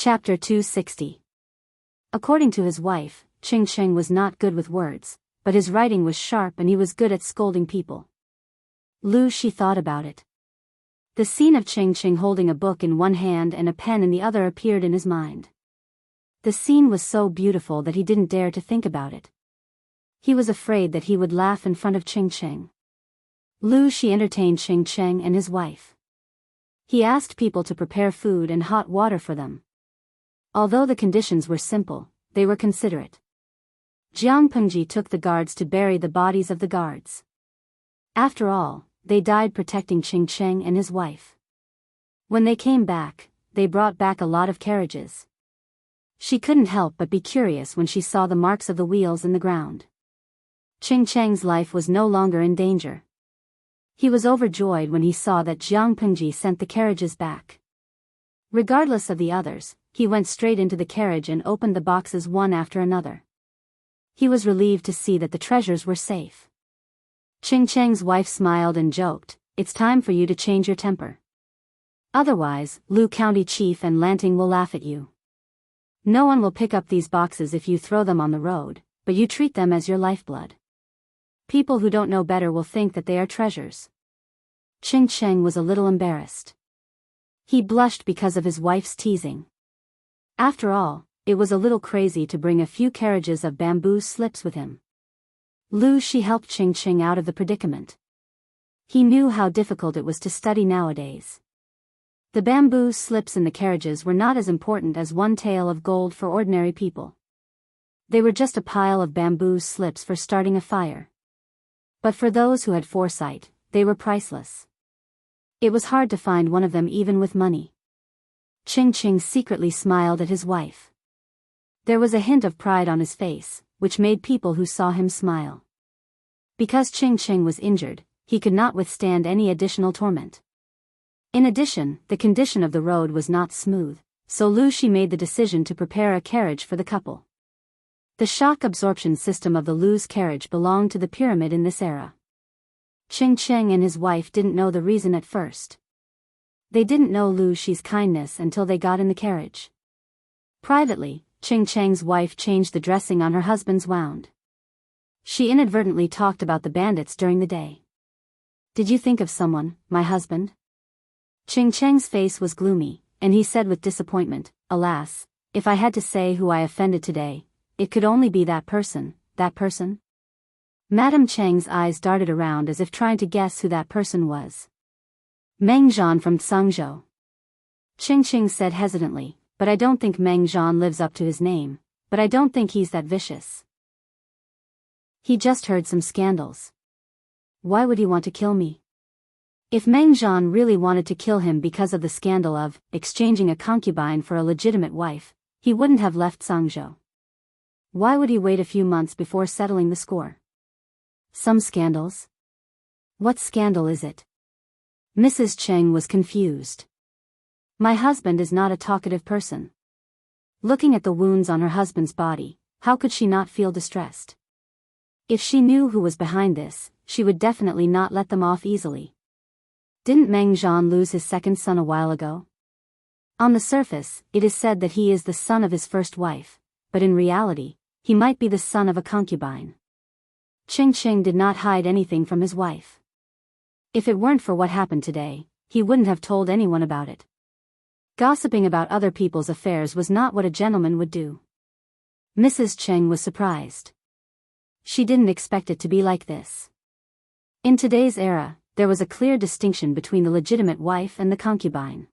Chapter 260. According to his wife, Ching was not good with words, but his writing was sharp and he was good at scolding people. Lu Shi thought about it. The scene of Ching holding a book in one hand and a pen in the other appeared in his mind. The scene was so beautiful that he didn't dare to think about it. He was afraid that he would laugh in front of Ching. Lu Shi entertained Ching and his wife. He asked people to prepare food and hot water for them. Although the conditions were simple, they were considerate. Jianghu took the guards to bury the bodies of the guards. After all, they died protecting Ching and his wife. When they came back, they brought back a lot of carriages. She couldn't help but be curious when she saw the marks of the wheels in the ground. Ching's life was no longer in danger. He was overjoyed when he saw that Jianghu sent the carriages back. Regardless of the others, he went straight into the carriage and opened the boxes one after another. He was relieved to see that the treasures were safe. Ching's wife smiled and joked, "It's time for you to change your temper. Otherwise, Lu County Chief and Lanting will laugh at you. No one will pick up these boxes if you throw them on the road, but you treat them as your lifeblood. People who don't know better will think that they are treasures." Ching was a little embarrassed. He blushed because of his wife's teasing. After all, it was a little crazy to bring a few carriages of bamboo slips with him. Lu Shi helped Ching out of the predicament. He knew how difficult it was to study nowadays. The bamboo slips in the carriages were not as important as one tael of gold for ordinary people. They were just a pile of bamboo slips for starting a fire. But for those who had foresight, they were priceless. It was hard to find one of them even with money. Ching secretly smiled at his wife. There was a hint of pride on his face, which made people who saw him smile. Because Ching was injured, he could not withstand any additional torment. In addition, the condition of the road was not smooth, so Lu Shi made the decision to prepare a carriage for the couple. The shock absorption system of the Lu's carriage belonged to the pyramid in this era. Ching and his wife didn't know the reason at first. They didn't know Lu Shi's kindness until they got in the carriage. Privately, Ching's wife changed the dressing on her husband's wound. She inadvertently talked about the bandits during the day. "Did you think of someone, my husband?" Ching's face was gloomy, and he said with disappointment, "Alas, if I had to say who I offended today, it could only be that person, that person." Madame Cheng's eyes darted around as if trying to guess who that person was. "Meng Zhan from Tsangzhou." Ching said hesitantly, "But I don't think Meng Zhan lives up to his name, but I don't think he's that vicious. He just heard some scandals. Why would he want to kill me?" If Meng Zhan really wanted to kill him because of the scandal of exchanging a concubine for a legitimate wife, he wouldn't have left Tsangzhou. Why would he wait a few months before settling the score? Some scandals? What scandal is it? Mrs. Cheng was confused. "My husband is not a talkative person." Looking at the wounds on her husband's body, how could she not feel distressed? If she knew who was behind this, she would definitely not let them off easily. Didn't Meng Zhan lose his second son a while ago? On the surface, it is said that he is the son of his first wife, but in reality, he might be the son of a concubine. Ching did not hide anything from his wife. If it weren't for what happened today, he wouldn't have told anyone about it. Gossiping about other people's affairs was not what a gentleman would do. Mrs. Cheng was surprised. She didn't expect it to be like this. In today's era, there was a clear distinction between the legitimate wife and the concubine.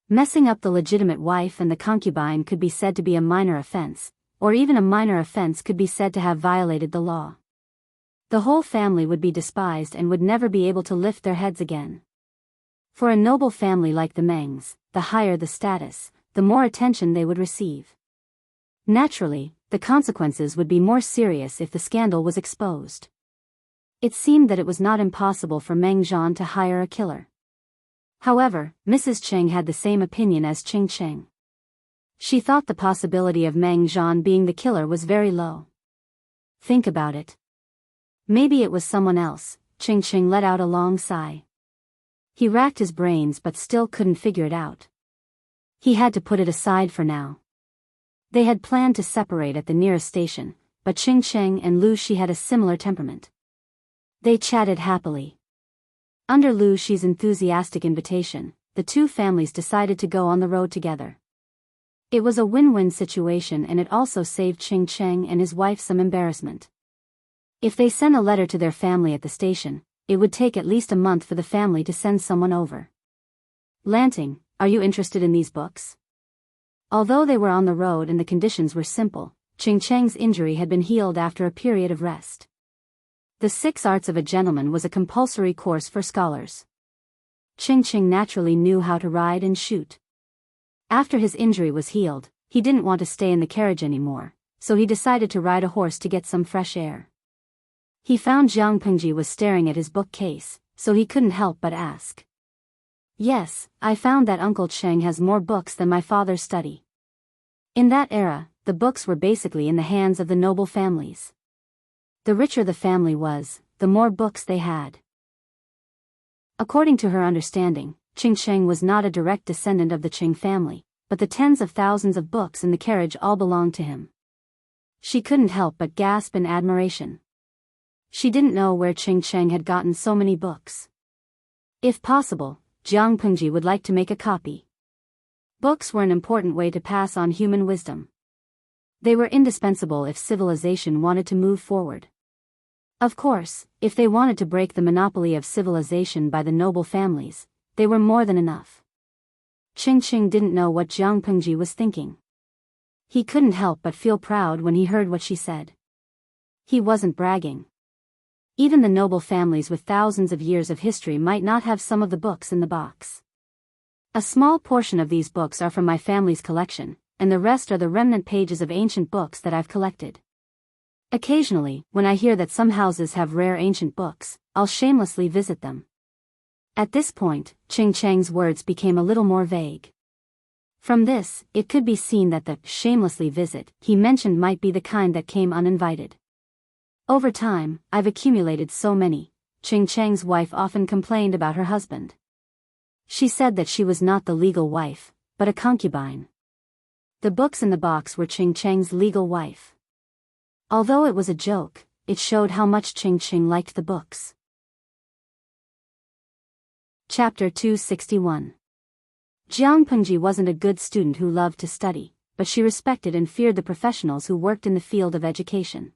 Messing up the legitimate wife and the concubine could be said to be a minor offense, or even a minor offense could be said to have violated the law. The whole family would be despised and would never be able to lift their heads again. For a noble family like the Mengs, the higher the status, the more attention they would receive. Naturally, the consequences would be more serious if the scandal was exposed. It seemed that it was not impossible for Meng Zhan to hire a killer. However, Mrs. Cheng had the same opinion as Ching. She thought the possibility of Meng Zhan being the killer was very low. Think about it. Maybe it was someone else. Ching let out a long sigh. He racked his brains but still couldn't figure it out. He had to put it aside for now. They had planned to separate at the nearest station, but Ching and Lu Shi had a similar temperament. They chatted happily. Under Lu Shi's enthusiastic invitation, the two families decided to go on the road together. It was a win-win situation, and it also saved Ching and his wife some embarrassment. If they sent a letter to their family at the station, it would take at least a month for the family to send someone over. Lanting, are you interested in these books? Although they were on the road and the conditions were simple, Ching's injury had been healed after a period of rest. The 6 Arts of a Gentleman was a compulsory course for scholars. Ching naturally knew how to ride and shoot. After his injury was healed, he didn't want to stay in the carriage anymore, so he decided to ride a horse to get some fresh air. He found Jiang Pengji was staring at his bookcase, so he couldn't help but ask. Yes, I found that Uncle Cheng has more books than my father's study. In that era, the books were basically in the hands of the noble families. The richer the family was, the more books they had. According to her understanding, Ching was not a direct descendant of the Qing family, but the tens of thousands of books in the carriage all belonged to him. She couldn't help but gasp in admiration. She didn't know where Ching had gotten so many books. If possible, Jiang Pengji would like to make a copy. Books were an important way to pass on human wisdom. They were indispensable if civilization wanted to move forward. Of course, if they wanted to break the monopoly of civilization by the noble families, they were more than enough. Ching didn't know what Jiang Pengji was thinking. He couldn't help but feel proud when he heard what she said. He wasn't bragging. Even the noble families with thousands of years of history might not have some of the books in the box. A small portion of these books are from my family's collection, and the rest are the remnant pages of ancient books that I've collected. Occasionally, when I hear that some houses have rare ancient books, I'll shamelessly visit them. At this point, Ching's words became a little more vague. From this, it could be seen that the shamelessly visit he mentioned might be the kind that came uninvited. Over time, I've accumulated so many, Ching's wife often complained about her husband. She said that she was not the legal wife, but a concubine. The books in the box were Ching's legal wife. Although it was a joke, it showed how much Ching liked the books. Chapter 261. Jiang Pengji wasn't a good student who loved to study, but she respected and feared the professionals who worked in the field of education.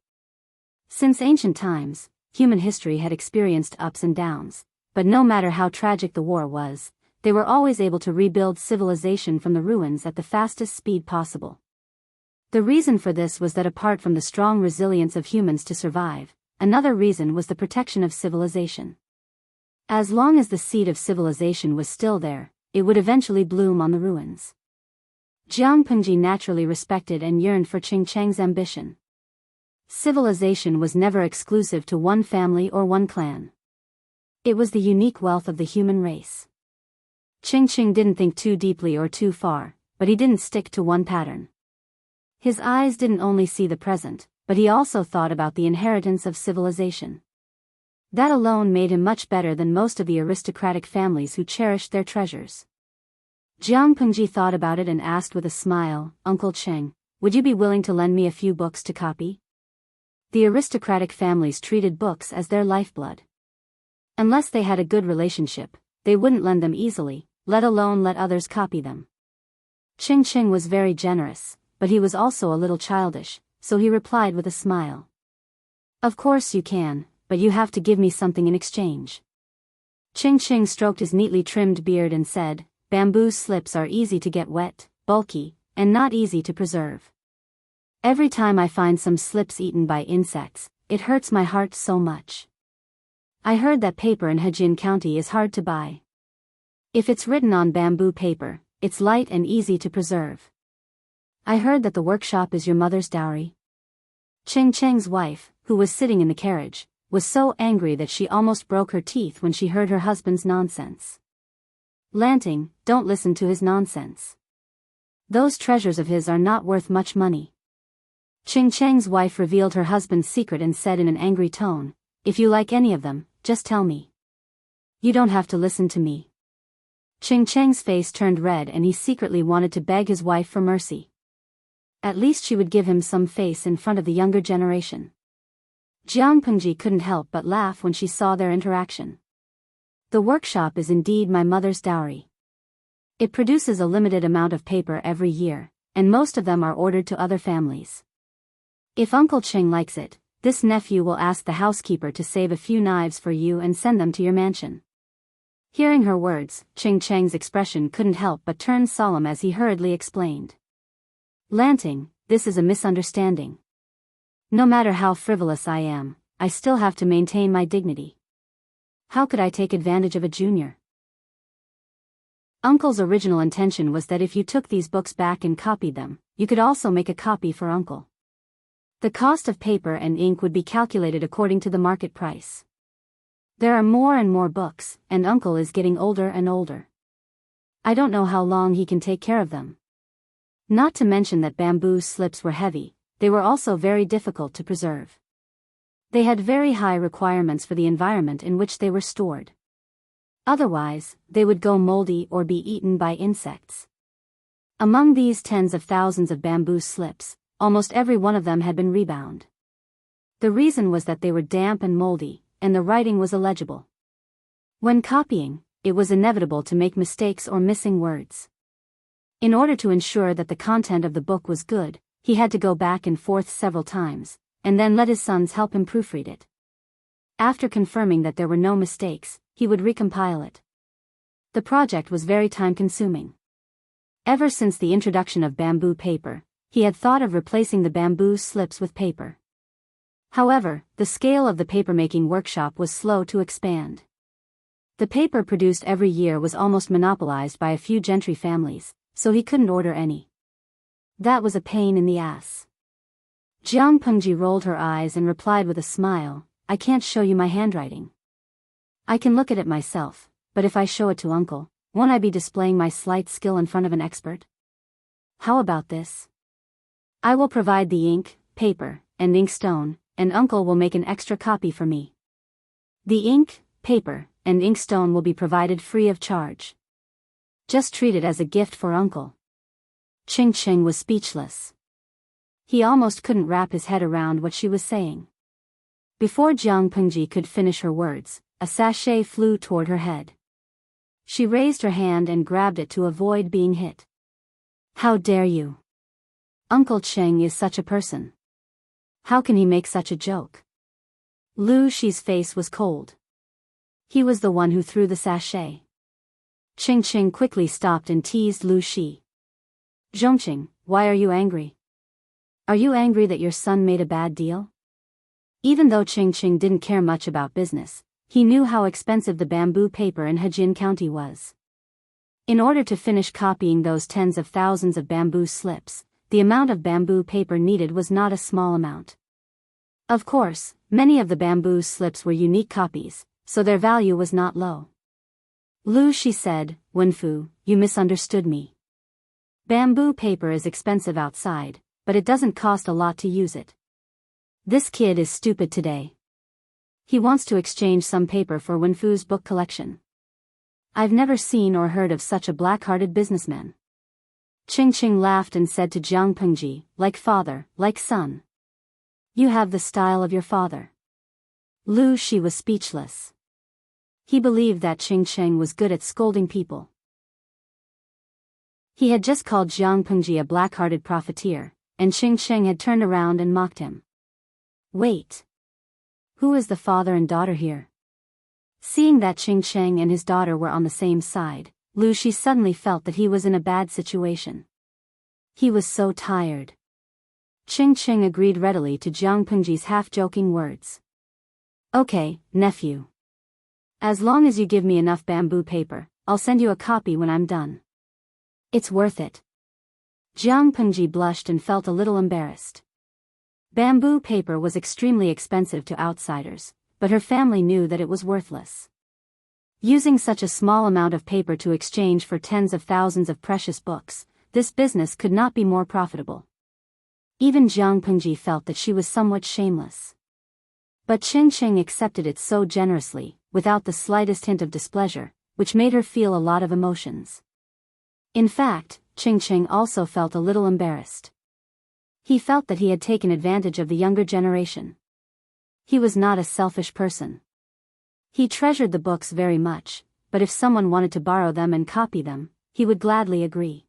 Since ancient times, human history had experienced ups and downs, but no matter how tragic the war was, they were always able to rebuild civilization from the ruins at the fastest speed possible. The reason for this was that apart from the strong resilience of humans to survive, another reason was the protection of civilization. As long as the seed of civilization was still there, it would eventually bloom on the ruins. Jiang Pengji naturally respected and yearned for Ching's ambition. Civilization was never exclusive to one family or one clan. It was the unique wealth of the human race. Ching didn't think too deeply or too far, but he didn't stick to one pattern. His eyes didn't only see the present, but he also thought about the inheritance of civilization. That alone made him much better than most of the aristocratic families who cherished their treasures. Jiang Pengji thought about it and asked with a smile, "Uncle Cheng, would you be willing to lend me a few books to copy?" The aristocratic families treated books as their lifeblood. Unless they had a good relationship, they wouldn't lend them easily, let alone let others copy them. Ching was very generous, but he was also a little childish, so he replied with a smile. "Of course you can, but you have to give me something in exchange." Ching stroked his neatly trimmed beard and said, "Bamboo slips are easy to get wet, bulky, and not easy to preserve. Every time I find some slips eaten by insects, it hurts my heart so much. I heard that paper in Hejian County is hard to buy. If it's written on bamboo paper, it's light and easy to preserve. I heard that the workshop is your mother's dowry." Ching's wife, who was sitting in the carriage, was so angry that she almost broke her teeth when she heard her husband's nonsense. "Lanting, don't listen to his nonsense. Those treasures of his are not worth much money." Ching's wife revealed her husband's secret and said in an angry tone, "If you like any of them, just tell me. You don't have to listen to me." Ching Cheng's face turned red and he secretly wanted to beg his wife for mercy. At least she would give him some face in front of the younger generation. Jiang Pengji couldn't help but laugh when she saw their interaction. The workshop is indeed my mother's dowry. It produces a limited amount of paper every year, and most of them are ordered to other families. If Uncle Ching likes it, this nephew will ask the housekeeper to save a few knives for you and send them to your mansion. Hearing her words, Ching Cheng's expression couldn't help but turn solemn as he hurriedly explained. Lanting, this is a misunderstanding. No matter how frivolous I am, I still have to maintain my dignity. How could I take advantage of a junior? Uncle's original intention was that if you took these books back and copied them, you could also make a copy for Uncle. The cost of paper and ink would be calculated according to the market price. There are more and more books, and Uncle is getting older and older. I don't know how long he can take care of them. Not to mention that bamboo slips were heavy, they were also very difficult to preserve. They had very high requirements for the environment in which they were stored. Otherwise, they would go moldy or be eaten by insects. Among these tens of thousands of bamboo slips, almost every one of them had been rebound. The reason was that they were damp and moldy, and the writing was illegible. When copying, it was inevitable to make mistakes or missing words. In order to ensure that the content of the book was good, he had to go back and forth several times, and then let his sons help him proofread it. After confirming that there were no mistakes, he would recompile it. The project was very time-consuming. Ever since the introduction of bamboo paper, he had thought of replacing the bamboo slips with paper. However, the scale of the papermaking workshop was slow to expand. The paper produced every year was almost monopolized by a few gentry families, so he couldn't order any. That was a pain in the ass. Jiang Pengji rolled her eyes and replied with a smile, I can't show you my handwriting. I can look at it myself, but if I show it to Uncle, won't I be displaying my slight skill in front of an expert? How about this? I will provide the ink, paper, and inkstone, and Uncle will make an extra copy for me. The ink, paper, and inkstone will be provided free of charge. Just treat it as a gift for Uncle. Ching Ching was speechless. He almost couldn't wrap his head around what she was saying. Before Jiang Pengji could finish her words, a sachet flew toward her head. She raised her hand and grabbed it to avoid being hit. How dare you? Uncle Cheng is such a person. How can he make such a joke? Lu Shi's face was cold. He was the one who threw the sachet. Ching Ching quickly stopped and teased Lu Shi. Zhongqing, why are you angry? Are you angry that your son made a bad deal? Even though Ching Ching didn't care much about business, he knew how expensive the bamboo paper in Hejin County was. In order to finish copying those tens of thousands of bamboo slips, the amount of bamboo paper needed was not a small amount. Of course, many of the bamboo slips were unique copies, so their value was not low. Lu Shi said, Wenfu, you misunderstood me. Bamboo paper is expensive outside, but it doesn't cost a lot to use it. This kid is stupid today. He wants to exchange some paper for Wenfu's book collection. I've never seen or heard of such a black-hearted businessman. Ching Ching laughed and said to Jiang Pengji, like father, like son. You have the style of your father. Lu Shi was speechless. He believed that Ching Ching was good at scolding people. He had just called Jiang Pengji a black-hearted profiteer, and Ching Ching had turned around and mocked him. Wait. Who is the father and daughter here? Seeing that Ching Ching and his daughter were on the same side, Lu Shi suddenly felt that he was in a bad situation. He was so tired. Ching Ching agreed readily to Jiang Pengji's half-joking words. Okay, nephew. As long as you give me enough bamboo paper, I'll send you a copy when I'm done. It's worth it. Jiang Pengji blushed and felt a little embarrassed. Bamboo paper was extremely expensive to outsiders, but her family knew that it was worthless. Using such a small amount of paper to exchange for tens of thousands of precious books, this business could not be more profitable. Even Jiang Pengji felt that she was somewhat shameless. But Ching Ching accepted it so generously, without the slightest hint of displeasure, which made her feel a lot of emotions. In fact, Ching also felt a little embarrassed. He felt that he had taken advantage of the younger generation. He was not a selfish person. He treasured the books very much, but if someone wanted to borrow them and copy them, he would gladly agree.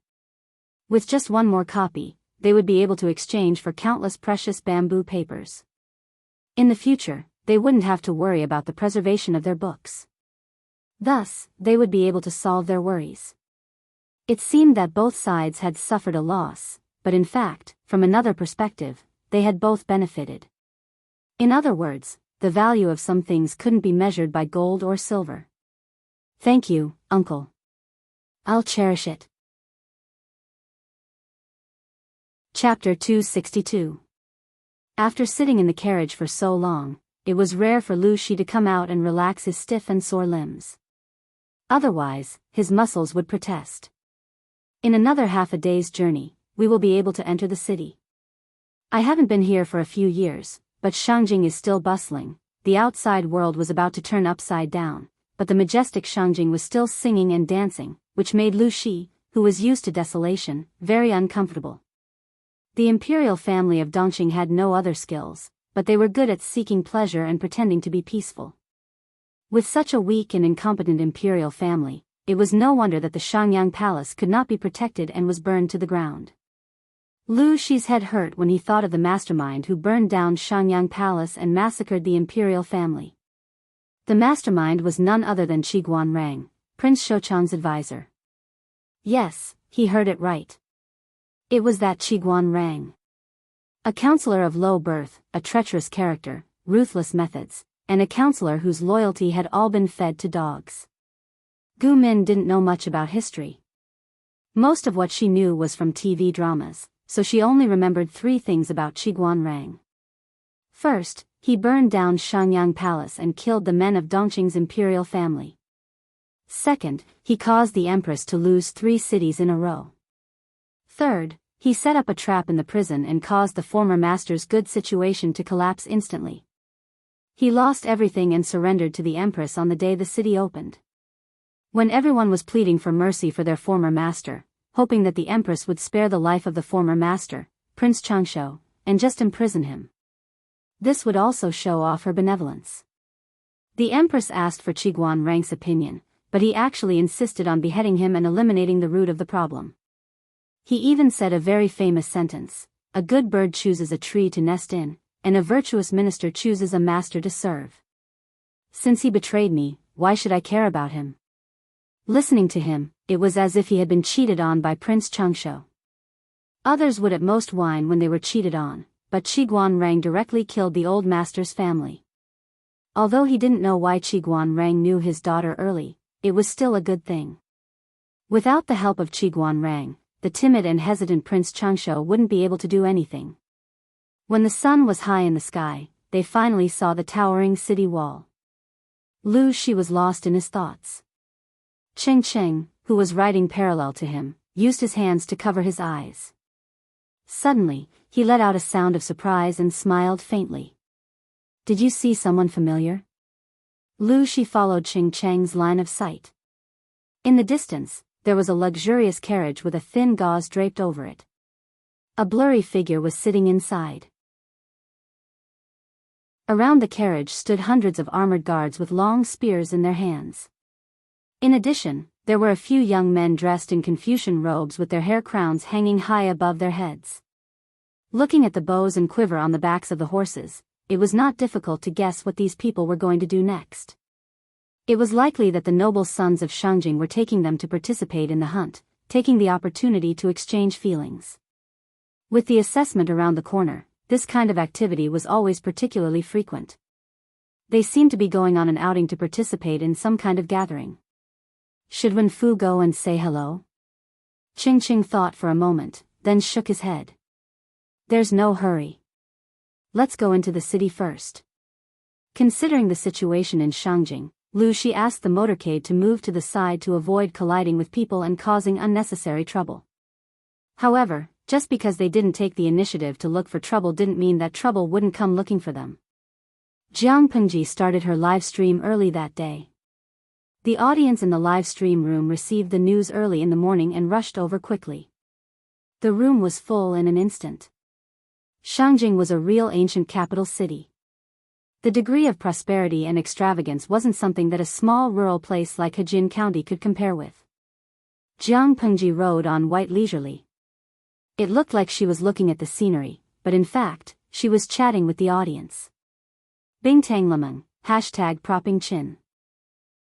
With just one more copy, they would be able to exchange for countless precious bamboo papers. In the future, they wouldn't have to worry about the preservation of their books. Thus, they would be able to solve their worries. It seemed that both sides had suffered a loss, but in fact, from another perspective, they had both benefited. In other words, the value of some things couldn't be measured by gold or silver. Thank you, uncle. I'll cherish it. Chapter 262. After sitting in the carriage for so long, it was rare for Lu Shi to come out and relax his stiff and sore limbs. Otherwise, his muscles would protest. In another half a day's journey, we will be able to enter the city. I haven't been here for a few years, but Shangjing is still bustling. The outside world was about to turn upside down, but the majestic Shangjing was still singing and dancing, which made Lu Shi, who was used to desolation, very uncomfortable. The imperial family of Dongqing had no other skills, but they were good at seeking pleasure and pretending to be peaceful. With such a weak and incompetent imperial family, it was no wonder that the Shangyang Palace could not be protected and was burned to the ground. Lu Shi's head hurt when he thought of the mastermind who burned down Shangyang Palace and massacred the imperial family. The mastermind was none other than Qi Guanrang, Prince Shouchang's advisor. Yes, he heard it right. It was that Qi Guanrang. A counselor of low birth, a treacherous character, ruthless methods, and a counselor whose loyalty had all been fed to dogs. Gu Min didn't know much about history. Most of what she knew was from TV dramas, so she only remembered 3 things about Qi Guanrang. First, he burned down Shangyang Palace and killed the men of Dongqing's imperial family. Second, he caused the Empress to lose 3 cities in a row. Third, he set up a trap in the prison and caused the former master's good situation to collapse instantly. He lost everything and surrendered to the Empress on the day the city opened. When everyone was pleading for mercy for their former master, hoping that the Empress would spare the life of the former master, Prince Changshou, and just imprison him. This would also show off her benevolence. The Empress asked for Qi Guanrang's opinion, but he actually insisted on beheading him and eliminating the root of the problem. He even said a very famous sentence: "A good bird chooses a tree to nest in, and a virtuous minister chooses a master to serve. Since he betrayed me, why should I care about him?" Listening to him, it was as if he had been cheated on by Prince Changshou. Others would at most whine when they were cheated on, but Qi Guanrang directly killed the old master's family. Although he didn't know why Qi Guanrang knew his daughter early, it was still a good thing. Without the help of Qi Guanrang, the timid and hesitant Prince Changshou wouldn't be able to do anything. When the sun was high in the sky, they finally saw the towering city wall. Lu Shi was lost in his thoughts. Ching, who was riding parallel to him, used his hands to cover his eyes. Suddenly, he let out a sound of surprise and smiled faintly. "Did you see someone familiar?" Lu Shi followed Chang's line of sight. In the distance, there was a luxurious carriage with a thin gauze draped over it. A blurry figure was sitting inside. Around the carriage stood hundreds of armored guards with long spears in their hands. In addition, there were a few young men dressed in Confucian robes with their hair crowns hanging high above their heads. Looking at the bows and quiver on the backs of the horses, it was not difficult to guess what these people were going to do next. It was likely that the noble sons of Shangjing were taking them to participate in the hunt, taking the opportunity to exchange feelings. With the assessment around the corner, this kind of activity was always particularly frequent. They seemed to be going on an outing to participate in some kind of gathering. Should Wen Fu go and say hello? Ching thought for a moment, then shook his head. There's no hurry. Let's go into the city first. Considering the situation in Shangjing, Lu Shi asked the motorcade to move to the side to avoid colliding with people and causing unnecessary trouble. However, just because they didn't take the initiative to look for trouble didn't mean that trouble wouldn't come looking for them. Jiang Pengji started her live stream early that day. The audience in the live stream room received the news early in the morning and rushed over quickly. The room was full in an instant. Shangjing was a real ancient capital city. The degree of prosperity and extravagance wasn't something that a small rural place like Hejin County could compare with. Jiang Pengji rode on white leisurely. It looked like she was looking at the scenery, but in fact, she was chatting with the audience. Bingtang Lemeng, #propping chin.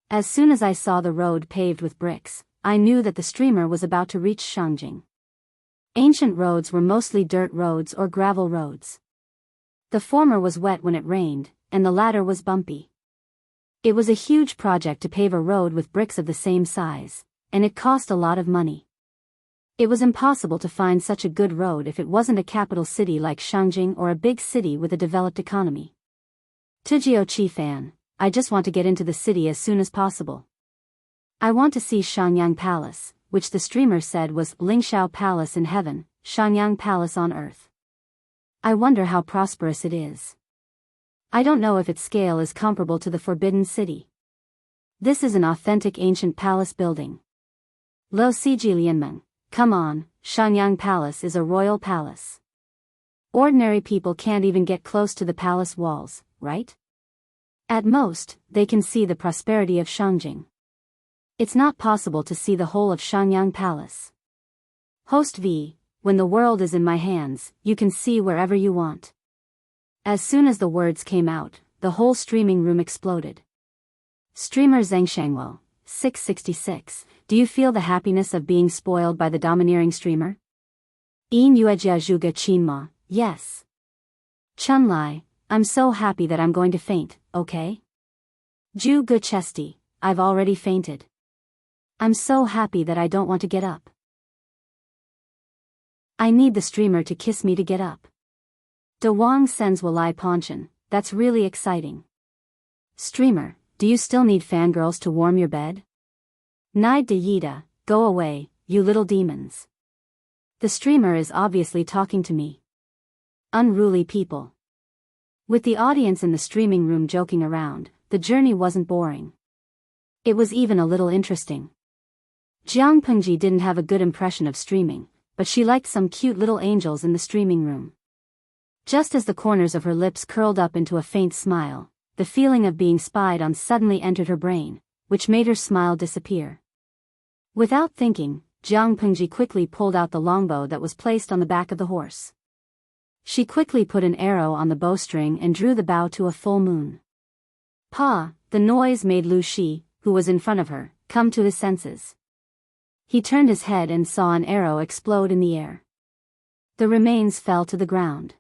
As soon as I saw the road paved with bricks, I knew that the streamer was about to reach Shangjing. Ancient roads were mostly dirt roads or gravel roads. The former was wet when it rained, and the latter was bumpy. It was a huge project to pave a road with bricks of the same size, and it cost a lot of money. It was impossible to find such a good road if it wasn't a capital city like Shangjing or a big city with a developed economy. Tujio Chi fan, I just want to get into the city as soon as possible. I want to see Shanyang Palace, which the streamer said was Lingshao Palace in heaven, Shanyang Palace on earth. I wonder how prosperous it is. I don't know if its scale is comparable to the Forbidden City. This is an authentic ancient palace building. Lo Siji Lianmeng, come on, Shanyang Palace is a royal palace. Ordinary people can't even get close to the palace walls, right? At most, they can see the prosperity of Shangjing. It's not possible to see the whole of Shanyang Palace. Host V, when the world is in my hands, you can see wherever you want. As soon as the words came out, the whole streaming room exploded. Streamer Zheng Shangwo, 666, do you feel the happiness of being spoiled by the domineering streamer? In Yuejia Zhuge Qinma, yes. Chunlai, I'm so happy that I'm going to faint, okay? Ju Ge Chesti, I've already fainted. I'm so happy that I don't want to get up. I need the streamer to kiss me to get up. De Wang sends Walai Ponchen, that's really exciting. Streamer, do you still need fangirls to warm your bed? Nide de Yida, go away, you little demons. The streamer is obviously talking to me. Unruly people. With the audience in the streaming room joking around, the journey wasn't boring. It was even a little interesting. Jiang Pengji didn't have a good impression of streaming, but she liked some cute little angels in the streaming room. Just as the corners of her lips curled up into a faint smile, the feeling of being spied on suddenly entered her brain, which made her smile disappear. Without thinking, Jiang Pengji quickly pulled out the longbow that was placed on the back of the horse. She quickly put an arrow on the bowstring and drew the bow to a full moon. Pa, the noise made Lu Shi, who was in front of her, come to his senses. He turned his head and saw an arrow explode in the air. The remains fell to the ground.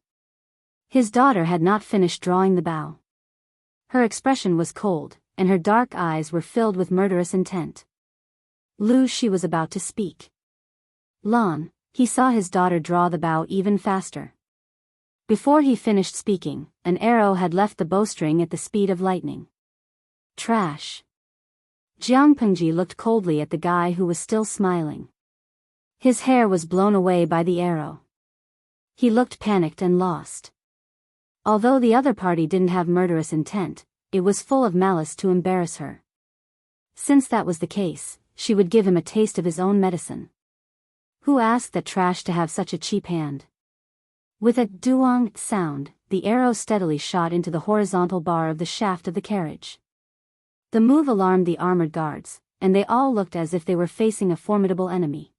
His daughter had not finished drawing the bow. Her expression was cold, and her dark eyes were filled with murderous intent. Lu Shi was about to speak. Lan, he saw his daughter draw the bow even faster. Before he finished speaking, an arrow had left the bowstring at the speed of lightning. Trash. Jiang Pengji looked coldly at the guy who was still smiling. His hair was blown away by the arrow. He looked panicked and lost. Although the other party didn't have murderous intent, it was full of malice to embarrass her. Since that was the case, she would give him a taste of his own medicine. Who asked that trash to have such a cheap hand? With a duong sound, the arrow steadily shot into the horizontal bar of the shaft of the carriage. The move alarmed the armored guards, and they all looked as if they were facing a formidable enemy.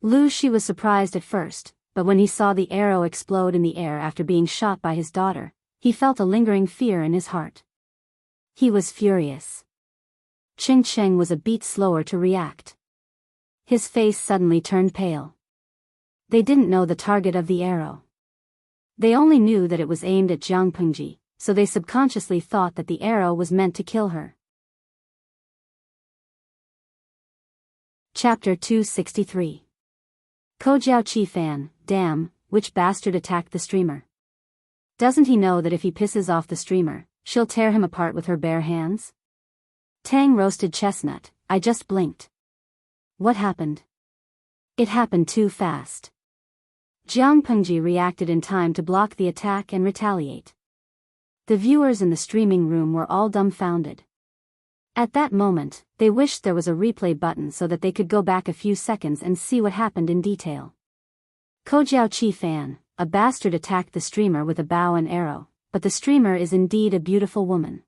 Lu Shi was surprised at first, but when he saw the arrow explode in the air after being shot by his daughter, he felt a lingering fear in his heart. He was furious. Ching Cheng was a beat slower to react. His face suddenly turned pale. They didn't know the target of the arrow. They only knew that it was aimed at Jiang Pengji, so they subconsciously thought that the arrow was meant to kill her. Chapter 263. Kojiao Chi fan, damn, which bastard attacked the streamer? Doesn't he know that if he pisses off the streamer, she'll tear him apart with her bare hands? Tang roasted chestnut, I just blinked. What happened? It happened too fast. Jiang Pengji reacted in time to block the attack and retaliate. The viewers in the streaming room were all dumbfounded. At that moment, they wished there was a replay button so that they could go back a few seconds and see what happened in detail. Kojiao Chi Fan, a bastard, attacked the streamer with a bow and arrow, but the streamer is indeed a beautiful woman.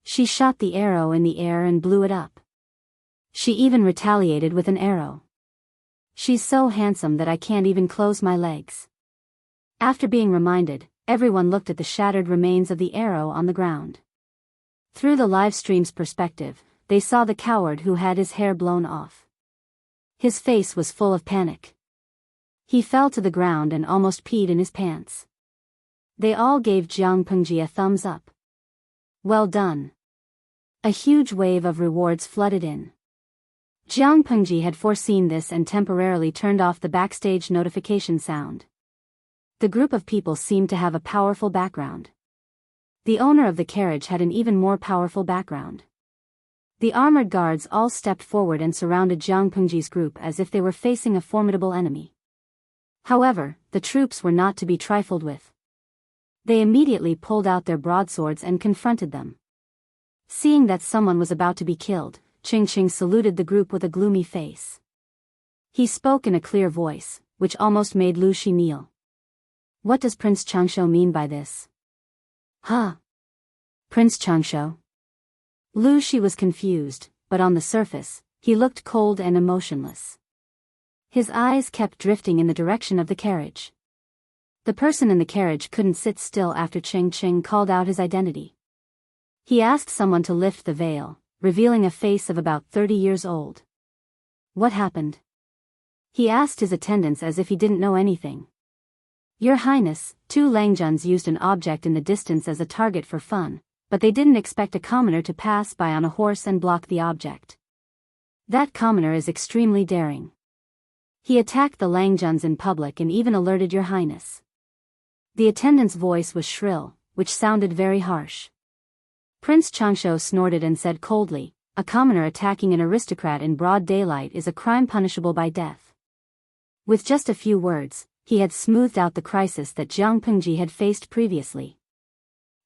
She shot the arrow in the air and blew it up. She even retaliated with an arrow. She's so handsome that I can't even close my legs. After being reminded, everyone looked at the shattered remains of the arrow on the ground. Through the live stream's perspective, they saw the coward who had his hair blown off. His face was full of panic. He fell to the ground and almost peed in his pants. They all gave Jiang Pengji a thumbs up. Well done. A huge wave of rewards flooded in. Jiang Pengji had foreseen this and temporarily turned off the backstage notification sound. The group of people seemed to have a powerful background. The owner of the carriage had an even more powerful background. The armored guards all stepped forward and surrounded Jiang Pengji's group as if they were facing a formidable enemy. However, the troops were not to be trifled with. They immediately pulled out their broadswords and confronted them. Seeing that someone was about to be killed, Ching saluted the group with a gloomy face. He spoke in a clear voice, which almost made Lu Shi kneel. What does Prince Changsho mean by this? Huh? Prince Changsho? Lu Shi was confused, but on the surface, he looked cold and emotionless. His eyes kept drifting in the direction of the carriage. The person in the carriage couldn't sit still after Ching called out his identity. He asked someone to lift the veil, revealing a face of about 30 years old. What happened? He asked his attendants as if he didn't know anything. Your Highness, 2 Langjuns used an object in the distance as a target for fun, but they didn't expect a commoner to pass by on a horse and block the object. That commoner is extremely daring. He attacked the Langjuns in public and even alerted Your Highness. The attendant's voice was shrill, which sounded very harsh. Prince Changsho snorted and said coldly, a commoner attacking an aristocrat in broad daylight is a crime punishable by death. With just a few words, he had smoothed out the crisis that Jiang Pengji had faced previously.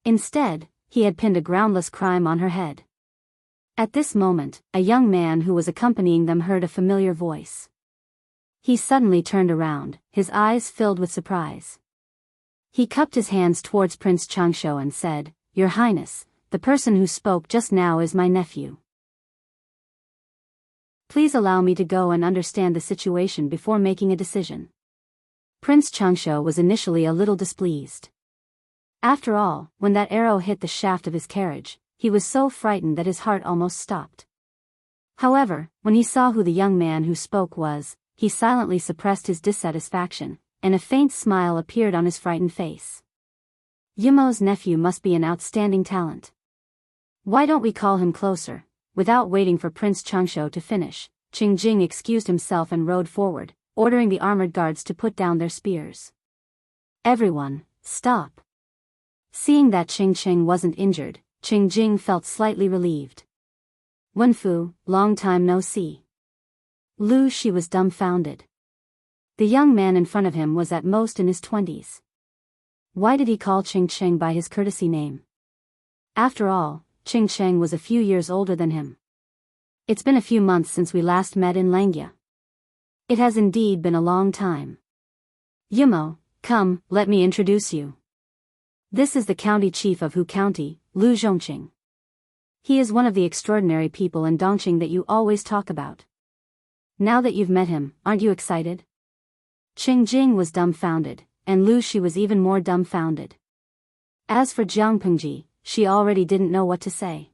Instead, he had pinned a groundless crime on her head. At this moment, a young man who was accompanying them heard a familiar voice. He suddenly turned around, his eyes filled with surprise. He cupped his hands towards Prince Changsho and said, Your Highness, the person who spoke just now is my nephew. Please allow me to go and understand the situation before making a decision. Prince Changsho was initially a little displeased. After all, when that arrow hit the shaft of his carriage, he was so frightened that his heart almost stopped. However, when he saw who the young man who spoke was, he silently suppressed his dissatisfaction, and a faint smile appeared on his frightened face. Yumo's nephew must be an outstanding talent. Why don't we call him closer? Without waiting for Prince Changsho to finish, Qingjing excused himself and rode forward, ordering the armored guards to put down their spears. Everyone, stop. Seeing that Qing wasn't injured, Qingjing felt slightly relieved. Wenfu, long time no see. Lu Shi was dumbfounded. The young man in front of him was at most in his 20s. Why did he call Qing by his courtesy name? After all, Qing was a few years older than him. It's been a few months since we last met in Langya. It has indeed been a long time. Yumo, come, let me introduce you. This is the county chief of Hu County, Lu Zhongqing. He is one of the extraordinary people in Dongqing that you always talk about. Now that you've met him, aren't you excited? Qingjing was dumbfounded, and Lu Shi was even more dumbfounded. As for Jiang Pengji, she already didn't know what to say.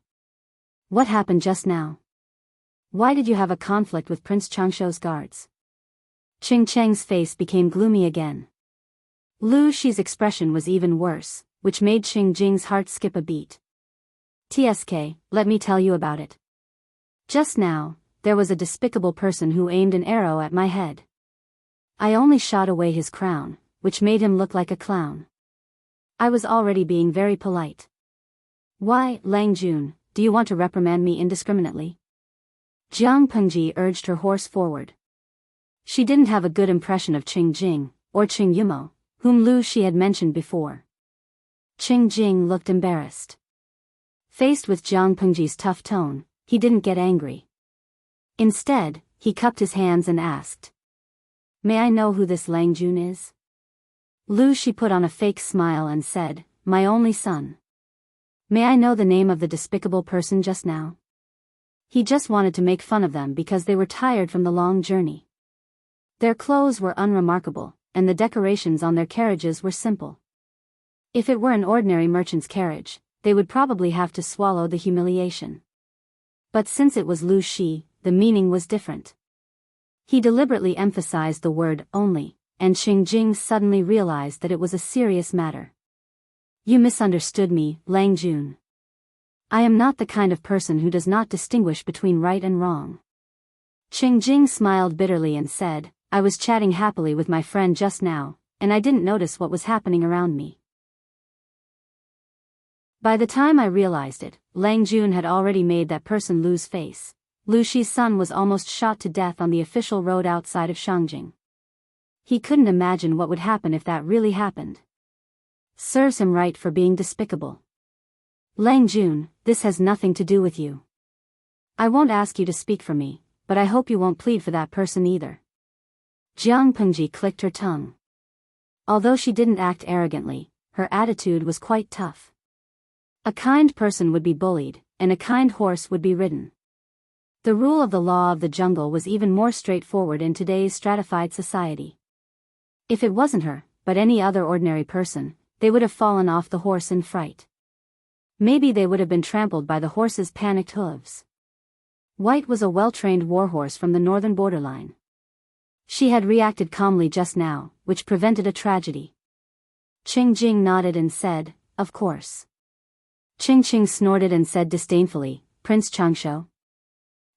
What happened just now? Why did you have a conflict with Prince Changsho's guards? Qing's face became gloomy again. Lu Shi's expression was even worse, which made Qingjing's heart skip a beat. TSK, let me tell you about it. Just now, there was a despicable person who aimed an arrow at my head. I only shot away his crown, which made him look like a clown. I was already being very polite. Why, Lang Jun, do you want to reprimand me indiscriminately? Jiang Pengji urged her horse forward. She didn't have a good impression of Qingjing, or Qing Yumo, whom Lu Shi had mentioned before. Qingjing looked embarrassed. Faced with Jiang Pengji's tough tone, he didn't get angry. Instead, he cupped his hands and asked, "May I know who this Lang Jun is?" Lu Shi put on a fake smile and said, "My only son." "May I know the name of the despicable person just now?" He just wanted to make fun of them because they were tired from the long journey. Their clothes were unremarkable, and the decorations on their carriages were simple. If it were an ordinary merchant's carriage, they would probably have to swallow the humiliation. But since it was Lu Shi, the meaning was different. He deliberately emphasized the word only, and Qingjing suddenly realized that it was a serious matter. "You misunderstood me, Lang Jun. I am not the kind of person who does not distinguish between right and wrong." Qingjing smiled bitterly and said, "I was chatting happily with my friend just now, and I didn't notice what was happening around me." By the time I realized it, Lang Jun had already made that person lose face. Lu Shi's son was almost shot to death on the official road outside of Shangjing. He couldn't imagine what would happen if that really happened. Serves him right for being despicable. "Lang Jun, this has nothing to do with you. I won't ask you to speak for me, but I hope you won't plead for that person either." Jiang Pengji clicked her tongue. Although she didn't act arrogantly, her attitude was quite tough. A kind person would be bullied, and a kind horse would be ridden. The rule of the law of the jungle was even more straightforward in today's stratified society. If it wasn't her, but any other ordinary person, they would have fallen off the horse in fright. Maybe they would have been trampled by the horse's panicked hooves. White was a well-trained warhorse from the northern borderline. She had reacted calmly just now, which prevented a tragedy. Qingjing nodded and said, "Of course." Qingjing snorted and said disdainfully, "Prince Changshu?"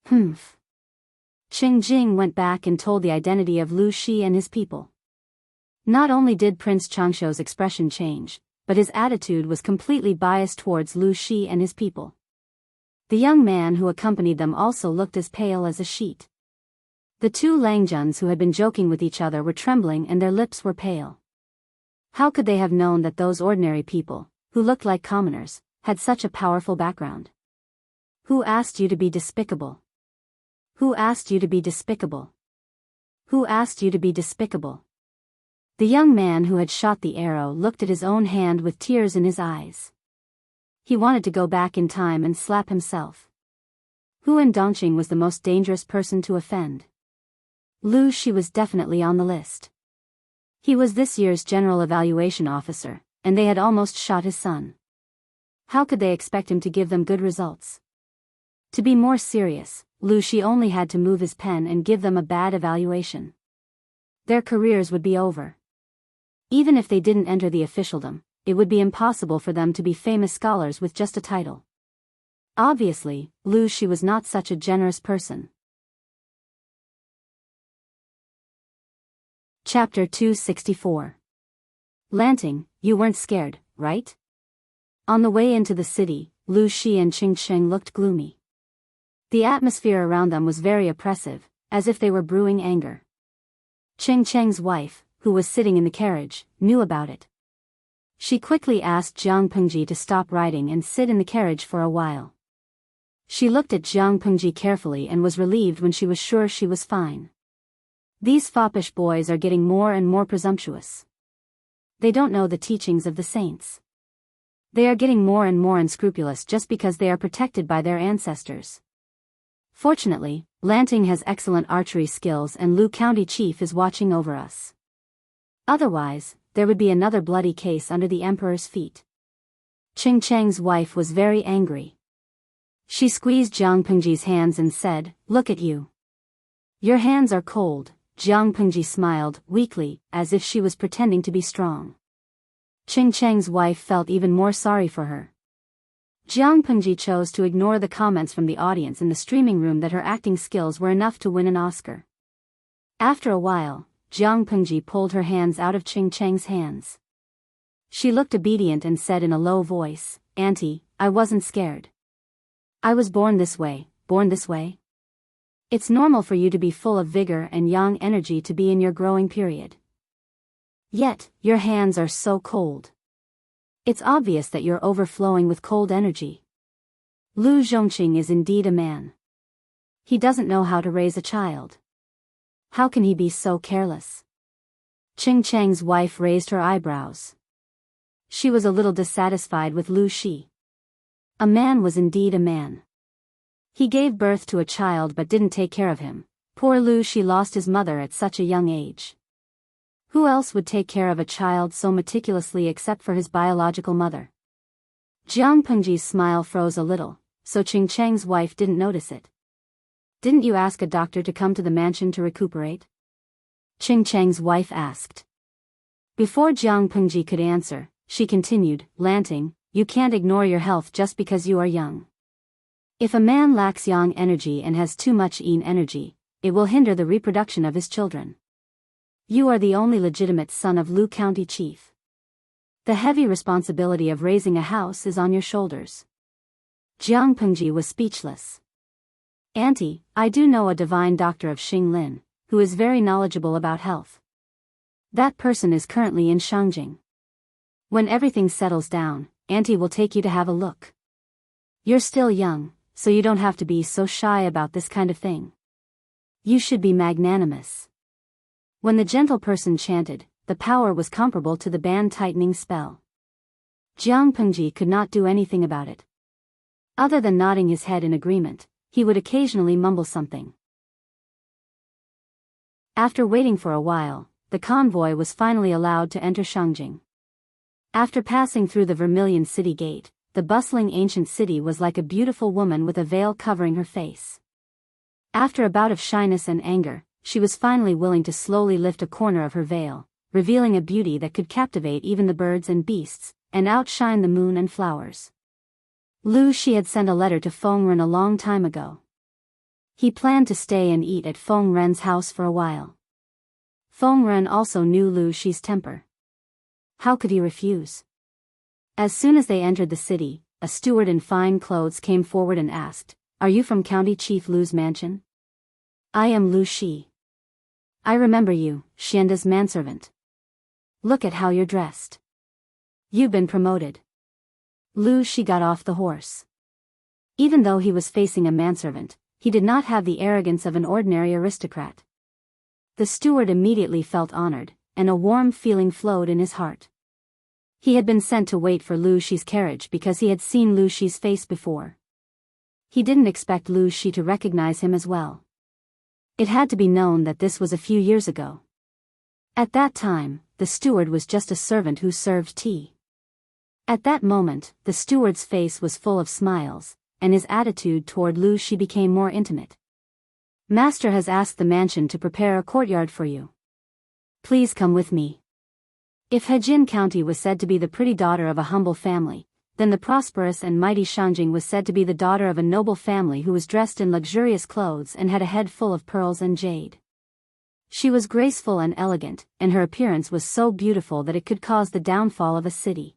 "Humph." Qingjing went back and told the identity of Lu Shi and his people. Not only did Prince Changshu's expression change, but his attitude was completely biased towards Lu Shi and his people. The young man who accompanied them also looked as pale as a sheet. The two Langjuns who had been joking with each other were trembling and their lips were pale. How could they have known that those ordinary people, who looked like commoners, had such a powerful background? "Who asked you to be despicable? Who asked you to be despicable? Who asked you to be despicable?" The young man who had shot the arrow looked at his own hand with tears in his eyes. He wanted to go back in time and slap himself. Huan Dongqing was the most dangerous person to offend. Lu Shi was definitely on the list. He was this year's general evaluation officer, and they had almost shot his son. How could they expect him to give them good results? To be more serious, Lu Shi only had to move his pen and give them a bad evaluation. Their careers would be over. Even if they didn't enter the officialdom, it would be impossible for them to be famous scholars with just a title. Obviously, Lu Shi was not such a generous person. Chapter 264. Lanting, you weren't scared, right? On the way into the city, Lu Shi and Qingjing looked gloomy. The atmosphere around them was very oppressive, as if they were brewing anger. Qingjing's wife, who was sitting in the carriage, knew about it. She quickly asked Jiang Pengji to stop riding and sit in the carriage for a while. She looked at Jiang Pengji carefully and was relieved when she was sure she was fine. These foppish boys are getting more and more presumptuous. They don't know the teachings of the saints. They are getting more and more unscrupulous just because they are protected by their ancestors. Fortunately, Lanting has excellent archery skills and Lu County Chief is watching over us. Otherwise, there would be another bloody case under the Emperor's feet. Qingjing's wife was very angry. She squeezed Jiang Pengji's hands and said, "Look at you. Your hands are cold." Jiang Pengji smiled, weakly, as if she was pretending to be strong. Qingjing's wife felt even more sorry for her. Jiang Pengji chose to ignore the comments from the audience in the streaming room that her acting skills were enough to win an Oscar. After a while, Jiang Pengji pulled her hands out of Qingjing's hands. She looked obedient and said in a low voice, "Auntie, I wasn't scared. I was born this way, born this way. It's normal for you to be full of vigor and yang energy to be in your growing period. Yet, your hands are so cold. It's obvious that you're overflowing with cold energy. Lu Zhongqing is indeed a man. He doesn't know how to raise a child. How can he be so careless? Qing Cheng's wife raised her eyebrows. She was a little dissatisfied with Lu Shi. A man was indeed a man. He gave birth to a child but didn't take care of him. Poor Lu Shi lost his mother at such a young age. Who else would take care of a child so meticulously except for his biological mother? Jiang Pengji's smile froze a little, so Qing Cheng's wife didn't notice it. Didn't you ask a doctor to come to the mansion to recuperate? Qing Cheng's wife asked. Before Jiang Pengji could answer, she continued, Lanting, you can't ignore your health just because you are young. If a man lacks yang energy and has too much yin energy, it will hinder the reproduction of his children. You are the only legitimate son of Lu County Chief. The heavy responsibility of raising a house is on your shoulders. Jiang Pengji was speechless. Auntie, I do know a divine doctor of Xinglin, who is very knowledgeable about health. That person is currently in Shangjing. When everything settles down, Auntie will take you to have a look. You're still young, so you don't have to be so shy about this kind of thing. You should be magnanimous. When the gentle person chanted, the power was comparable to the band-tightening spell. Jiang Pengji could not do anything about it. Other than nodding his head in agreement, he would occasionally mumble something. After waiting for a while, the convoy was finally allowed to enter Shangjing. After passing through the Vermilion City Gate, the bustling ancient city was like a beautiful woman with a veil covering her face. After a bout of shyness and anger, she was finally willing to slowly lift a corner of her veil, revealing a beauty that could captivate even the birds and beasts, and outshine the moon and flowers. Lu Shi had sent a letter to Feng Ren a long time ago. He planned to stay and eat at Feng Ren's house for a while. Feng Ren also knew Lu Shi's temper. How could he refuse? As soon as they entered the city, a steward in fine clothes came forward and asked, Are you from County Chief Lu's mansion? I am Lu Shi. I remember you, Xianda's manservant. Look at how you're dressed. You've been promoted. Lu Shi got off the horse. Even though he was facing a manservant, he did not have the arrogance of an ordinary aristocrat. The steward immediately felt honored, and a warm feeling flowed in his heart. He had been sent to wait for Lu Shi's carriage because he had seen Lu Shi's face before. He didn't expect Lu Shi to recognize him as well. It had to be known that this was a few years ago. At that time, the steward was just a servant who served tea. At that moment, the steward's face was full of smiles, and his attitude toward Lu Shi became more intimate. Master has asked the mansion to prepare a courtyard for you. Please come with me. If Hejin County was said to be the pretty daughter of a humble family, then the prosperous and mighty Shangjing was said to be the daughter of a noble family who was dressed in luxurious clothes and had a head full of pearls and jade. She was graceful and elegant, and her appearance was so beautiful that it could cause the downfall of a city.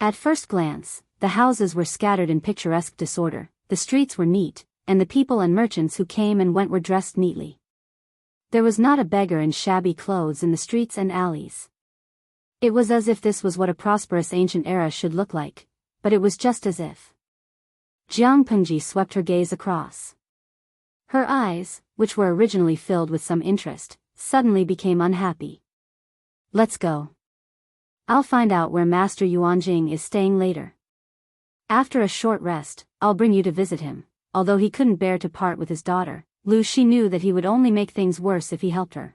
At first glance, the houses were scattered in picturesque disorder, the streets were neat, and the people and merchants who came and went were dressed neatly. There was not a beggar in shabby clothes in the streets and alleys. It was as if this was what a prosperous ancient era should look like, but it was just as if. Jiang Pengji swept her gaze across. Her eyes, which were originally filled with some interest, suddenly became unhappy. Let's go. I'll find out where Master Yuanjing is staying later. After a short rest, I'll bring you to visit him. Although he couldn't bear to part with his daughter, Lu Shi knew that he would only make things worse if he helped her.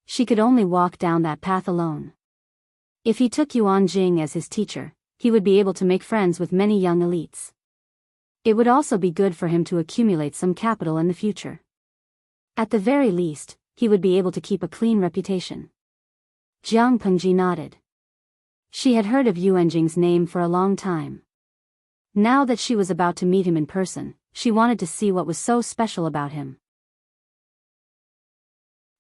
She could only walk down that path alone. If he took Yuanjing as his teacher, he would be able to make friends with many young elites. It would also be good for him to accumulate some capital in the future. At the very least, he would be able to keep a clean reputation. Jiang Pengji nodded. She had heard of Yuanjing's name for a long time. Now that she was about to meet him in person, she wanted to see what was so special about him.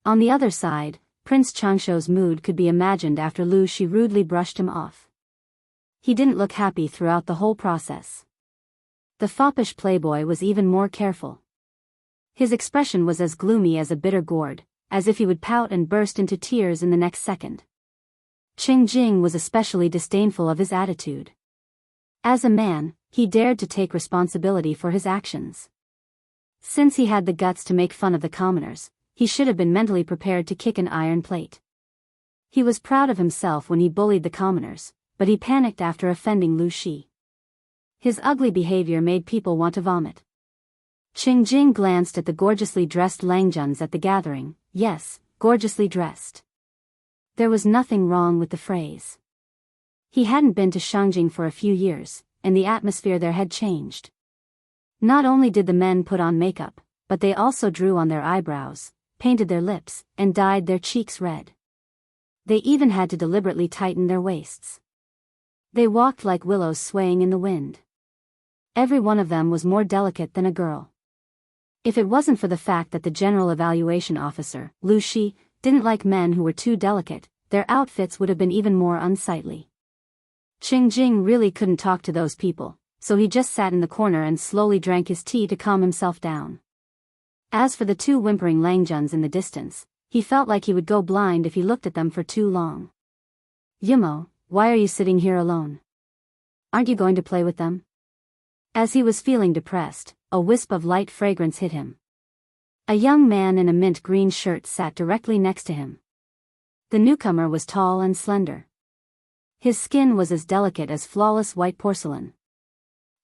On the other side, Prince Changshuo's mood could be imagined after Lu Shi rudely brushed him off. He didn't look happy throughout the whole process. The foppish playboy was even more careful. His expression was as gloomy as a bitter gourd, as if he would pout and burst into tears in the next second. Qing Jing was especially disdainful of his attitude. As a man, he dared to take responsibility for his actions. Since he had the guts to make fun of the commoners, he should have been mentally prepared to kick an iron plate. He was proud of himself when he bullied the commoners, but he panicked after offending Lu Shi. His ugly behavior made people want to vomit. Qing Jing glanced at the gorgeously dressed Langjuns at the gathering. Yes, gorgeously dressed. There was nothing wrong with the phrase. He hadn't been to Shangjing for a few years, and the atmosphere there had changed. Not only did the men put on makeup, but they also drew on their eyebrows, painted their lips, and dyed their cheeks red. They even had to deliberately tighten their waists. They walked like willows swaying in the wind. Every one of them was more delicate than a girl. If it wasn't for the fact that the General Evaluation Officer, Lu Shi, didn't like men who were too delicate, their outfits would have been even more unsightly. Qing Jing really couldn't talk to those people, so he just sat in the corner and slowly drank his tea to calm himself down. As for the two whimpering Langjuns in the distance, he felt like he would go blind if he looked at them for too long. Yimo, why are you sitting here alone? Aren't you going to play with them? As he was feeling depressed, a wisp of light fragrance hit him. A young man in a mint green shirt sat directly next to him. The newcomer was tall and slender. His skin was as delicate as flawless white porcelain.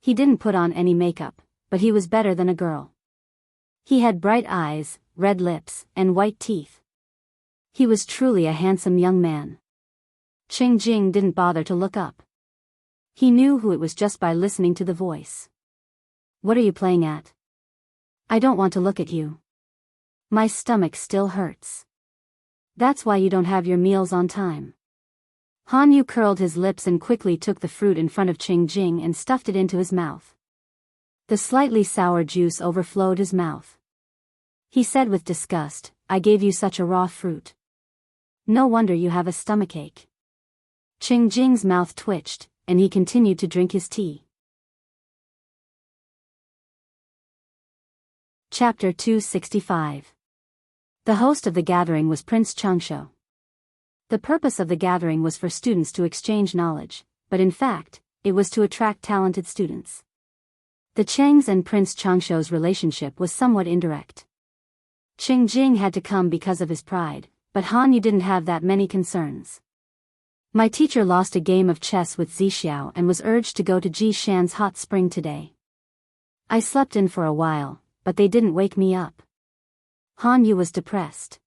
He didn't put on any makeup, but he was better than a girl. He had bright eyes, red lips, and white teeth. He was truly a handsome young man. Qing Jing didn't bother to look up. He knew who it was just by listening to the voice. What are you playing at? I don't want to look at you. My stomach still hurts. That's why you don't have your meals on time. Han Yu curled his lips and quickly took the fruit in front of Qing Jing and stuffed it into his mouth. The slightly sour juice overflowed his mouth. He said with disgust, I gave you such a raw fruit. No wonder you have a stomachache. Qing Jing's mouth twitched, and he continued to drink his tea. Chapter 265. The host of the gathering was Prince Changsho. The purpose of the gathering was for students to exchange knowledge, but in fact, it was to attract talented students. The Cheng's and Prince Changsho's relationship was somewhat indirect. Qing Jing had to come because of his pride, but Han Yu didn't have that many concerns. My teacher lost a game of chess with Zixiao and was urged to go to Ji Shan's hot spring today. I slept in for a while, but they didn't wake me up. Han Yu was depressed.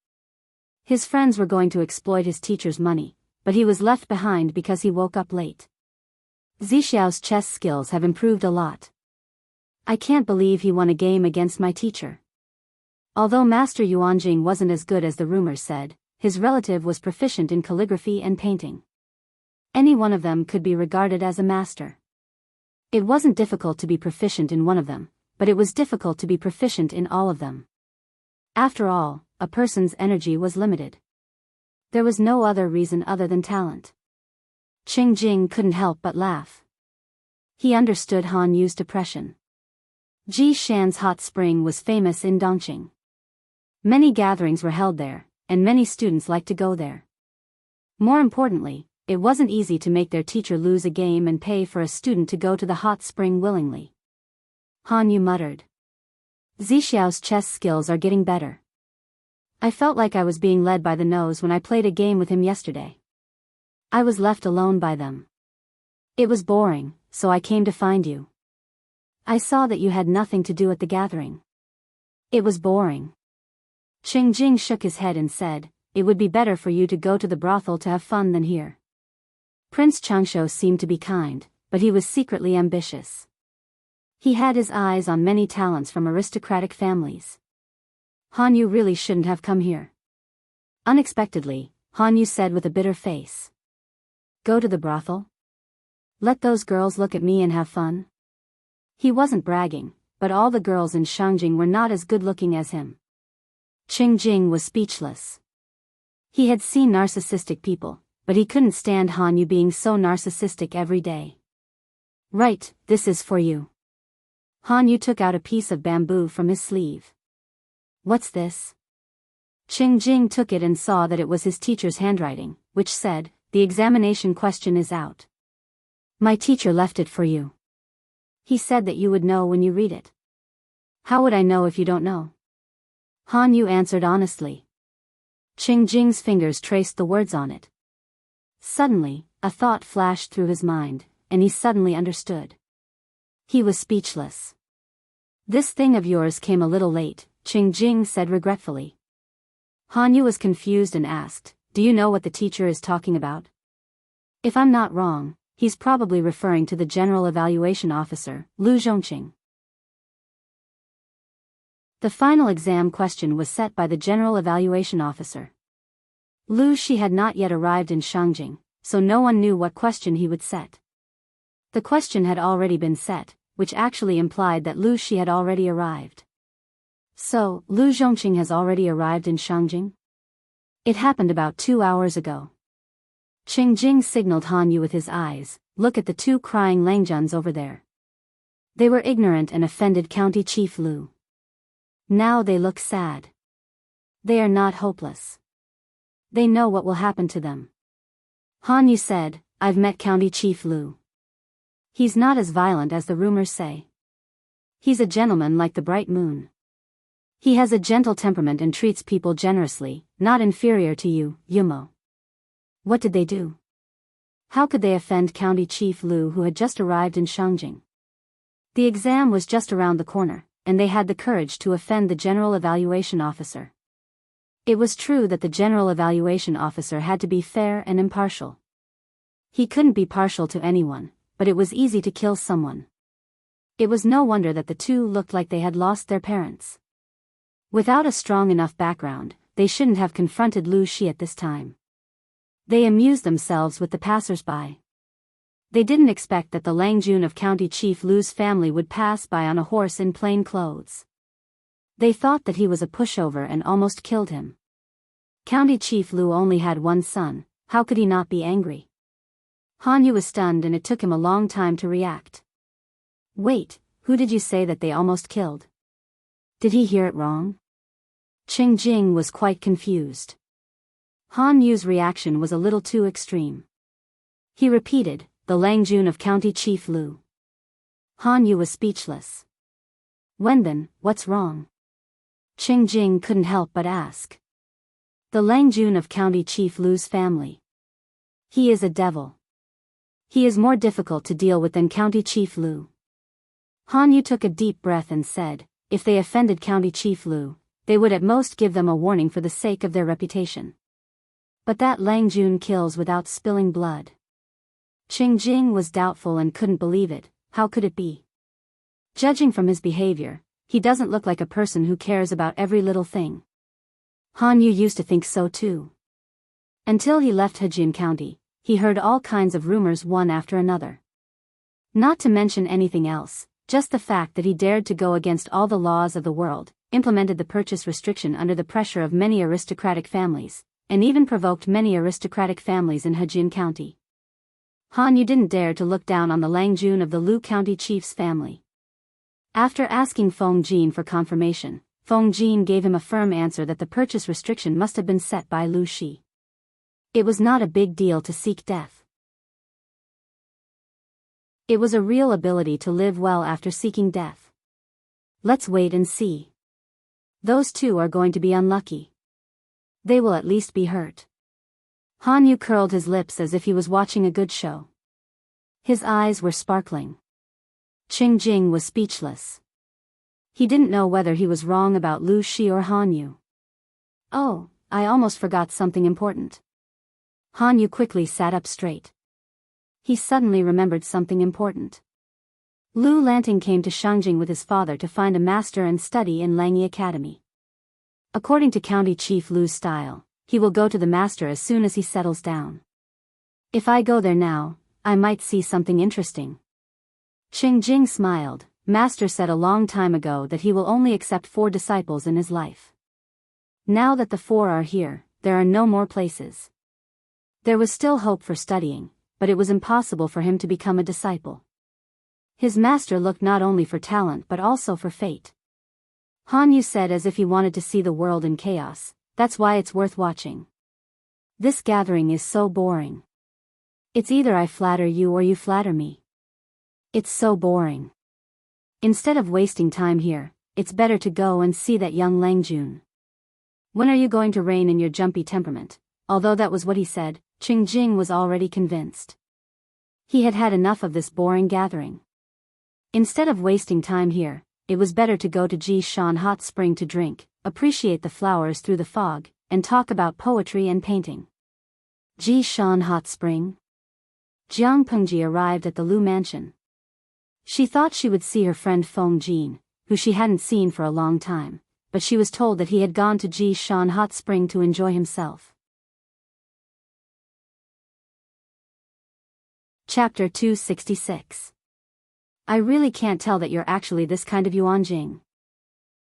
His friends were going to exploit his teacher's money, but he was left behind because he woke up late. Zixiao's chess skills have improved a lot. I can't believe he won a game against my teacher. Although Master Yuanjing wasn't as good as the rumors said, his relative was proficient in calligraphy and painting. Any one of them could be regarded as a master. It wasn't difficult to be proficient in one of them, but it was difficult to be proficient in all of them. After all, a person's energy was limited. There was no other reason other than talent. Qing Jing couldn't help but laugh. He understood Han Yu's depression. Ji Shan's hot spring was famous in Dongqing. Many gatherings were held there, and many students liked to go there. More importantly, it wasn't easy to make their teacher lose a game and pay for a student to go to the hot spring willingly. Han Yu muttered. Zixiao's chess skills are getting better. I felt like I was being led by the nose when I played a game with him yesterday. I was left alone by them. It was boring, so I came to find you. I saw that you had nothing to do at the gathering. It was boring. Qing Jing shook his head and said, it would be better for you to go to the brothel to have fun than here. Prince Changsho seemed to be kind, but he was secretly ambitious. He had his eyes on many talents from aristocratic families. Han Yu really shouldn't have come here. Unexpectedly, Han Yu said with a bitter face. Go to the brothel? Let those girls look at me and have fun? He wasn't bragging, but all the girls in Shangjing were not as good-looking as him. Qing Jing was speechless. He had seen narcissistic people, but he couldn't stand Han Yu being so narcissistic every day. Right, this is for you. Han Yu took out a piece of bamboo from his sleeve. What's this? Qing Jing took it and saw that it was his teacher's handwriting, which said, the examination question is out. My teacher left it for you. He said that you would know when you read it. How would I know if you don't know? Han Yu answered honestly. Qing Jing's fingers traced the words on it. Suddenly, a thought flashed through his mind, and he suddenly understood. He was speechless. This thing of yours came a little late, Qing Jing said regretfully. Han Yu was confused and asked, do you know what the teacher is talking about? If I'm not wrong, he's probably referring to the General Evaluation Officer, Lu Zhongqing. The final exam question was set by the General Evaluation Officer. Lu Shi had not yet arrived in Shangjing, so no one knew what question he would set. The question had already been set, which actually implied that Lu Shi had already arrived. So, Lu Zhongqing has already arrived in Shangjing? It happened about 2 hours ago. Qing Jing signaled Han Yu with his eyes, look at the 2 crying Langjuns over there. They were ignorant and offended County Chief Lu. Now they look sad. They are not hopeless. They know what will happen to them. Han Yu said, I've met County Chief Lu. He's not as violent as the rumors say. He's a gentleman like the bright moon. He has a gentle temperament and treats people generously, not inferior to you, Yumo. What did they do? How could they offend County Chief Lu who had just arrived in Shangjing? The exam was just around the corner, and they had the courage to offend the General Evaluation Officer. It was true that the General Evaluation Officer had to be fair and impartial. He couldn't be partial to anyone, but it was easy to kill someone. It was no wonder that the 2 looked like they had lost their parents. Without a strong enough background, they shouldn't have confronted Lu Shi at this time. They amused themselves with the passers-by. They didn't expect that the Langjun of County Chief Lu's family would pass by on a horse in plain clothes. They thought that he was a pushover and almost killed him. County Chief Lu only had one son, how could he not be angry? Han Yu was stunned and it took him a long time to react. Wait, who did you say that they almost killed? Did he hear it wrong? Qing Jing was quite confused. Han Yu's reaction was a little too extreme. He repeated, the Langjun of County Chief Lu. Han Yu was speechless. Wenbin, what's wrong? Qing Jing couldn't help but ask. The Langjun of County Chief Lu's family. He is a devil. He is more difficult to deal with than County Chief Lu. Han Yu took a deep breath and said, if they offended County Chief Lu, they would at most give them a warning for the sake of their reputation. But that Langjun kills without spilling blood. Qing Jing was doubtful and couldn't believe it, how could it be? Judging from his behavior, he doesn't look like a person who cares about every little thing. Han Yu used to think so too. Until he left Hejian County, he heard all kinds of rumors one after another. Not to mention anything else, just the fact that he dared to go against all the laws of the world, implemented the purchase restriction under the pressure of many aristocratic families, and even provoked many aristocratic families in Hejian County. Han Yu didn't dare to look down on the Langjun of the Lu County chief's family. After asking Feng Jin for confirmation, Feng Jin gave him a firm answer that the purchase restriction must have been set by Lu Shi. It was not a big deal to seek death. It was a real ability to live well after seeking death. Let's wait and see. Those 2 are going to be unlucky. They will at least be hurt. Han Yu curled his lips as if he was watching a good show. His eyes were sparkling. Qing Jing was speechless. He didn't know whether he was wrong about Lu Shi or Han Yu. Oh, I almost forgot something important. Han Yu quickly sat up straight. He suddenly remembered something important. Lu Lanting came to Shangjing with his father to find a master and study in Langyi Academy. According to County Chief Lu's style, he will go to the master as soon as he settles down. If I go there now, I might see something interesting. Qing Jing smiled. Master said a long time ago that he will only accept 4 disciples in his life. Now that the 4 are here, there are no more places. There was still hope for studying, but it was impossible for him to become a disciple. His master looked not only for talent but also for fate. Han Yu said as if he wanted to see the world in chaos, that's why it's worth watching. This gathering is so boring. It's either I flatter you or you flatter me. It's so boring. Instead of wasting time here, it's better to go and see that young Lang Jun. When are you going to rein in your jumpy temperament? Although that was what he said, Qing Jing was already convinced. He had had enough of this boring gathering. Instead of wasting time here, it was better to go to Jishan Hot Spring to drink, appreciate the flowers through the fog, and talk about poetry and painting. Jishan Hot Spring? Jiang Pengji arrived at the Lu mansion. She thought she would see her friend Feng Jin, who she hadn't seen for a long time, but she was told that he had gone to Jishan Hot Spring to enjoy himself. Chapter 266. I really can't tell that you're actually this kind of Yuanjing.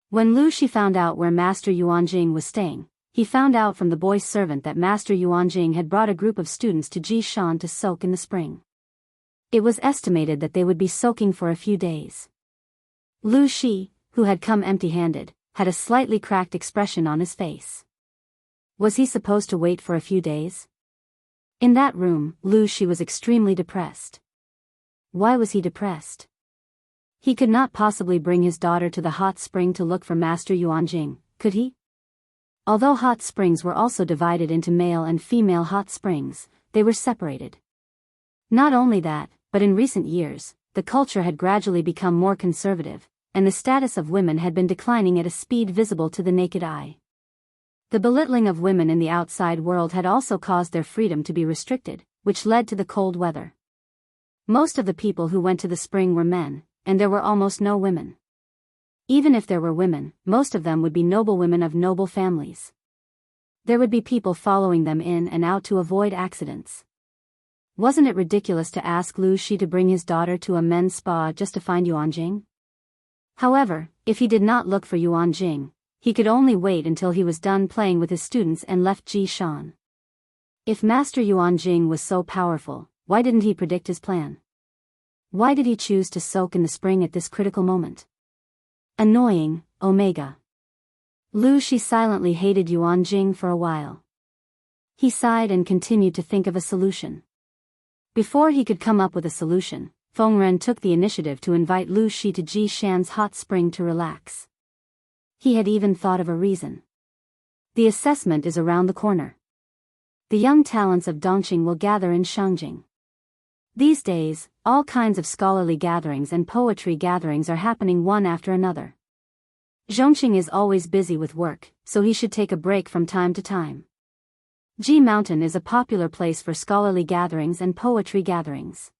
When Lu Shi found out where Master Yuanjing was staying, he found out from the boy's servant that Master Yuanjing had brought a group of students to Jishan to soak in the spring. It was estimated that they would be soaking for a few days. Lu Shi, who had come empty-handed, had a slightly cracked expression on his face. Was he supposed to wait for a few days? In that room, Lu Shi was extremely depressed. Why was he depressed? He could not possibly bring his daughter to the hot spring to look for Master Yuanjing, could he? Although hot springs were also divided into male and female hot springs, they were separated. Not only that, but in recent years, the culture had gradually become more conservative, and the status of women had been declining at a speed visible to the naked eye. The belittling of women in the outside world had also caused their freedom to be restricted, which led to the cold weather. Most of the people who went to the spring were men, and there were almost no women. Even if there were women, most of them would be noble women of noble families. There would be people following them in and out to avoid accidents. Wasn't it ridiculous to ask Lu Shi to bring his daughter to a men's spa just to find Yuanjing? However, if he did not look for Yuanjing, he could only wait until he was done playing with his students and left Jishan. If Master Yuanjing was so powerful, why didn't he predict his plan? Why did he choose to soak in the spring at this critical moment? Annoying, Omega. Lu Shi silently hated Yuanjing for a while. He sighed and continued to think of a solution. Before he could come up with a solution, Feng Ren took the initiative to invite Lu Shi to Jishan's hot spring to relax. He had even thought of a reason. The assessment is around the corner. The young talents of Dongqing will gather in Shangjing. These days, all kinds of scholarly gatherings and poetry gatherings are happening one after another. Zhongqing is always busy with work, so he should take a break from time to time. Ji Mountain is a popular place for scholarly gatherings and poetry gatherings.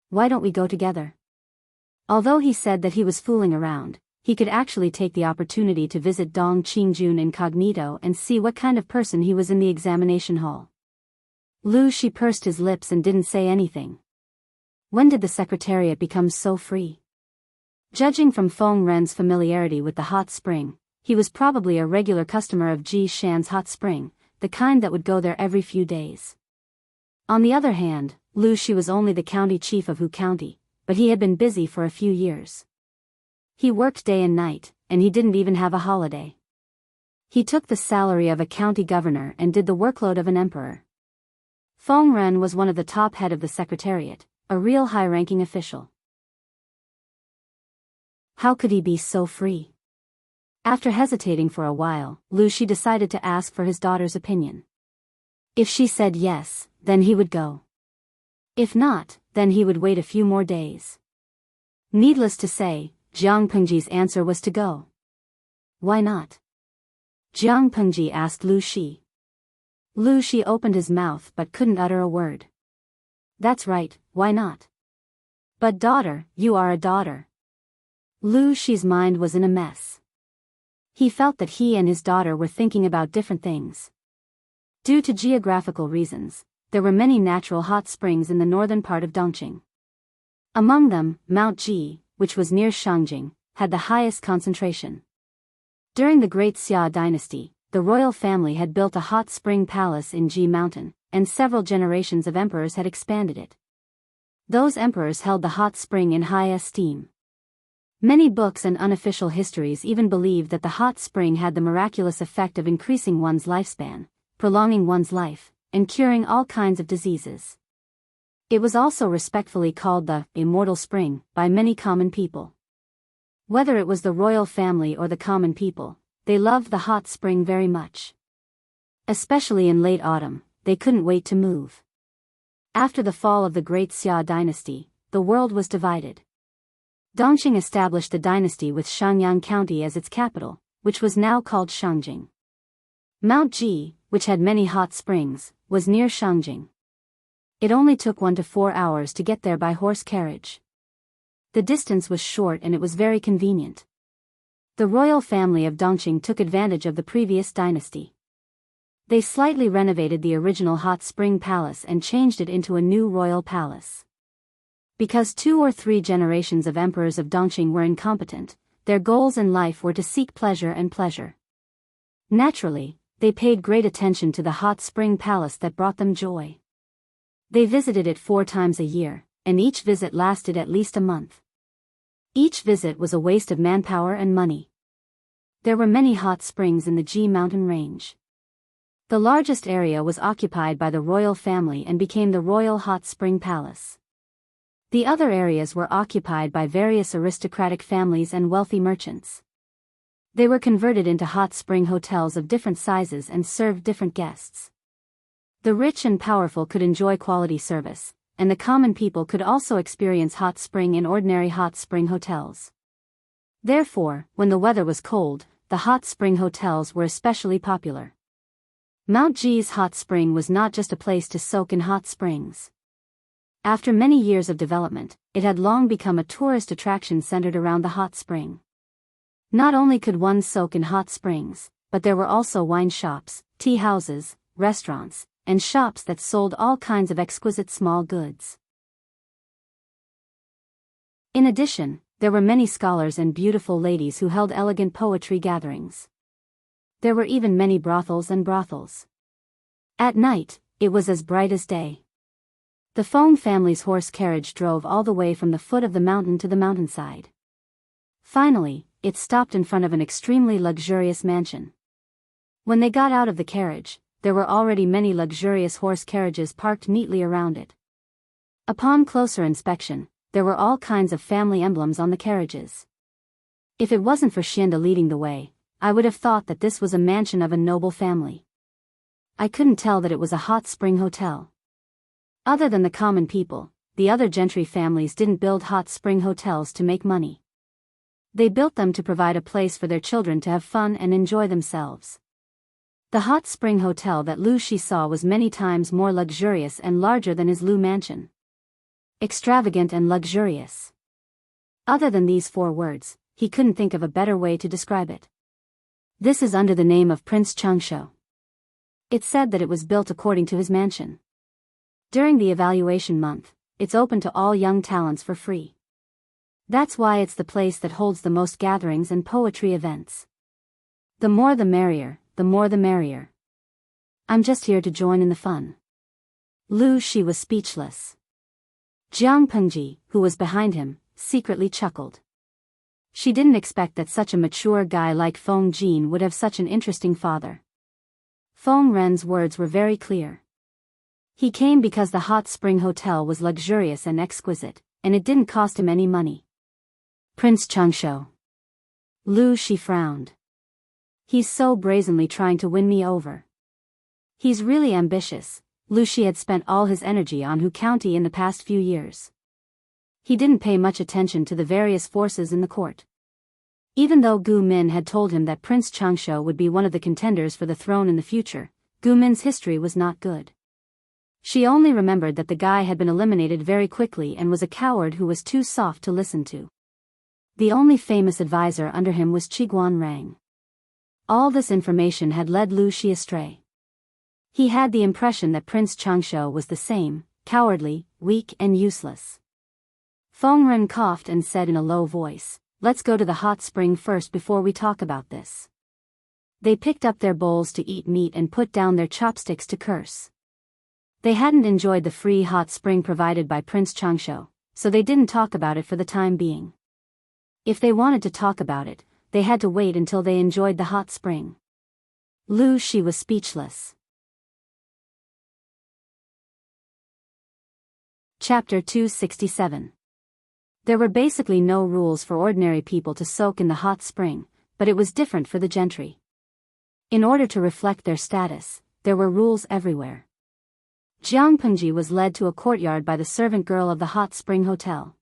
Why don't we go together? Although he said that he was fooling around, he could actually take the opportunity to visit Dong Qingjun incognito and see what kind of person he was in the examination hall. Lu Shi pursed his lips and didn't say anything. When did the secretariat become so free? Judging from Feng Ren's familiarity with the hot spring, he was probably a regular customer of Ji Shan's hot spring, the kind that would go there every few days. On the other hand, Lu Shi was only the county chief of Hu County, but he had been busy for a few years. He worked day and night, and he didn't even have a holiday. He took the salary of a county governor and did the workload of an emperor. Feng Ren was one of the top head of the secretariat, a real high-ranking official. How could he be so free? After hesitating for a while, Lu Shi decided to ask for his daughter's opinion. If she said yes, then he would go. If not, then he would wait a few more days. Needless to say, Jiang Pengji's answer was to go. Why not? Jiang Pengji asked Lu Shi. Lu Shi opened his mouth but couldn't utter a word. That's right, why not? But daughter, you are a daughter. Lu Shi's mind was in a mess. He felt that he and his daughter were thinking about different things. Due to geographical reasons, there were many natural hot springs in the northern part of Dongqing. Among them, Mount Ji, which was near Shangjing, had the highest concentration. During the Great Xia dynasty, the royal family had built a hot spring palace in Ji Mountain, and several generations of emperors had expanded it. Those emperors held the hot spring in high esteem. Many books and unofficial histories even believed that the hot spring had the miraculous effect of increasing one's lifespan, prolonging one's life, and curing all kinds of diseases. It was also respectfully called the immortal spring by many common people. Whether it was the royal family or the common people, they loved the hot spring very much. Especially in late autumn, they couldn't wait to move. After the fall of the Great Xia dynasty, the world was divided. Dongqing established the dynasty with Shangyang County as its capital, which was now called Shangjing. Mount Ji, which had many hot springs, was near Shangjing. It only took 1 to 4 hours to get there by horse carriage. The distance was short and it was very convenient. The royal family of Dongqing took advantage of the previous dynasty. They slightly renovated the original hot spring palace and changed it into a new royal palace. Because 2 or 3 generations of emperors of Dongqing were incompetent, their goals in life were to seek pleasure and pleasure. Naturally, they paid great attention to the hot spring palace that brought them joy. They visited it 4 times a year, and each visit lasted at least a month. Each visit was a waste of manpower and money. There were many hot springs in the Ji mountain range. The largest area was occupied by the royal family and became the Royal Hot Spring Palace. The other areas were occupied by various aristocratic families and wealthy merchants. They were converted into hot spring hotels of different sizes and served different guests. The rich and powerful could enjoy quality service, and the common people could also experience hot spring in ordinary hot spring hotels. Therefore, when the weather was cold, the hot spring hotels were especially popular. Mount Ji's hot spring was not just a place to soak in hot springs. After many years of development, it had long become a tourist attraction centered around the hot spring. Not only could one soak in hot springs, but there were also wine shops, tea houses, restaurants, and shops that sold all kinds of exquisite small goods. In addition, there were many scholars and beautiful ladies who held elegant poetry gatherings. There were even many brothels and brothels. At night, it was as bright as day. The Feng family's horse carriage drove all the way from the foot of the mountain to the mountainside. Finally, it stopped in front of an extremely luxurious mansion. When they got out of the carriage, there were already many luxurious horse carriages parked neatly around it. Upon closer inspection, there were all kinds of family emblems on the carriages. If it wasn't for Xianda leading the way, I would have thought that this was a mansion of a noble family. I couldn't tell that it was a hot spring hotel. Other than the common people, the other gentry families didn't build hot spring hotels to make money. They built them to provide a place for their children to have fun and enjoy themselves. The hot spring hotel that Lu Shi saw was many times more luxurious and larger than his Lu mansion. Extravagant and luxurious. Other than these 4 words, he couldn't think of a better way to describe it. This is under the name of Prince Changsho. It said that it was built according to his mansion. During the evaluation month, it's open to all young talents for free. That's why it's the place that holds the most gatherings and poetry events. The more the merrier, the more the merrier. I'm just here to join in the fun. Lu Shi was speechless. Jiang Pengji, who was behind him, secretly chuckled. She didn't expect that such a mature guy like Feng Jin would have such an interesting father. Feng Ren's words were very clear. He came because the hot spring hotel was luxurious and exquisite, and it didn't cost him any money. Prince Changsho. Lu Shi frowned. He's so brazenly trying to win me over. He's really ambitious. Lu Shi had spent all his energy on Hu County in the past few years. He didn't pay much attention to the various forces in the court. Even though Gu Min had told him that Prince Changsho would be one of the contenders for the throne in the future, Gu Min's history was not good. She only remembered that the guy had been eliminated very quickly and was a coward who was too soft to listen to. The only famous advisor under him was Qiguan Rang. All this information had led Lu Shi astray. He had the impression that Prince Changsho was the same, cowardly, weak and useless. Feng Ren coughed and said in a low voice, "Let's go to the hot spring first before we talk about this." They picked up their bowls to eat meat and put down their chopsticks to curse. They hadn't enjoyed the free hot spring provided by Prince Changsho, so they didn't talk about it for the time being. If they wanted to talk about it, they had to wait until they enjoyed the hot spring. Lu Shi was speechless. Chapter 267. There were basically no rules for ordinary people to soak in the hot spring, but it was different for the gentry. In order to reflect their status, there were rules everywhere. Jianghu was led to a courtyard by the servant girl of the hot spring hotel.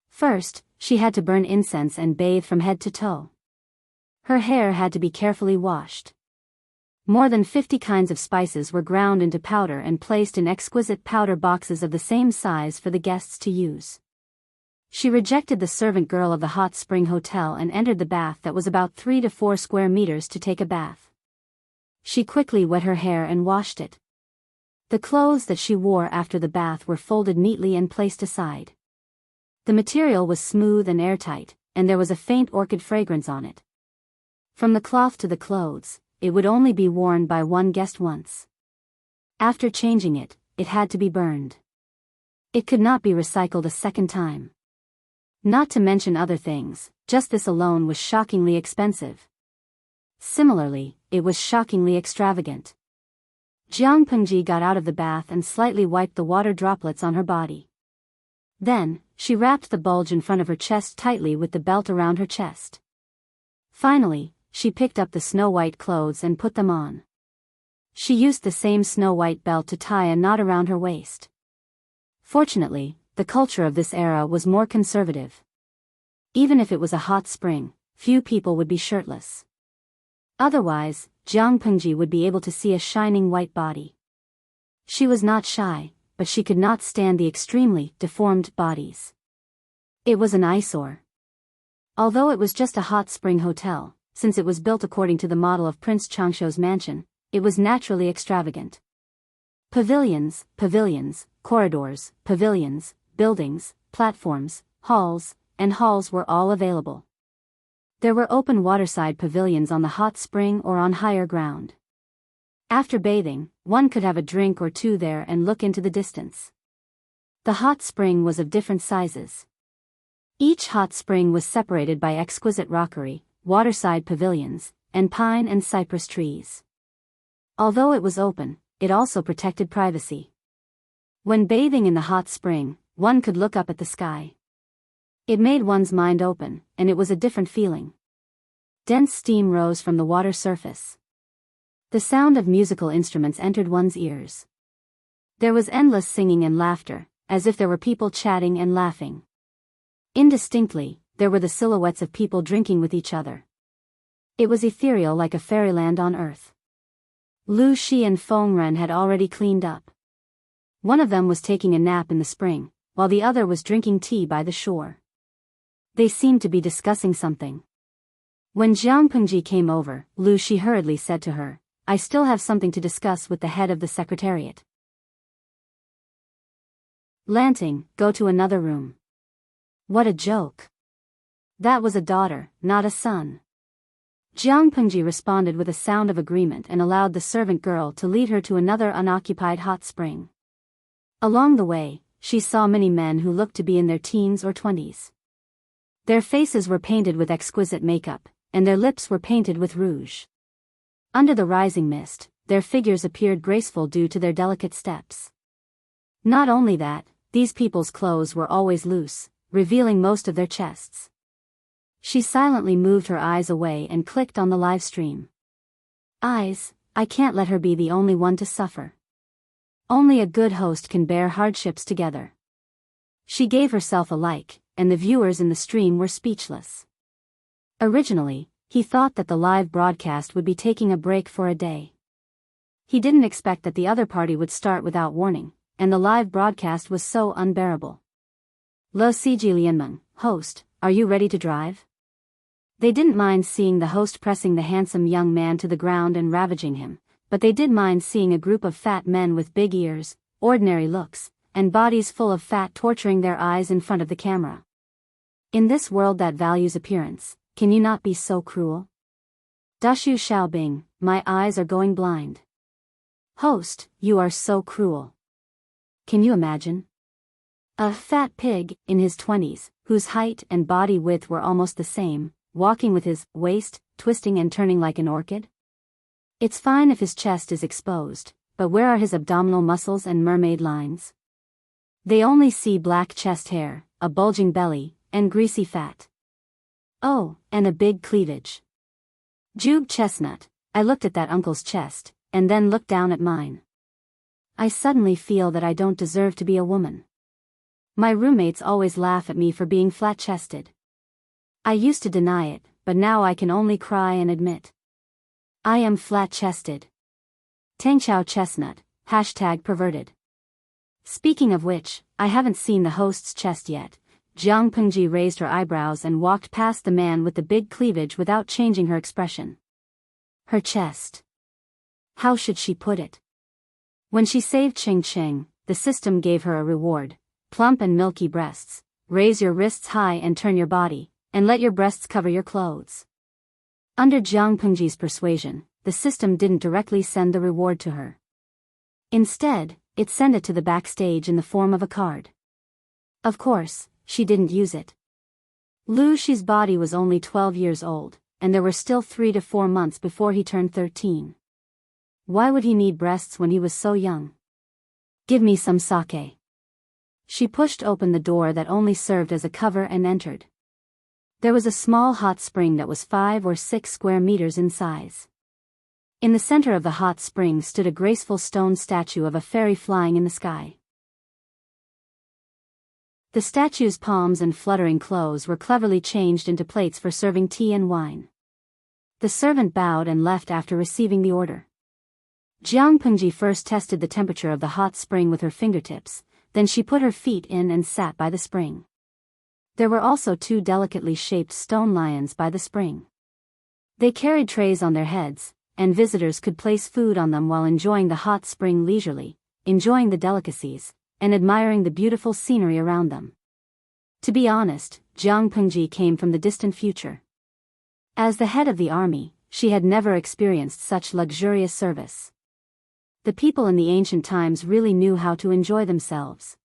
First, she had to burn incense and bathe from head to toe. Her hair had to be carefully washed. More than 50 kinds of spices were ground into powder and placed in exquisite powder boxes of the same size for the guests to use. She rejected the servant girl of the hot spring hotel and entered the bath that was about 3 to 4 square meters to take a bath. She quickly wet her hair and washed it. The clothes that she wore after the bath were folded neatly and placed aside. The material was smooth and airtight, and there was a faint orchid fragrance on it. From the cloth to the clothes, it would only be worn by one guest once. After changing it, it had to be burned. It could not be recycled a second time. Not to mention other things, just this alone was shockingly expensive. Similarly, it was shockingly extravagant. Jianghu got out of the bath and slightly wiped the water droplets on her body. Then, she wrapped the bulge in front of her chest tightly with the belt around her chest. Finally, she picked up the snow-white clothes and put them on. She used the same snow-white belt to tie a knot around her waist. Fortunately, the culture of this era was more conservative. Even if it was a hot spring, few people would be shirtless. Otherwise, Jianghu would be able to see a shining white body. She was not shy, but she could not stand the extremely deformed bodies. It was an eyesore. Although it was just a hot spring hotel, since it was built according to the model of Prince Changshuo's mansion, it was naturally extravagant. Pavilions, corridors, pavilions, buildings, platforms, halls, and halls were all available. There were open waterside pavilions on the hot spring or on higher ground. After bathing, one could have a drink or two there and look into the distance. The hot spring was of different sizes. Each hot spring was separated by exquisite rockery, waterside pavilions, and pine and cypress trees. Although it was open, it also protected privacy. When bathing in the hot spring, one could look up at the sky. It made one's mind open, and it was a different feeling. Dense steam rose from the water surface. The sound of musical instruments entered one's ears. There was endless singing and laughter, as if there were people chatting and laughing. Indistinctly, there were the silhouettes of people drinking with each other. It was ethereal like a fairyland on earth. Lu Shi and Feng Ren had already cleaned up. One of them was taking a nap in the spring, while the other was drinking tea by the shore. They seemed to be discussing something. When Jianghu came over, Lu Shi hurriedly said to her, "I still have something to discuss with the head of the secretariat." Lanting, go to another room. What a joke. That was a daughter, not a son. Jianghu responded with a sound of agreement and allowed the servant girl to lead her to another unoccupied hot spring. Along the way, she saw many men who looked to be in their teens or 20s. Their faces were painted with exquisite makeup, and their lips were painted with rouge. Under the rising mist, their figures appeared graceful due to their delicate steps. Not only that, these people's clothes were always loose, revealing most of their chests. She silently moved her eyes away and clicked on the live stream. Eyes, I can't let her be the only one to suffer. Only a good host can bear hardships together. She gave herself a like, and the viewers in the stream were speechless. Originally, he thought that the live broadcast would be taking a break for a day. He didn't expect that the other party would start without warning, and the live broadcast was so unbearable. Lo Siji Lianmeng, host, are you ready to drive? They didn't mind seeing the host pressing the handsome young man to the ground and ravaging him, but they did mind seeing a group of fat men with big ears, ordinary looks, and bodies full of fat torturing their eyes in front of the camera. In this world that values appearance, can you not be so cruel? Dashu Xiaobing, my eyes are going blind. Host, you are so cruel. Can you imagine? A fat pig, in his 20s, whose height and body width were almost the same, walking with his waist twisting and turning like an orchid? It's fine if his chest is exposed, but where are his abdominal muscles and mermaid lines? They only see black chest hair, a bulging belly, and greasy fat. Oh, and a big cleavage. Jug chestnut. I looked at that uncle's chest, and then looked down at mine. I suddenly feel that I don't deserve to be a woman. My roommates always laugh at me for being flat-chested. I used to deny it, but now I can only cry and admit. I am flat-chested. Tangchao chestnut, #perverted. Speaking of which, I haven't seen the host's chest yet. Jiang Pengji raised her eyebrows and walked past the man with the big cleavage without changing her expression. Her chest. How should she put it? When she saved Ching Ching, the system gave her a reward. Plump and milky breasts. Raise your wrists high and turn your body, and let your breasts cover your clothes. Under Jiang Pengji's persuasion, the system didn't directly send the reward to her. Instead, it sent it to the backstage in the form of a card. Of course, she didn't use it. Lu Shi's body was only 12 years old, and there were still 3 to 4 months before he turned 13. Why would he need breasts when he was so young? Give me some sake. She pushed open the door that only served as a cover and entered. There was a small hot spring that was 5 or 6 square meters in size. In the center of the hot spring stood a graceful stone statue of a fairy flying in the sky. The statue's palms and fluttering clothes were cleverly changed into plates for serving tea and wine. The servant bowed and left after receiving the order. Jiang Pengji first tested the temperature of the hot spring with her fingertips, then she put her feet in and sat by the spring. There were also 2 delicately shaped stone lions by the spring. They carried trays on their heads, and visitors could place food on them while enjoying the hot spring leisurely, enjoying the delicacies, and admiring the beautiful scenery around them. To be honest, Jiang Pengji came from the distant future. As the head of the army, she had never experienced such luxurious service. The people in the ancient times really knew how to enjoy themselves.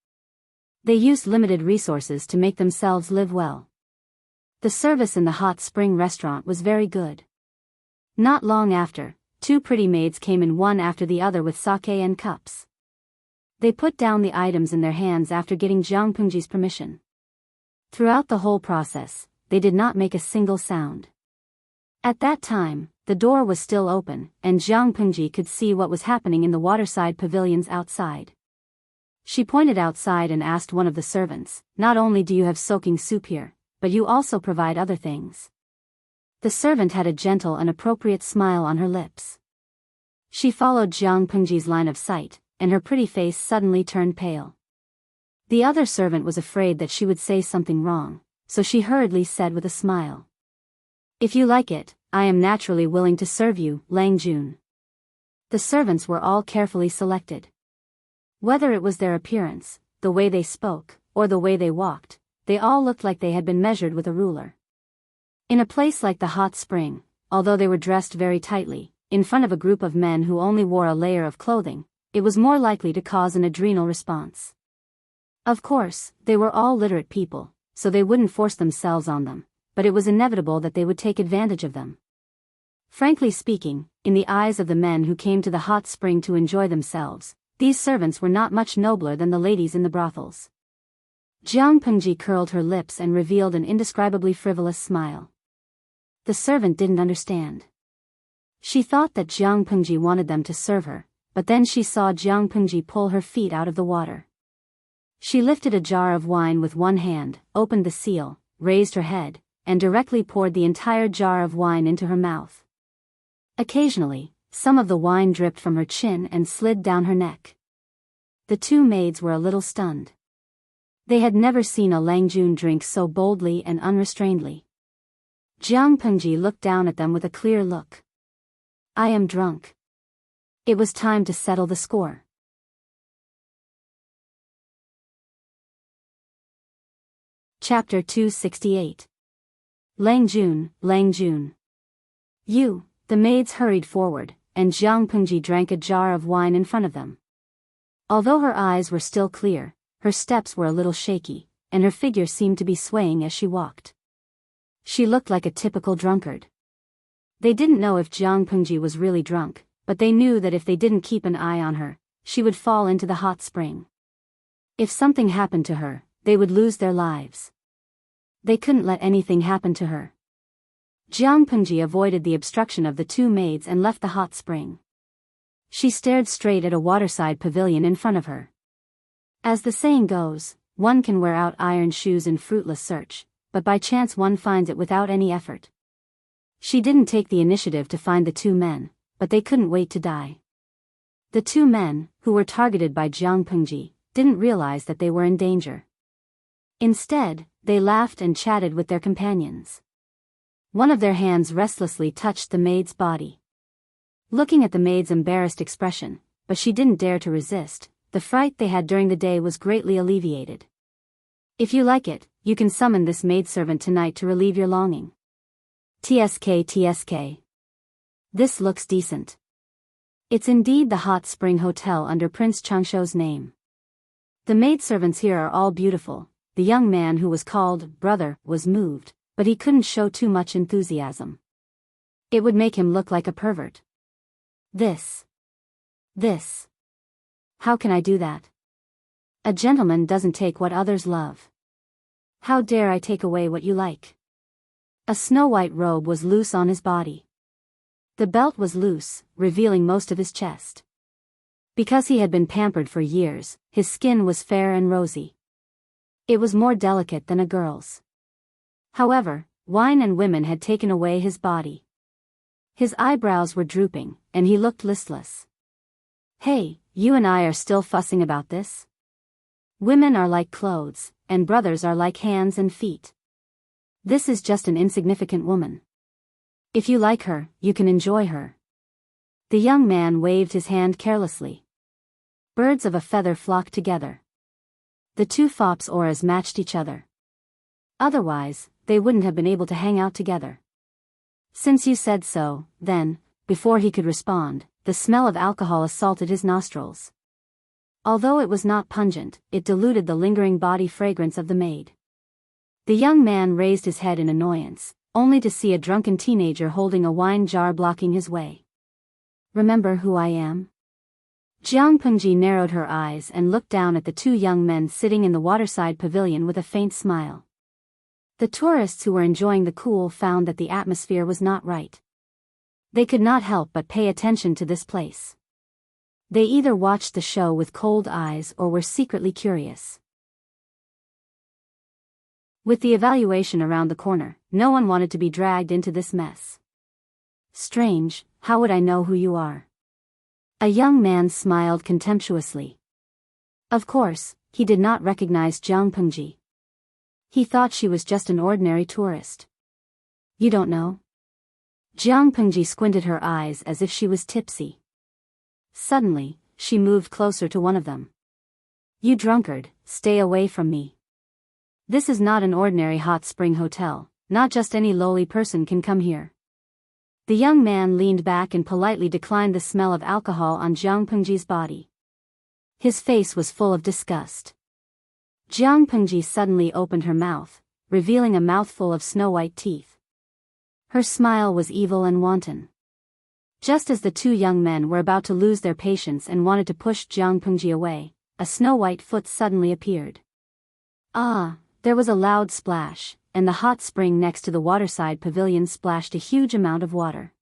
They used limited resources to make themselves live well. The service in the hot spring restaurant was very good. Not long after, 2 pretty maids came in one after the other with sake and cups. They put down the items in their hands after getting Jiang Pengji's permission. Throughout the whole process, they did not make a single sound. At that time, the door was still open, and Jiang Pengji could see what was happening in the waterside pavilions outside. She pointed outside and asked one of the servants, "Not only do you have soaking soup here, but you also provide other things." The servant had a gentle and appropriate smile on her lips. She followed Jiang Pengji's line of sight, and her pretty face suddenly turned pale. The other servant was afraid that she would say something wrong, so she hurriedly said with a smile, "If you like it, I am naturally willing to serve you, Lang Jun." The servants were all carefully selected. Whether it was their appearance, the way they spoke, or the way they walked, they all looked like they had been measured with a ruler. In a place like the hot spring, although they were dressed very tightly, in front of a group of men who only wore a layer of clothing, it was more likely to cause an adrenal response. Of course, they were all literate people, so they wouldn't force themselves on them, but it was inevitable that they would take advantage of them. Frankly speaking, in the eyes of the men who came to the hot spring to enjoy themselves, these servants were not much nobler than the ladies in the brothels. Jiang Pengji curled her lips and revealed an indescribably frivolous smile. The servant didn't understand. She thought that Jiang Pengji wanted them to serve her, but then she saw Jiang Pengji pull her feet out of the water. She lifted a jar of wine with one hand, opened the seal, raised her head, and directly poured the entire jar of wine into her mouth. Occasionally, some of the wine dripped from her chin and slid down her neck. The 2 maids were a little stunned. They had never seen a Langjun drink so boldly and unrestrainedly. Jiang Pengji looked down at them with a clear look. "I am drunk." It was time to settle the score. Chapter 268. Langjun, Langjun. You, the maids hurried forward, and Jiang Pengji drank a jar of wine in front of them. Although her eyes were still clear, her steps were a little shaky, and her figure seemed to be swaying as she walked. She looked like a typical drunkard. They didn't know if Jiang Pengji was really drunk, but they knew that if they didn't keep an eye on her, she would fall into the hot spring. If something happened to her, they would lose their lives. They couldn't let anything happen to her. Jianghu avoided the obstruction of the two maids and left the hot spring. She stared straight at a waterside pavilion in front of her. As the saying goes, one can wear out iron shoes in fruitless search, but by chance one finds it without any effort. She didn't take the initiative to find the two men, but they couldn't wait to die. The two men, who were targeted by Jianghu, didn't realize that they were in danger. Instead, they laughed and chatted with their companions. One of their hands restlessly touched the maid's body. Looking at the maid's embarrassed expression, but she didn't dare to resist, the fright they had during the day was greatly alleviated. If you like it, you can summon this maidservant tonight to relieve your longing. TSK. This looks decent. It's indeed the hot spring hotel under Prince Changshuo's name. The maidservants here are all beautiful. The young man who was called brother was moved, but he couldn't show too much enthusiasm. It would make him look like a pervert. This. How can I do that? A gentleman doesn't take what others love. How dare I take away what you like? A snow-white robe was loose on his body. The belt was loose, revealing most of his chest. Because he had been pampered for years, his skin was fair and rosy. It was more delicate than a girl's. However, wine and women had taken away his body. His eyebrows were drooping, and he looked listless. Hey, you and I are still fussing about this? Women are like clothes, and brothers are like hands and feet. This is just an insignificant woman. If you like her, you can enjoy her. The young man waved his hand carelessly. Birds of a feather flocked together. The two fops' auras matched each other. Otherwise, they wouldn't have been able to hang out together. Since you said so, then, before he could respond, the smell of alcohol assaulted his nostrils. Although it was not pungent, it diluted the lingering body fragrance of the maid. The young man raised his head in annoyance, only to see a drunken teenager holding a wine jar blocking his way. Remember who I am? Jianghu narrowed her eyes and looked down at the two young men sitting in the waterside pavilion with a faint smile. The tourists who were enjoying the cool found that the atmosphere was not right. They could not help but pay attention to this place. They either watched the show with cold eyes or were secretly curious. With the evaluation around the corner, no one wanted to be dragged into this mess. Strange, how would I know who you are? A young man smiled contemptuously. Of course, he did not recognize Jianghu. He thought she was just an ordinary tourist. You don't know? Jianghu squinted her eyes as if she was tipsy. Suddenly, she moved closer to one of them. You drunkard, stay away from me. This is not an ordinary hot spring hotel, not just any lowly person can come here. The young man leaned back and politely declined the smell of alcohol on Jianghu's body. His face was full of disgust. Jianghu suddenly opened her mouth, revealing a mouthful of snow-white teeth. Her smile was evil and wanton. Just as the two young men were about to lose their patience and wanted to push Jianghu away, a snow-white foot suddenly appeared. Ah, there was a loud splash, and the hot spring next to the waterside pavilion splashed a huge amount of water.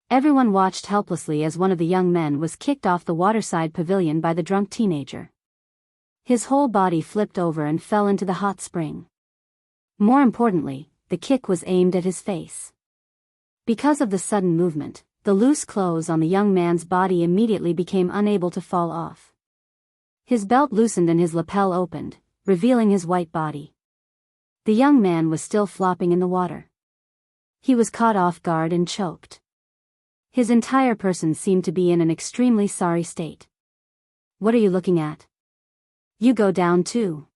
Everyone watched helplessly as one of the young men was kicked off the waterside pavilion by the drunk teenager. His whole body flipped over and fell into the hot spring. More importantly, the kick was aimed at his face. Because of the sudden movement, the loose clothes on the young man's body immediately became unable to fall off. His belt loosened and his lapel opened, revealing his white body. The young man was still flopping in the water. He was caught off guard and choked. His entire person seemed to be in an extremely sorry state. What are you looking at? You go down too.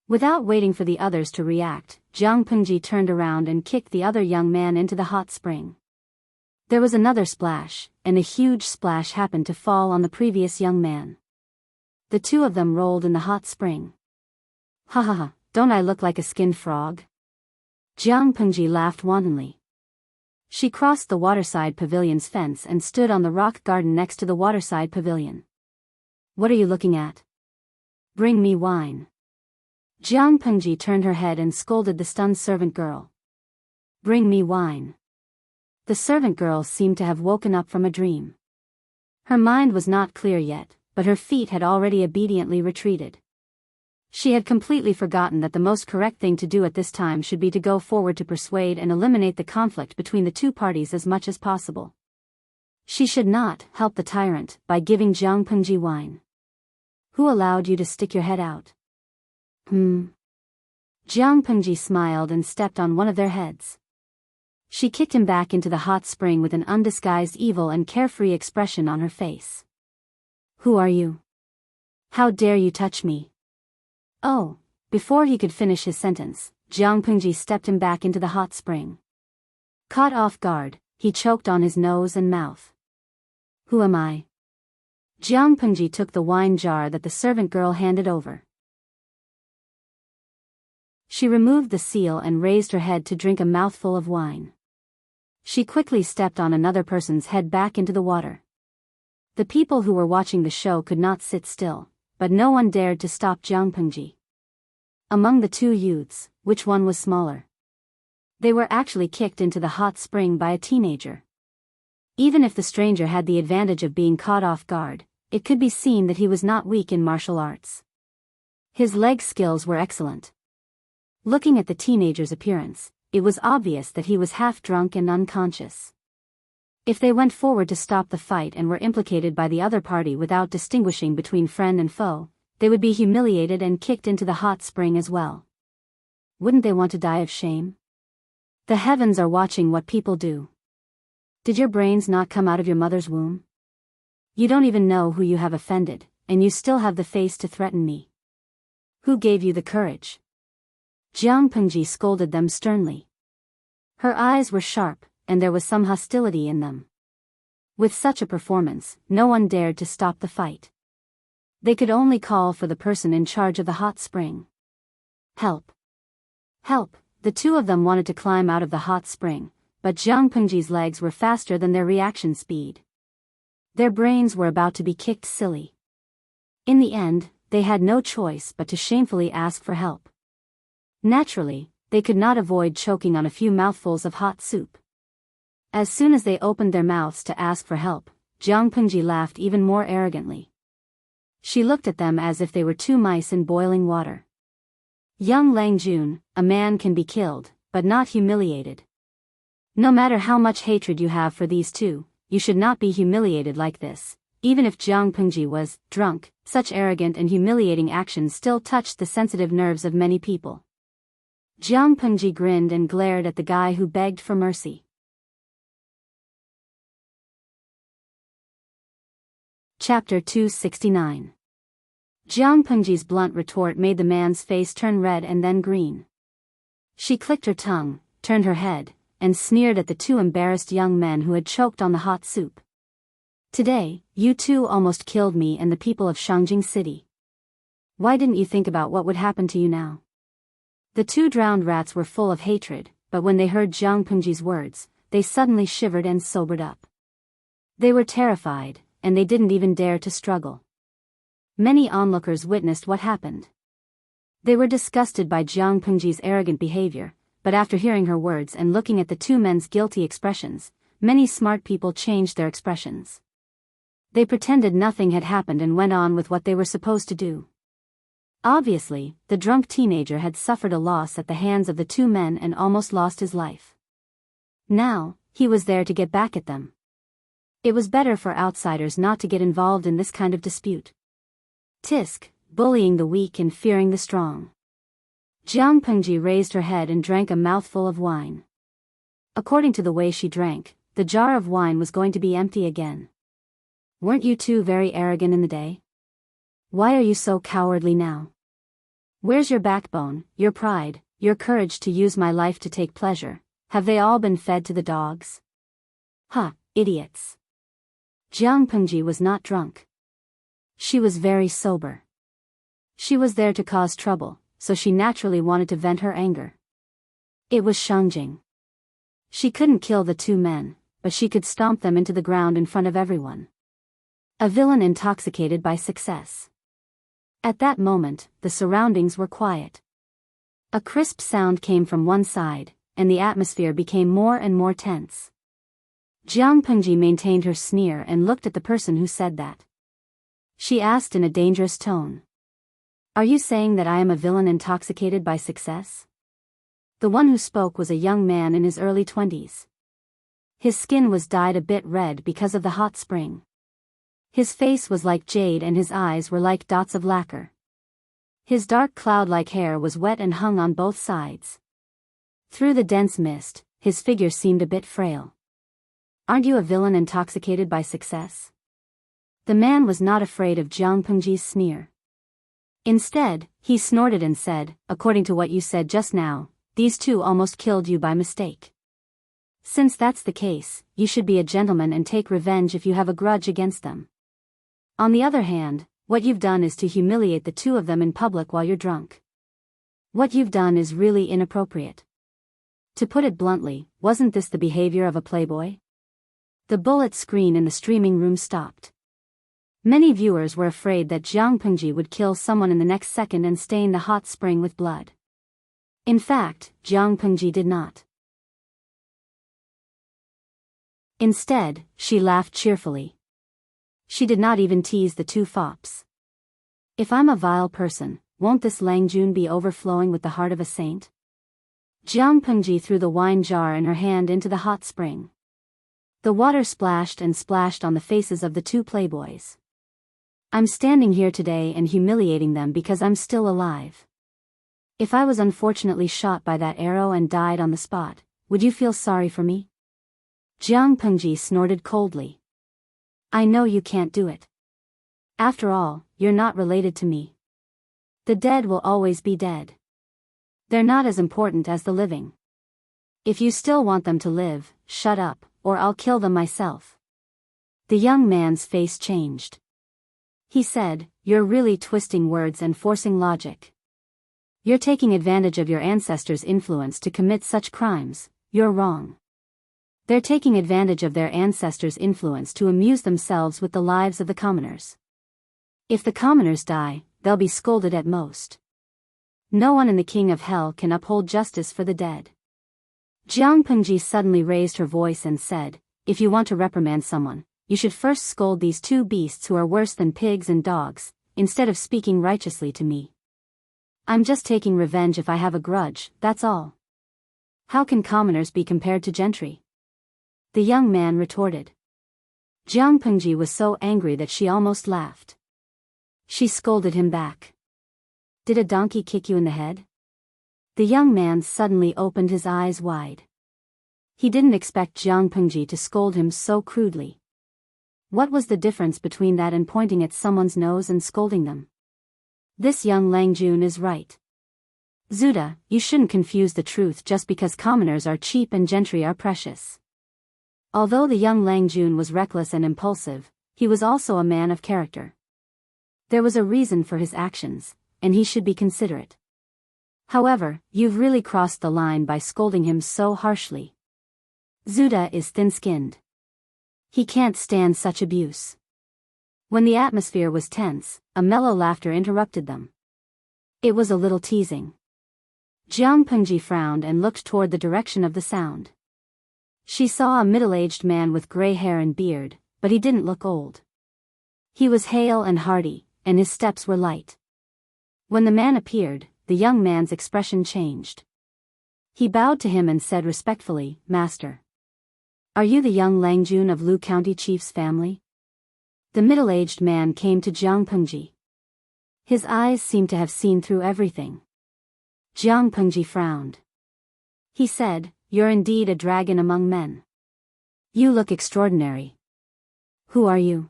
Without waiting for the others to react, Jianghu turned around and kicked the other young man into the hot spring. There was another splash, and a huge splash happened to fall on the previous young man. The two of them rolled in the hot spring. Ha ha ha, don't I look like a skinned frog? Jianghu laughed wantonly. She crossed the waterside pavilion's fence and stood on the rock garden next to the waterside pavilion. What are you looking at? Bring me wine. Jiang Pengji turned her head and scolded the stunned servant girl. Bring me wine. The servant girl seemed to have woken up from a dream. Her mind was not clear yet, but her feet had already obediently retreated. She had completely forgotten that the most correct thing to do at this time should be to go forward to persuade and eliminate the conflict between the two parties as much as possible. She should not help the tyrant by giving Jiang Pengji wine. Who allowed you to stick your head out? Jiang Pengji smiled and stepped on one of their heads. She kicked him back into the hot spring with an undisguised evil and carefree expression on her face. Who are you? How dare you touch me? Oh, before he could finish his sentence, Jiang Pengji stepped him back into the hot spring. Caught off guard, he choked on his nose and mouth. Who am I? Jiang Pengji took the wine jar that the servant girl handed over. She removed the seal and raised her head to drink a mouthful of wine. She quickly stepped on another person's head back into the water. The people who were watching the show could not sit still, but no one dared to stop Jiang Pengji. Among the two youths, which one was smaller? They were actually kicked into the hot spring by a teenager. Even if the stranger had the advantage of being caught off guard, it could be seen that he was not weak in martial arts. His leg skills were excellent. Looking at the teenager's appearance, it was obvious that he was half drunk and unconscious. If they went forward to stop the fight and were implicated by the other party without distinguishing between friend and foe, they would be humiliated and kicked into the hot spring as well. Wouldn't they want to die of shame? The heavens are watching what people do. Did your brains not come out of your mother's womb? You don't even know who you have offended, and you still have the face to threaten me. Who gave you the courage? Jiang Pengji scolded them sternly. Her eyes were sharp, and there was some hostility in them. With such a performance, no one dared to stop the fight. They could only call for the person in charge of the hot spring. Help! Help! The two of them wanted to climb out of the hot spring, but Jiang Pengji's legs were faster than their reaction speed. Their brains were about to be kicked silly. In the end, they had no choice but to shamefully ask for help. Naturally, they could not avoid choking on a few mouthfuls of hot soup. As soon as they opened their mouths to ask for help, Jiang Pengji laughed even more arrogantly. She looked at them as if they were two mice in boiling water. Young Lang Jun, a man can be killed, but not humiliated. No matter how much hatred you have for these two, you should not be humiliated like this. Even if Jiang Pengji was drunk, such arrogant and humiliating actions still touched the sensitive nerves of many people. Jiang Pengji grinned and glared at the guy who begged for mercy. Chapter 269. Jiang Pengji's blunt retort made the man's face turn red and then green. She clicked her tongue, turned her head, and sneered at the two embarrassed young men who had choked on the hot soup. Today, you two almost killed me and the people of Shangjing City. Why didn't you think about what would happen to you now? The two drowned rats were full of hatred, but when they heard Jiang Pengji's words, they suddenly shivered and sobered up. They were terrified, and they didn't even dare to struggle. Many onlookers witnessed what happened. They were disgusted by Jiang Pengji's arrogant behavior, but after hearing her words and looking at the two men's guilty expressions, many smart people changed their expressions. They pretended nothing had happened and went on with what they were supposed to do. Obviously, the drunk teenager had suffered a loss at the hands of the two men and almost lost his life. Now, he was there to get back at them. It was better for outsiders not to get involved in this kind of dispute. Tisk, bullying the weak and fearing the strong. Jiang Pengji raised her head and drank a mouthful of wine. According to the way she drank, the jar of wine was going to be empty again. Weren't you two very arrogant in the day? Why are you so cowardly now? Where's your backbone, your pride, your courage to use my life to take pleasure? Have they all been fed to the dogs? Ha, idiots. Jiang Pengji was not drunk. She was very sober. She was there to cause trouble, so she naturally wanted to vent her anger. It was Shangjing. She couldn't kill the two men, but she could stomp them into the ground in front of everyone. A villain intoxicated by success. At that moment, the surroundings were quiet. A crisp sound came from one side, and the atmosphere became more and more tense. Jiang Pengji maintained her sneer and looked at the person who said that. She asked in a dangerous tone. Are you saying that I am a villain intoxicated by success? The one who spoke was a young man in his early 20s. His skin was dyed a bit red because of the hot spring. His face was like jade and his eyes were like dots of lacquer. His dark cloud-like hair was wet and hung on both sides. Through the dense mist, his figure seemed a bit frail. Aren't you a villain intoxicated by success? The man was not afraid of Jiang Pengji's sneer. Instead, he snorted and said, according to what you said just now, these two almost killed you by mistake. Since that's the case, you should be a gentleman and take revenge if you have a grudge against them. On the other hand, what you've done is to humiliate the two of them in public while you're drunk. What you've done is really inappropriate. To put it bluntly, wasn't this the behavior of a playboy? The bullet screen in the streaming room stopped. Many viewers were afraid that Jiang Pengji would kill someone in the next second and stain the hot spring with blood. In fact, Jiang Pengji did not. Instead, she laughed cheerfully. She did not even tease the two fops. If I'm a vile person, won't this Langjun be overflowing with the heart of a saint? Jiang Pengji threw the wine jar in her hand into the hot spring. The water splashed and splashed on the faces of the two playboys. I'm standing here today and humiliating them because I'm still alive. If I was unfortunately shot by that arrow and died on the spot, would you feel sorry for me? Jiang Pengji snorted coldly. I know you can't do it. After all, you're not related to me. The dead will always be dead. They're not as important as the living. If you still want them to live, shut up, or I'll kill them myself. The young man's face changed. He said, you're really twisting words and forcing logic. You're taking advantage of your ancestors' influence to commit such crimes. You're wrong. They're taking advantage of their ancestors' influence to amuse themselves with the lives of the commoners. If the commoners die, they'll be scolded at most. No one in the King of Hell can uphold justice for the dead. Jiang Pengji suddenly raised her voice and said, if you want to reprimand someone, you should first scold these two beasts who are worse than pigs and dogs, instead of speaking righteously to me. I'm just taking revenge if I have a grudge, that's all. How can commoners be compared to gentry? The young man retorted. Jiang Pengji was so angry that she almost laughed. She scolded him back. Did a donkey kick you in the head? The young man suddenly opened his eyes wide. He didn't expect Jiang Pengji to scold him so crudely. What was the difference between that and pointing at someone's nose and scolding them? This young Langjun is right. Zuda, you shouldn't confuse the truth just because commoners are cheap and gentry are precious. Although the young Langjun was reckless and impulsive, he was also a man of character. There was a reason for his actions, and he should be considerate. However, you've really crossed the line by scolding him so harshly. Zuda is thin-skinned. He can't stand such abuse. When the atmosphere was tense, a mellow laughter interrupted them. It was a little teasing. Jiang Pengji frowned and looked toward the direction of the sound. She saw a middle-aged man with gray hair and beard, but he didn't look old. He was hale and hearty, and his steps were light. When the man appeared, the young man's expression changed. He bowed to him and said respectfully, Master. Are you the young Langjun of Lu County Chief's family? The middle-aged man came to Jiang Pengji. His eyes seemed to have seen through everything. Jiang Pengji frowned. He said, You're indeed a dragon among men. You look extraordinary. Who are you?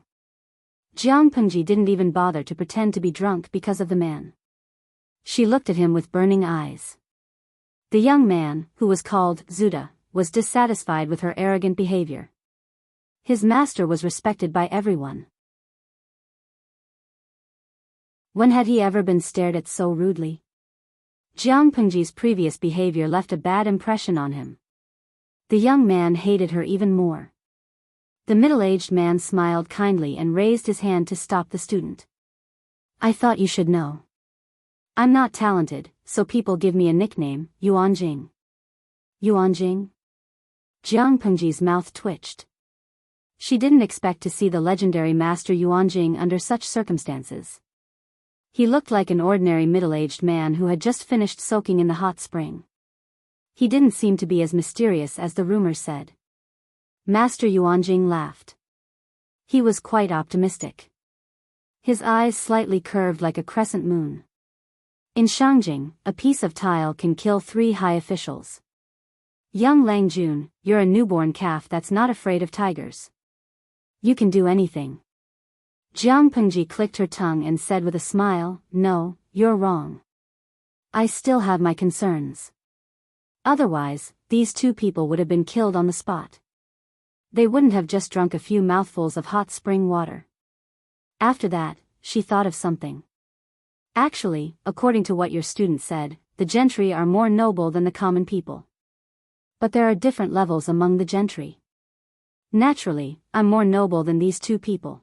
Jiang Pengji didn't even bother to pretend to be drunk because of the man. She looked at him with burning eyes. The young man, who was called Zuda, was dissatisfied with her arrogant behavior. His master was respected by everyone. When had he ever been stared at so rudely? Jiang Pengji's previous behavior left a bad impression on him. The young man hated her even more. The middle-aged man smiled kindly and raised his hand to stop the student. I thought you should know. I'm not talented, so people give me a nickname, Yuanjing. Yuanjing? Jiang Pengji's mouth twitched. She didn't expect to see the legendary Master Yuanjing under such circumstances. He looked like an ordinary middle-aged man who had just finished soaking in the hot spring. He didn't seem to be as mysterious as the rumors said. Master Yuanjing laughed. He was quite optimistic. His eyes slightly curved like a crescent moon. In Shangjing, a piece of tile can kill 3 high officials. Young Lang Jun, you're a newborn calf that's not afraid of tigers. You can do anything. Jiang Pengji clicked her tongue and said with a smile, no, you're wrong. I still have my concerns. Otherwise, these 2 people would have been killed on the spot. They wouldn't have just drunk a few mouthfuls of hot spring water. After that, she thought of something. Actually, according to what your student said, the gentry are more noble than the common people. But there are different levels among the gentry. Naturally, I'm more noble than these 2 people.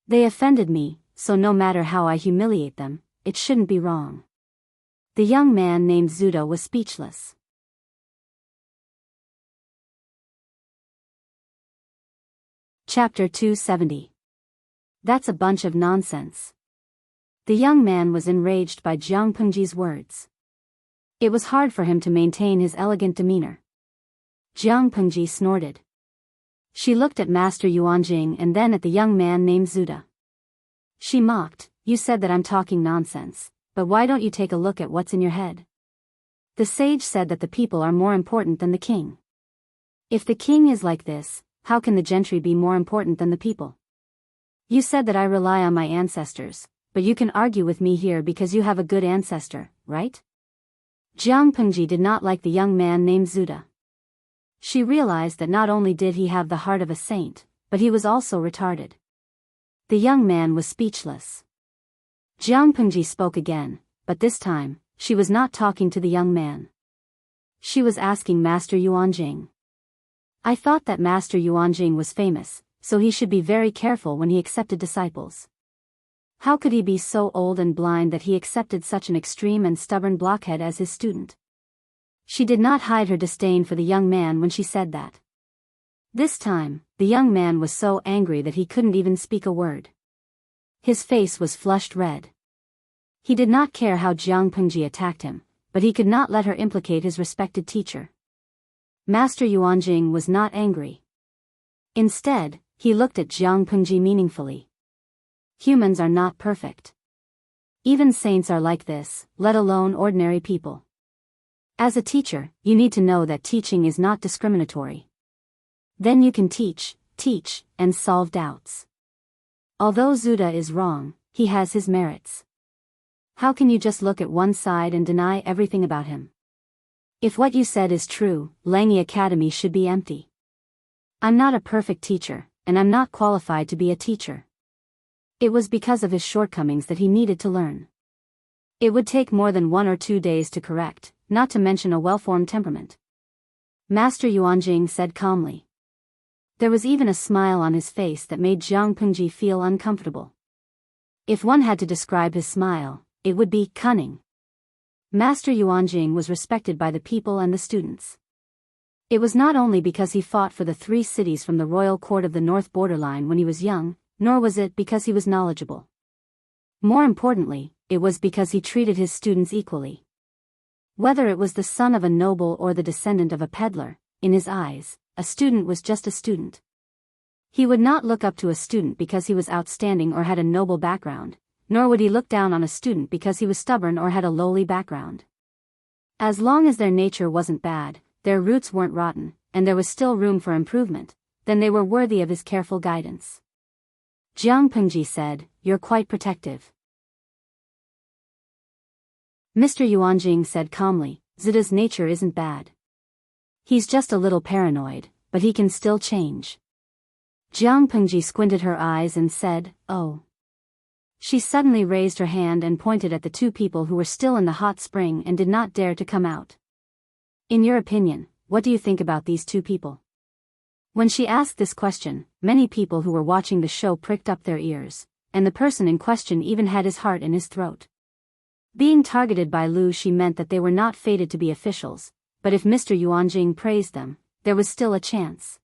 They offended me, so no matter how I humiliate them, it shouldn't be wrong. The young man named Zuda was speechless. Chapter 270. That's a bunch of nonsense. The young man was enraged by Jiang Pengji's words. It was hard for him to maintain his elegant demeanor. Jiang Pengji snorted. She looked at Master Yuanjing and then at the young man named Zuda. She mocked, you said that I'm talking nonsense, but why don't you take a look at what's in your head? The sage said that the people are more important than the king. If the king is like this, how can the gentry be more important than the people? You said that I rely on my ancestors, but you can argue with me here because you have a good ancestor, right? Jiang Pengji did not like the young man named Zuda. She realized that not only did he have the heart of a saint, but he was also retarded. The young man was speechless. Jiang Pengji spoke again, but this time, she was not talking to the young man. She was asking Master Yuanjing. I thought that Master Yuanjing was famous, so he should be very careful when he accepted disciples. How could he be so old and blind that he accepted such an extreme and stubborn blockhead as his student? She did not hide her disdain for the young man when she said that. This time, the young man was so angry that he couldn't even speak a word. His face was flushed red. He did not care how Jiang Pengji attacked him, but he could not let her implicate his respected teacher. Master Yuanjing was not angry. Instead, he looked at Jiang Pengji meaningfully. Humans are not perfect. Even saints are like this, let alone ordinary people. As a teacher, you need to know that teaching is not discriminatory. Then you can teach, and solve doubts. Although Zuda is wrong, he has his merits. How can you just look at one side and deny everything about him? If what you said is true, Langi Academy should be empty. I'm not a perfect teacher, and I'm not qualified to be a teacher. It was because of his shortcomings that he needed to learn. It would take more than 1 or 2 days to correct, not to mention a well-formed temperament. Master Yuanjing said calmly. There was even a smile on his face that made Jiang Pengji feel uncomfortable. If one had to describe his smile, it would be cunning. Master Yuanjing was respected by the people and the students. It was not only because he fought for the 3 cities from the royal court of the north borderline when he was young, nor was it because he was knowledgeable. More importantly, it was because he treated his students equally. Whether it was the son of a noble or the descendant of a peddler, in his eyes, a student was just a student. He would not look up to a student because he was outstanding or had a noble background, nor would he look down on a student because he was stubborn or had a lowly background. As long as their nature wasn't bad, their roots weren't rotten, and there was still room for improvement, then they were worthy of his careful guidance. Jiang Pengji said, "You're quite protective." Mr. Yuanjing said calmly, "Zuda's nature isn't bad. He's just a little paranoid, but he can still change." Jiang Pengji squinted her eyes and said, "Oh." She suddenly raised her hand and pointed at the 2 people who were still in the hot spring and did not dare to come out. In your opinion, what do you think about these 2 people? When she asked this question, many people who were watching the show pricked up their ears, and the person in question even had his heart in his throat. Being targeted by Lu Shi meant that they were not fated to be officials, but if Mr. Yuanjing praised them, there was still a chance.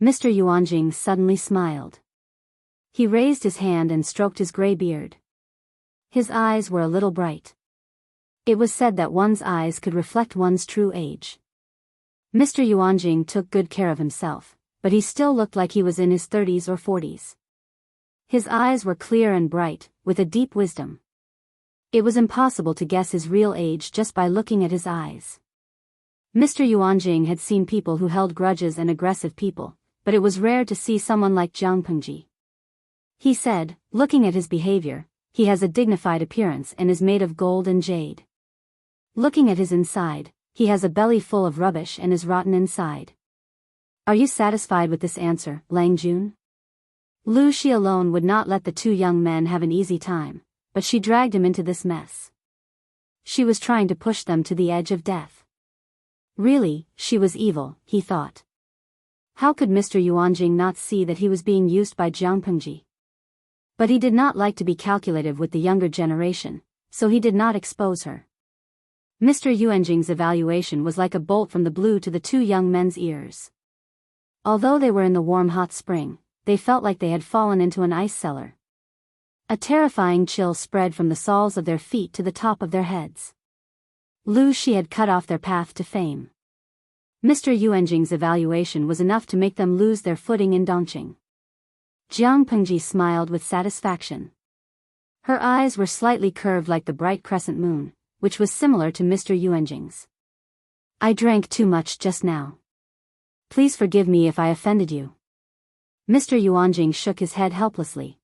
Mr. Yuanjing suddenly smiled. He raised his hand and stroked his gray beard. His eyes were a little bright. It was said that one's eyes could reflect one's true age. Mr. Yuanjing took good care of himself, but he still looked like he was in his 30s or 40s. His eyes were clear and bright, with a deep wisdom. It was impossible to guess his real age just by looking at his eyes. Mr. Yuanjing had seen people who held grudges and aggressive people, but it was rare to see someone like Jiang Pengji. He said, looking at his behavior, he has a dignified appearance and is made of gold and jade. Looking at his inside, he has a belly full of rubbish and is rotten inside. Are you satisfied with this answer, Lang Jun? Lu Shi alone would not let the two young men have an easy time, but she dragged him into this mess. She was trying to push them to the edge of death. Really, she was evil, he thought. How could Mr. Yuanjing not see that he was being used by Jiang Pengji? But he did not like to be calculative with the younger generation, so he did not expose her. Mr. Yuanjing's evaluation was like a bolt from the blue to the two young men's ears. Although they were in the warm hot spring, they felt like they had fallen into an ice cellar. A terrifying chill spread from the soles of their feet to the top of their heads. Lu Shi had cut off their path to fame. Mr. Yuanjing's evaluation was enough to make them lose their footing in Dongqing. Jiang Pengji smiled with satisfaction. Her eyes were slightly curved like the bright crescent moon, which was similar to Mr. Yuanjing's. I drank too much just now. Please forgive me if I offended you. Mr. Yuanjing shook his head helplessly.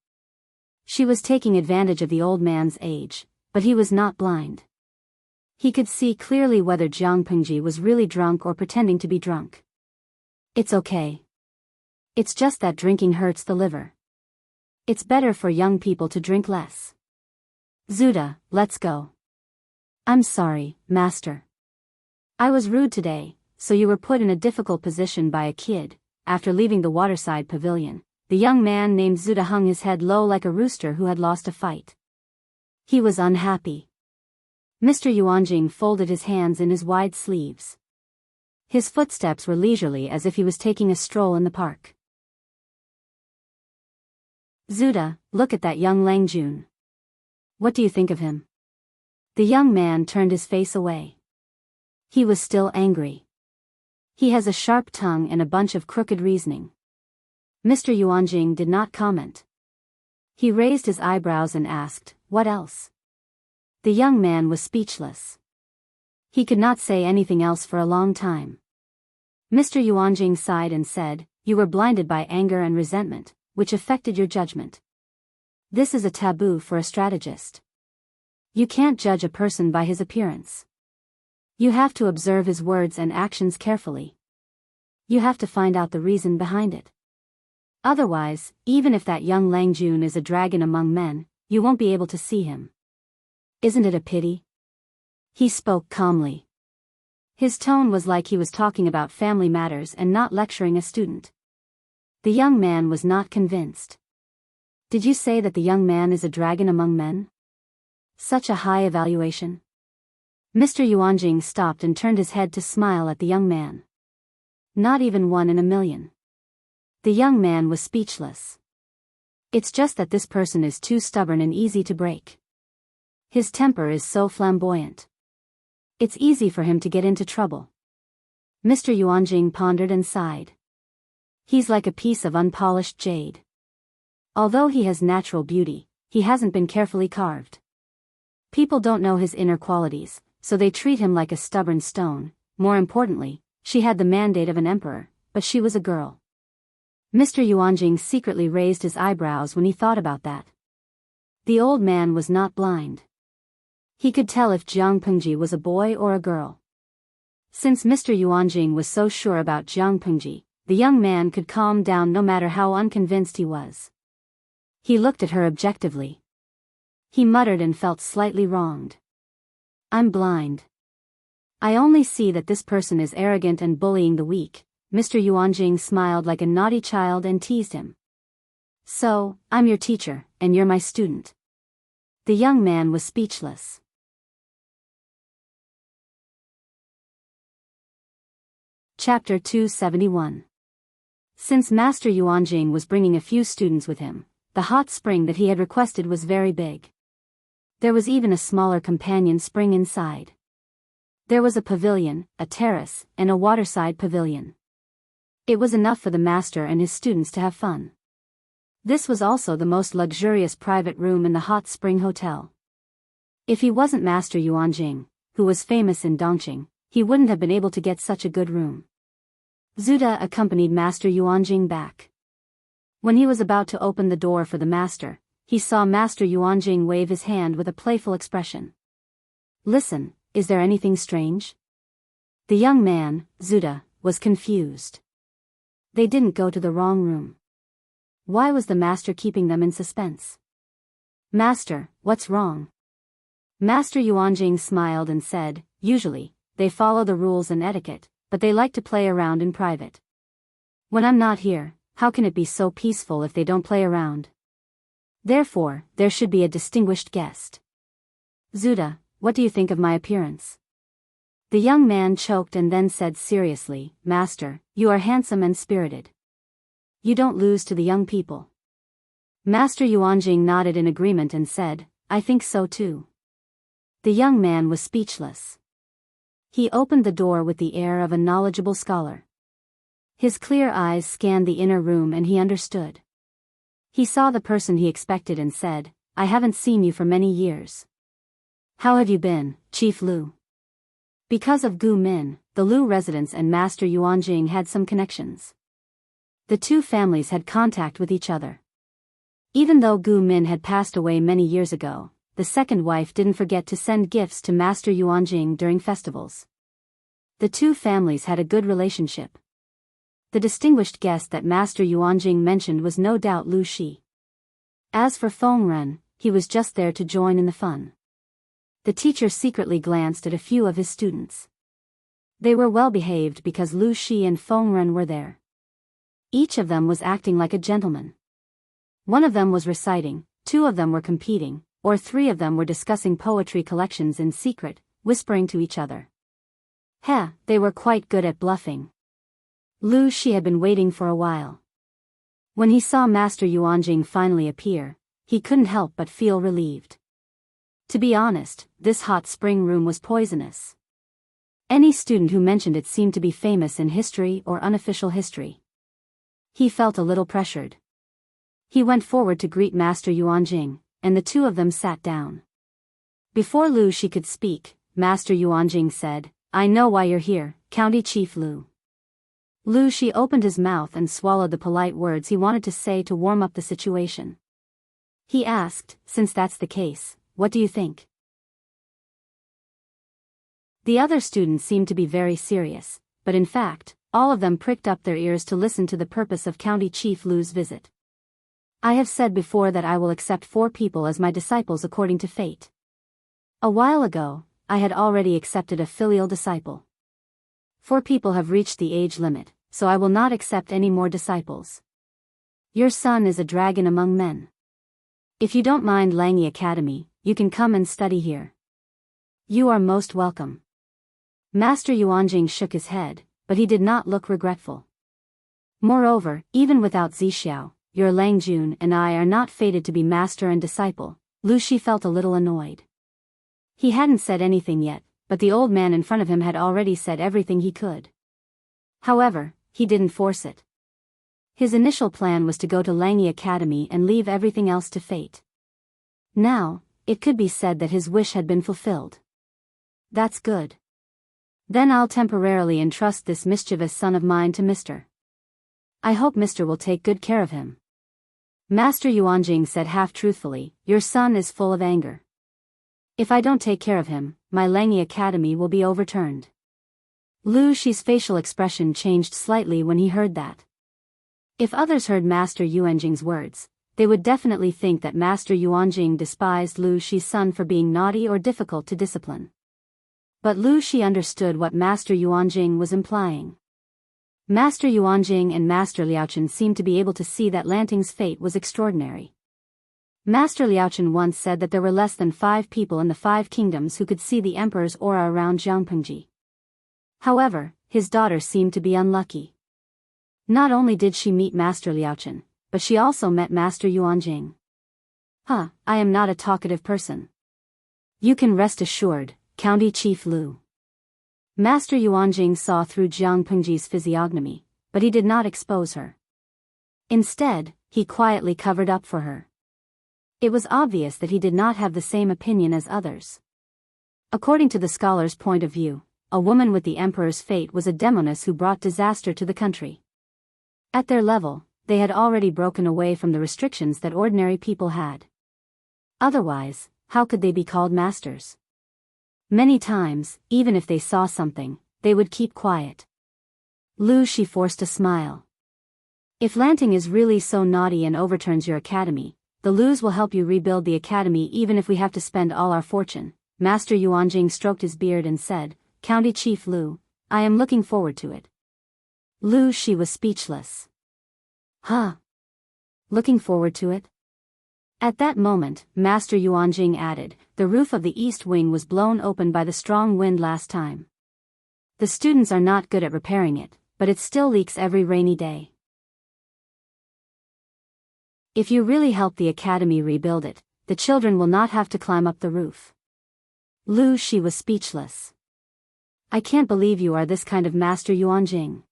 She was taking advantage of the old man's age, but he was not blind. He could see clearly whether Jiang Pengji was really drunk or pretending to be drunk. It's okay. It's just that drinking hurts the liver. It's better for young people to drink less. Zuda, let's go. I'm sorry, master. I was rude today, so you were put in a difficult position by a kid. After leaving the waterside pavilion, the young man named Zuda hung his head low like a rooster who had lost a fight. He was unhappy. Mr. Yuanjing folded his hands in his wide sleeves. His footsteps were leisurely as if he was taking a stroll in the park. Zuda, look at that young Lang Jun. What do you think of him? The young man turned his face away. He was still angry. He has a sharp tongue and a bunch of crooked reasoning. Mr. Yuanjing did not comment. He raised his eyebrows and asked, what else? The young man was speechless. He could not say anything else for a long time. Mr. Yuanjing sighed and said, you were blinded by anger and resentment, which affected your judgment. This is a taboo for a strategist. You can't judge a person by his appearance. You have to observe his words and actions carefully. You have to find out the reason behind it. Otherwise, even if that young Lang Jun is a dragon among men, you won't be able to see him. Isn't it a pity? He spoke calmly. His tone was like he was talking about family matters and not lecturing a student. The young man was not convinced. Did you say that the young man is a dragon among men? Such a high evaluation. Mr. Yuanjing stopped and turned his head to smile at the young man. Not even 1 in a million. The young man was speechless. It's just that this person is too stubborn and easy to break. His temper is so flamboyant. It's easy for him to get into trouble. Mr. Yuanjing pondered and sighed. He's like a piece of unpolished jade. Although he has natural beauty, he hasn't been carefully carved. People don't know his inner qualities, so they treat him like a stubborn stone. More importantly, she had the mandate of an emperor, but she was a girl. Mr. Yuanjing secretly raised his eyebrows when he thought about that. The old man was not blind. He could tell if Jiang Pengji was a boy or a girl. Since Mr. Yuanjing was so sure about Jiang Pengji, the young man could calm down no matter how unconvinced he was. He looked at her objectively. He muttered and felt slightly wronged. I'm blind. I only see that this person is arrogant and bullying the weak. Mr. Yuanjing smiled like a naughty child and teased him. So, I'm your teacher, and you're my student. The young man was speechless. Chapter 271. Since Master Yuanjing was bringing a few students with him, the hot spring that he had requested was very big. There was even a smaller companion spring inside. There was a pavilion, a terrace, and a waterside pavilion. It was enough for the master and his students to have fun. This was also the most luxurious private room in the hot spring hotel. If he wasn't Master Yuanjing, who was famous in Dongqing, he wouldn't have been able to get such a good room. Zuda accompanied Master Yuanjing back. When he was about to open the door for the master, he saw Master Yuanjing wave his hand with a playful expression. "Listen, is there anything strange?" The young man, Zuda, was confused. They didn't go to the wrong room. Why was the master keeping them in suspense? "Master, what's wrong?" Master Yuanjing smiled and said, "Usually, they follow the rules and etiquette, but they like to play around in private. When I'm not here, how can it be so peaceful if they don't play around? Therefore, there should be a distinguished guest." "Zuda, what do you think of my appearance?" The young man choked and then said seriously, "Master, you are handsome and spirited. You don't lose to the young people." Master Yuanjing nodded in agreement and said, "I think so too." The young man was speechless. He opened the door with the air of a knowledgeable scholar. His clear eyes scanned the inner room and he understood. He saw the person he expected and said, "I haven't seen you for many years. How have you been, Chief Lu?" Because of Gu Min, the Lu residents and Master Yuanjing had some connections. The two families had contact with each other. Even though Gu Min had passed away many years ago, the second wife didn't forget to send gifts to Master Yuanjing during festivals. The two families had a good relationship. The distinguished guest that Master Yuanjing mentioned was no doubt Lu Shi. As for Feng Ren, he was just there to join in the fun. The teacher secretly glanced at a few of his students. They were well behaved because Lu Shi and Feng Ren were there. Each of them was acting like a gentleman. One of them was reciting, two of them were competing, or three of them were discussing poetry collections in secret, whispering to each other. They were quite good at bluffing. Lu Shi had been waiting for a while. When he saw Master Yuanjing finally appear, he couldn't help but feel relieved. To be honest, this hot spring room was poisonous. Any student who mentioned it seemed to be famous in history or unofficial history. He felt a little pressured. He went forward to greet Master Yuanjing, and the two of them sat down. Before Lu Shi could speak, Master Yuanjing said, "I know why you're here, County Chief Lu." Lu Shi opened his mouth and swallowed the polite words he wanted to say to warm up the situation. He asked, "Since that's the case, what do you think?" The other students seemed to be very serious, but in fact, all of them pricked up their ears to listen to the purpose of County Chief Lu's visit. "I have said before that I will accept 4 people as my disciples according to fate. A while ago, I had already accepted a filial disciple. 4 people have reached the age limit, so I will not accept any more disciples. Your son is a dragon among men. If you don't mind Langi Academy, you can come and study here. You are most welcome." Master Yuanjing shook his head, but he did not look regretful. Moreover, even without Zixiao, your Lang Jun and I are not fated to be master and disciple. Lu Shi felt a little annoyed. He hadn't said anything yet, but the old man in front of him had already said everything he could. However, he didn't force it. His initial plan was to go to Langi Academy and leave everything else to fate. Now, it could be said that his wish had been fulfilled. That's good. Then I'll temporarily entrust this mischievous son of mine to Mr. I hope Mr. will take good care of him. Master Yuanjing said half-truthfully, "Your son is full of anger. If I don't take care of him, my Langi Academy will be overturned." Lu Shi's facial expression changed slightly when he heard that. If others heard Master Yuanjing's words, they would definitely think that Master Yuanjing despised Lu Shi's son for being naughty or difficult to discipline. But Lu Shi understood what Master Yuanjing was implying. Master Yuanjing and Master Liaochen seemed to be able to see that Lanting's fate was extraordinary. Master Liaochen once said that there were less than 5 people in the 5 kingdoms who could see the emperor's aura around Jianghu. However, his daughter seemed to be unlucky. Not only did she meet Master Liaochen, but she also met Master Yuanjing. I am not a talkative person. You can rest assured, County Chief Lu. Master Yuanjing saw through Jiang Pengji's physiognomy, but he did not expose her. Instead, he quietly covered up for her. It was obvious that he did not have the same opinion as others. According to the scholar's point of view, a woman with the emperor's fate was a demoness who brought disaster to the country. At their level, they had already broken away from the restrictions that ordinary people had. Otherwise, how could they be called masters? Many times, even if they saw something, they would keep quiet. Lu Shi forced a smile. If Lanting is really so naughty and overturns your academy, the Lus will help you rebuild the academy even if we have to spend all our fortune. Master Yuanjing stroked his beard and said, County Chief Lu, I am looking forward to it. Lu Shi was speechless. Looking forward to it? At that moment, Master Yuanjing added, the roof of the east wing was blown open by the strong wind last time. The students are not good at repairing it, but it still leaks every rainy day. If you really help the academy rebuild it, the children will not have to climb up the roof. Lu Shi was speechless. I can't believe you are this kind of Master Yuanjing.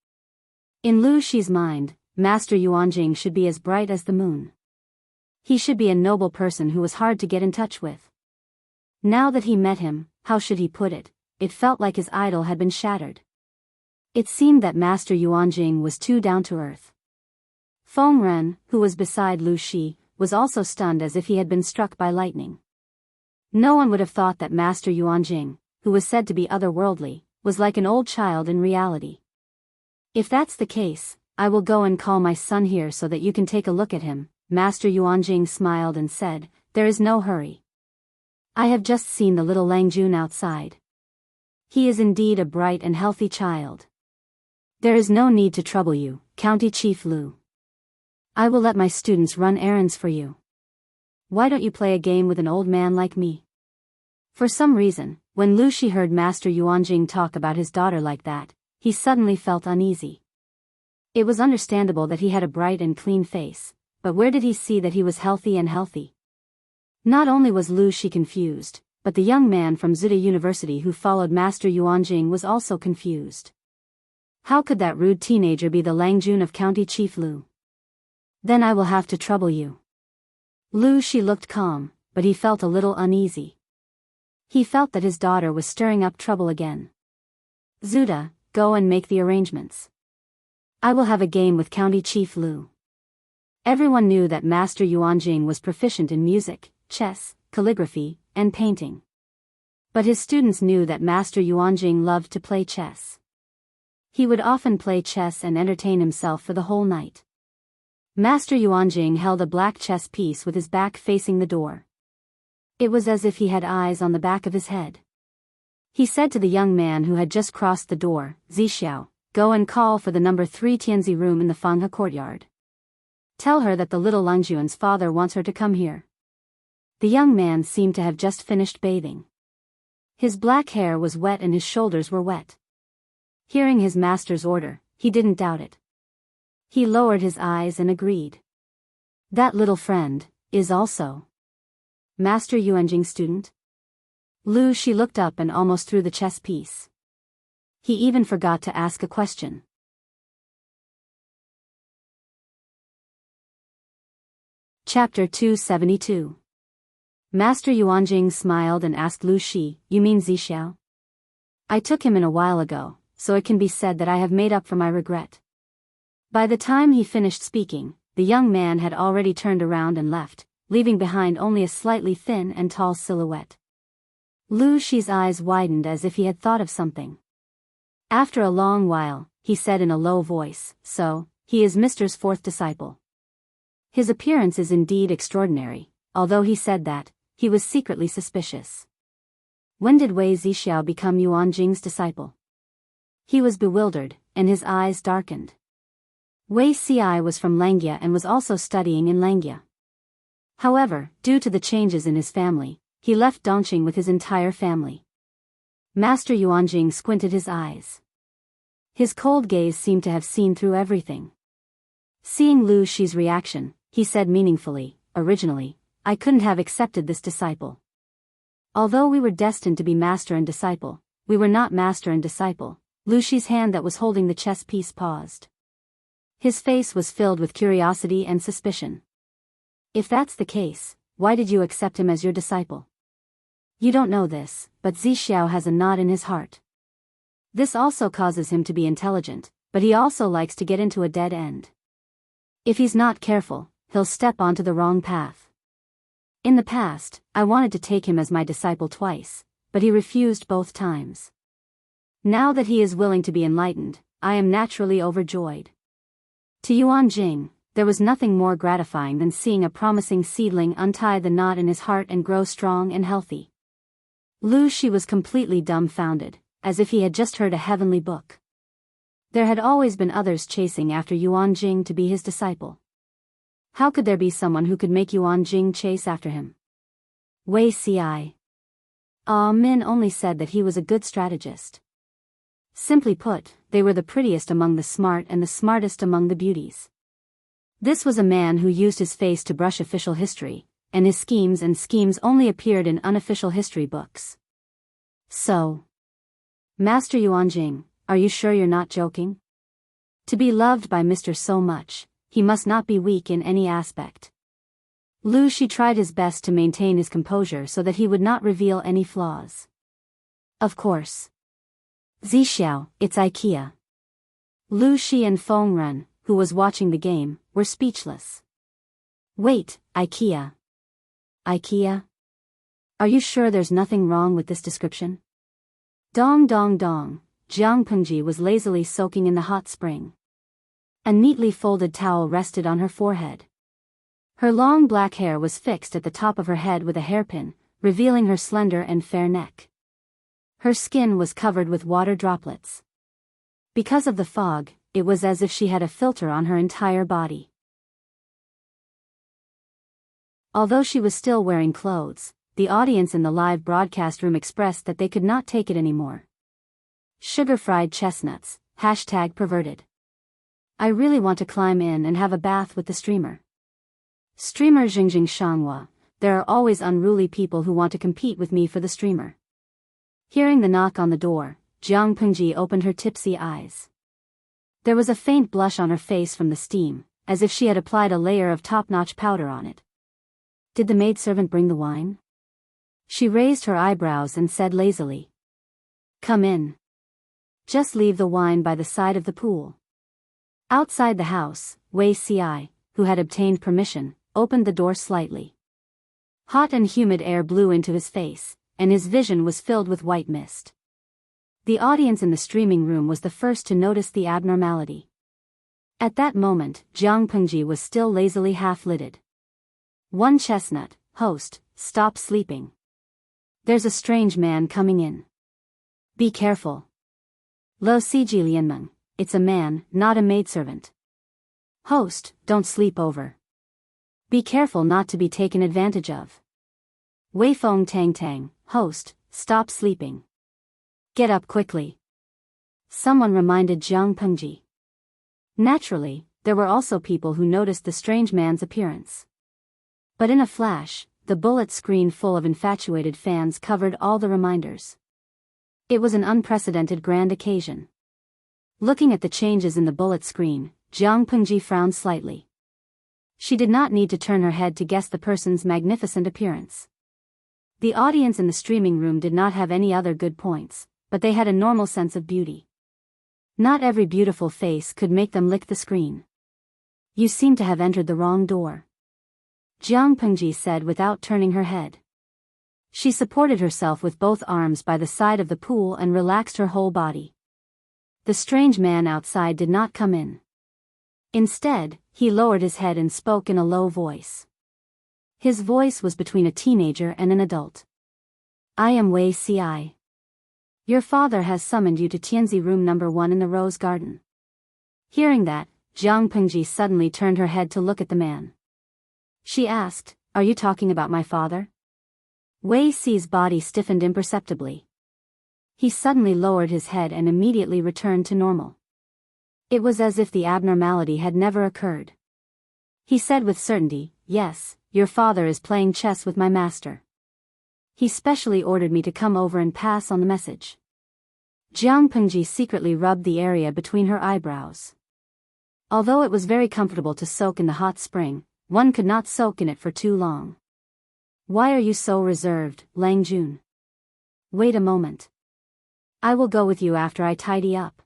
In Lu Shi's mind, Master Yuanjing should be as bright as the moon. He should be a noble person who was hard to get in touch with. Now that he met him, how should he put it, it felt like his idol had been shattered. It seemed that Master Yuanjing was too down to earth. Feng Ren, who was beside Lu Shi, was also stunned as if he had been struck by lightning. No one would have thought that Master Yuanjing, who was said to be otherworldly, was like an old child in reality. If that's the case, I will go and call my son here so that you can take a look at him. Master Yuanjing smiled and said, there is no hurry. I have just seen the little Langjun outside. He is indeed a bright and healthy child. There is no need to trouble you, County Chief Lu. I will let my students run errands for you. Why don't you play a game with an old man like me? For some reason, when Lu Shi heard Master Yuanjing talk about his daughter like that, he suddenly felt uneasy. It was understandable that he had a bright and clean face, but where did he see that he was healthy? Not only was Lu Shi confused, but the young man from Zhuda University who followed Master Yuanjing was also confused. How could that rude teenager be the Langjun of County Chief Lu? Then I will have to trouble you. Lu Shi looked calm, but he felt a little uneasy. He felt that his daughter was stirring up trouble again. Zhuda, go and make the arrangements. I will have a game with County Chief Lu. Everyone knew that Master Yuanjing was proficient in music, chess, calligraphy, and painting. But his students knew that Master Yuanjing loved to play chess. He would often play chess and entertain himself for the whole night. Master Yuanjing held a black chess piece with his back facing the door. It was as if he had eyes on the back of his head. He said to the young man who had just crossed the door, Zixiao, go and call for the number 3 Tianzi room in the Fanghe courtyard. Tell her that the little Langjuan's father wants her to come here. The young man seemed to have just finished bathing. His black hair was wet and his shoulders were wet. Hearing his master's order, he didn't doubt it. He lowered his eyes and agreed. That little friend is also Master Yuanjing's student? Lu Shi looked up and almost threw the chess piece. He even forgot to ask a question. Chapter 272. Master Yuanjing smiled and asked Lu Shi, you mean Zixiao? I took him in a while ago, so it can be said that I have made up for my regret. By the time he finished speaking, the young man had already turned around and left, leaving behind only a slightly thin and tall silhouette. Lu Shi's eyes widened as if he had thought of something. After a long while, he said in a low voice, so, he is Mr.'s 4th disciple. His appearance is indeed extraordinary, although he said that, he was secretly suspicious. When did Wei Zixiao become Yuanjing's disciple? He was bewildered, and his eyes darkened. Wei Ci was from Langia and was also studying in Langia. However, due to the changes in his family, he left Dongqing with his entire family. Master Yuanjing squinted his eyes. His cold gaze seemed to have seen through everything. Seeing Lu Shi's reaction, he said meaningfully, "Originally, I couldn't have accepted this disciple. Although we were destined to be master and disciple, we were not master and disciple." Lu Shi's hand that was holding the chess piece paused. His face was filled with curiosity and suspicion. "If that's the case, why did you accept him as your disciple? You don't know this, but Zixiao has a knot in his heart. This also causes him to be intelligent, but he also likes to get into a dead end. If he's not careful, he'll step onto the wrong path. In the past, I wanted to take him as my disciple twice, but he refused both times. Now that he is willing to be enlightened, I am naturally overjoyed." To Yuan Jing, there was nothing more gratifying than seeing a promising seedling untie the knot in his heart and grow strong and healthy. Lu Shi was completely dumbfounded, as if he had just heard a heavenly book. There had always been others chasing after Yuan Jing to be his disciple. How could there be someone who could make Yuan Jing chase after him? Wei Ci. Min only said that he was a good strategist. Simply put, they were the prettiest among the smart and the smartest among the beauties. This was a man who used his face to brush official history, and his schemes only appeared in unofficial history books. So, Master Yuanjing, are you sure you're not joking? To be loved by Mr. so much, he must not be weak in any aspect. Lu Shi tried his best to maintain his composure so that he would not reveal any flaws. Of course. Zixiao, it's IKEA. Lu Shi and Feng Ren, who was watching the game, were speechless. Wait, IKEA. IKEA? Are you sure there's nothing wrong with this description? Dong dong dong, Jiang Pengji was lazily soaking in the hot spring. A neatly folded towel rested on her forehead. Her long black hair was fixed at the top of her head with a hairpin, revealing her slender and fair neck. Her skin was covered with water droplets. Because of the fog, it was as if she had a filter on her entire body. Although she was still wearing clothes, the audience in the live broadcast room expressed that they could not take it anymore. Sugar-fried chestnuts, #perverted. I really want to climb in and have a bath with the streamer. Streamer Jingjing Shanghua, there are always unruly people who want to compete with me for the streamer. Hearing the knock on the door, Jiang Pengji opened her tipsy eyes. There was a faint blush on her face from the steam, as if she had applied a layer of top-notch powder on it. Did the maidservant bring the wine? She raised her eyebrows and said lazily. Come in. Just leave the wine by the side of the pool. Outside the house, Wei Ci, who had obtained permission, opened the door slightly. Hot and humid air blew into his face, and his vision was filled with white mist. The audience in the streaming room was the first to notice the abnormality. At that moment, Jiang Pengji was still lazily half-lidded. One chestnut, host, stop sleeping. There's a strange man coming in. Be careful. Lo Siji Lianmeng, it's a man, not a maidservant. Host, don't sleep over. Be careful not to be taken advantage of. Wei Feng Tang Tang, host, stop sleeping. Get up quickly. Someone reminded Jiang Pengji. Naturally, there were also people who noticed the strange man's appearance. But in a flash, the bullet screen full of infatuated fans covered all the reminders. It was an unprecedented grand occasion. Looking at the changes in the bullet screen, Jiang Pengji frowned slightly. She did not need to turn her head to guess the person's magnificent appearance. The audience in the streaming room did not have any other good points, but they had a normal sense of beauty. Not every beautiful face could make them lick the screen. You seem to have entered the wrong door. Jiang Pengji said without turning her head. She supported herself with both arms by the side of the pool and relaxed her whole body. The strange man outside did not come in. Instead, he lowered his head and spoke in a low voice. His voice was between a teenager and an adult. I am Wei Ci. Your father has summoned you to Tianzi room number 1 in the Rose Garden. Hearing that, Jiang Pengji suddenly turned her head to look at the man. She asked, are you talking about my father? Wei Si's body stiffened imperceptibly. He suddenly lowered his head and immediately returned to normal. It was as if the abnormality had never occurred. He said with certainty, yes, your father is playing chess with my master. He specially ordered me to come over and pass on the message. Jiang Pengji secretly rubbed the area between her eyebrows. Although it was very comfortable to soak in the hot spring, one could not soak in it for too long. Why are you so reserved, Lang Jun? Wait a moment. I will go with you after I tidy up.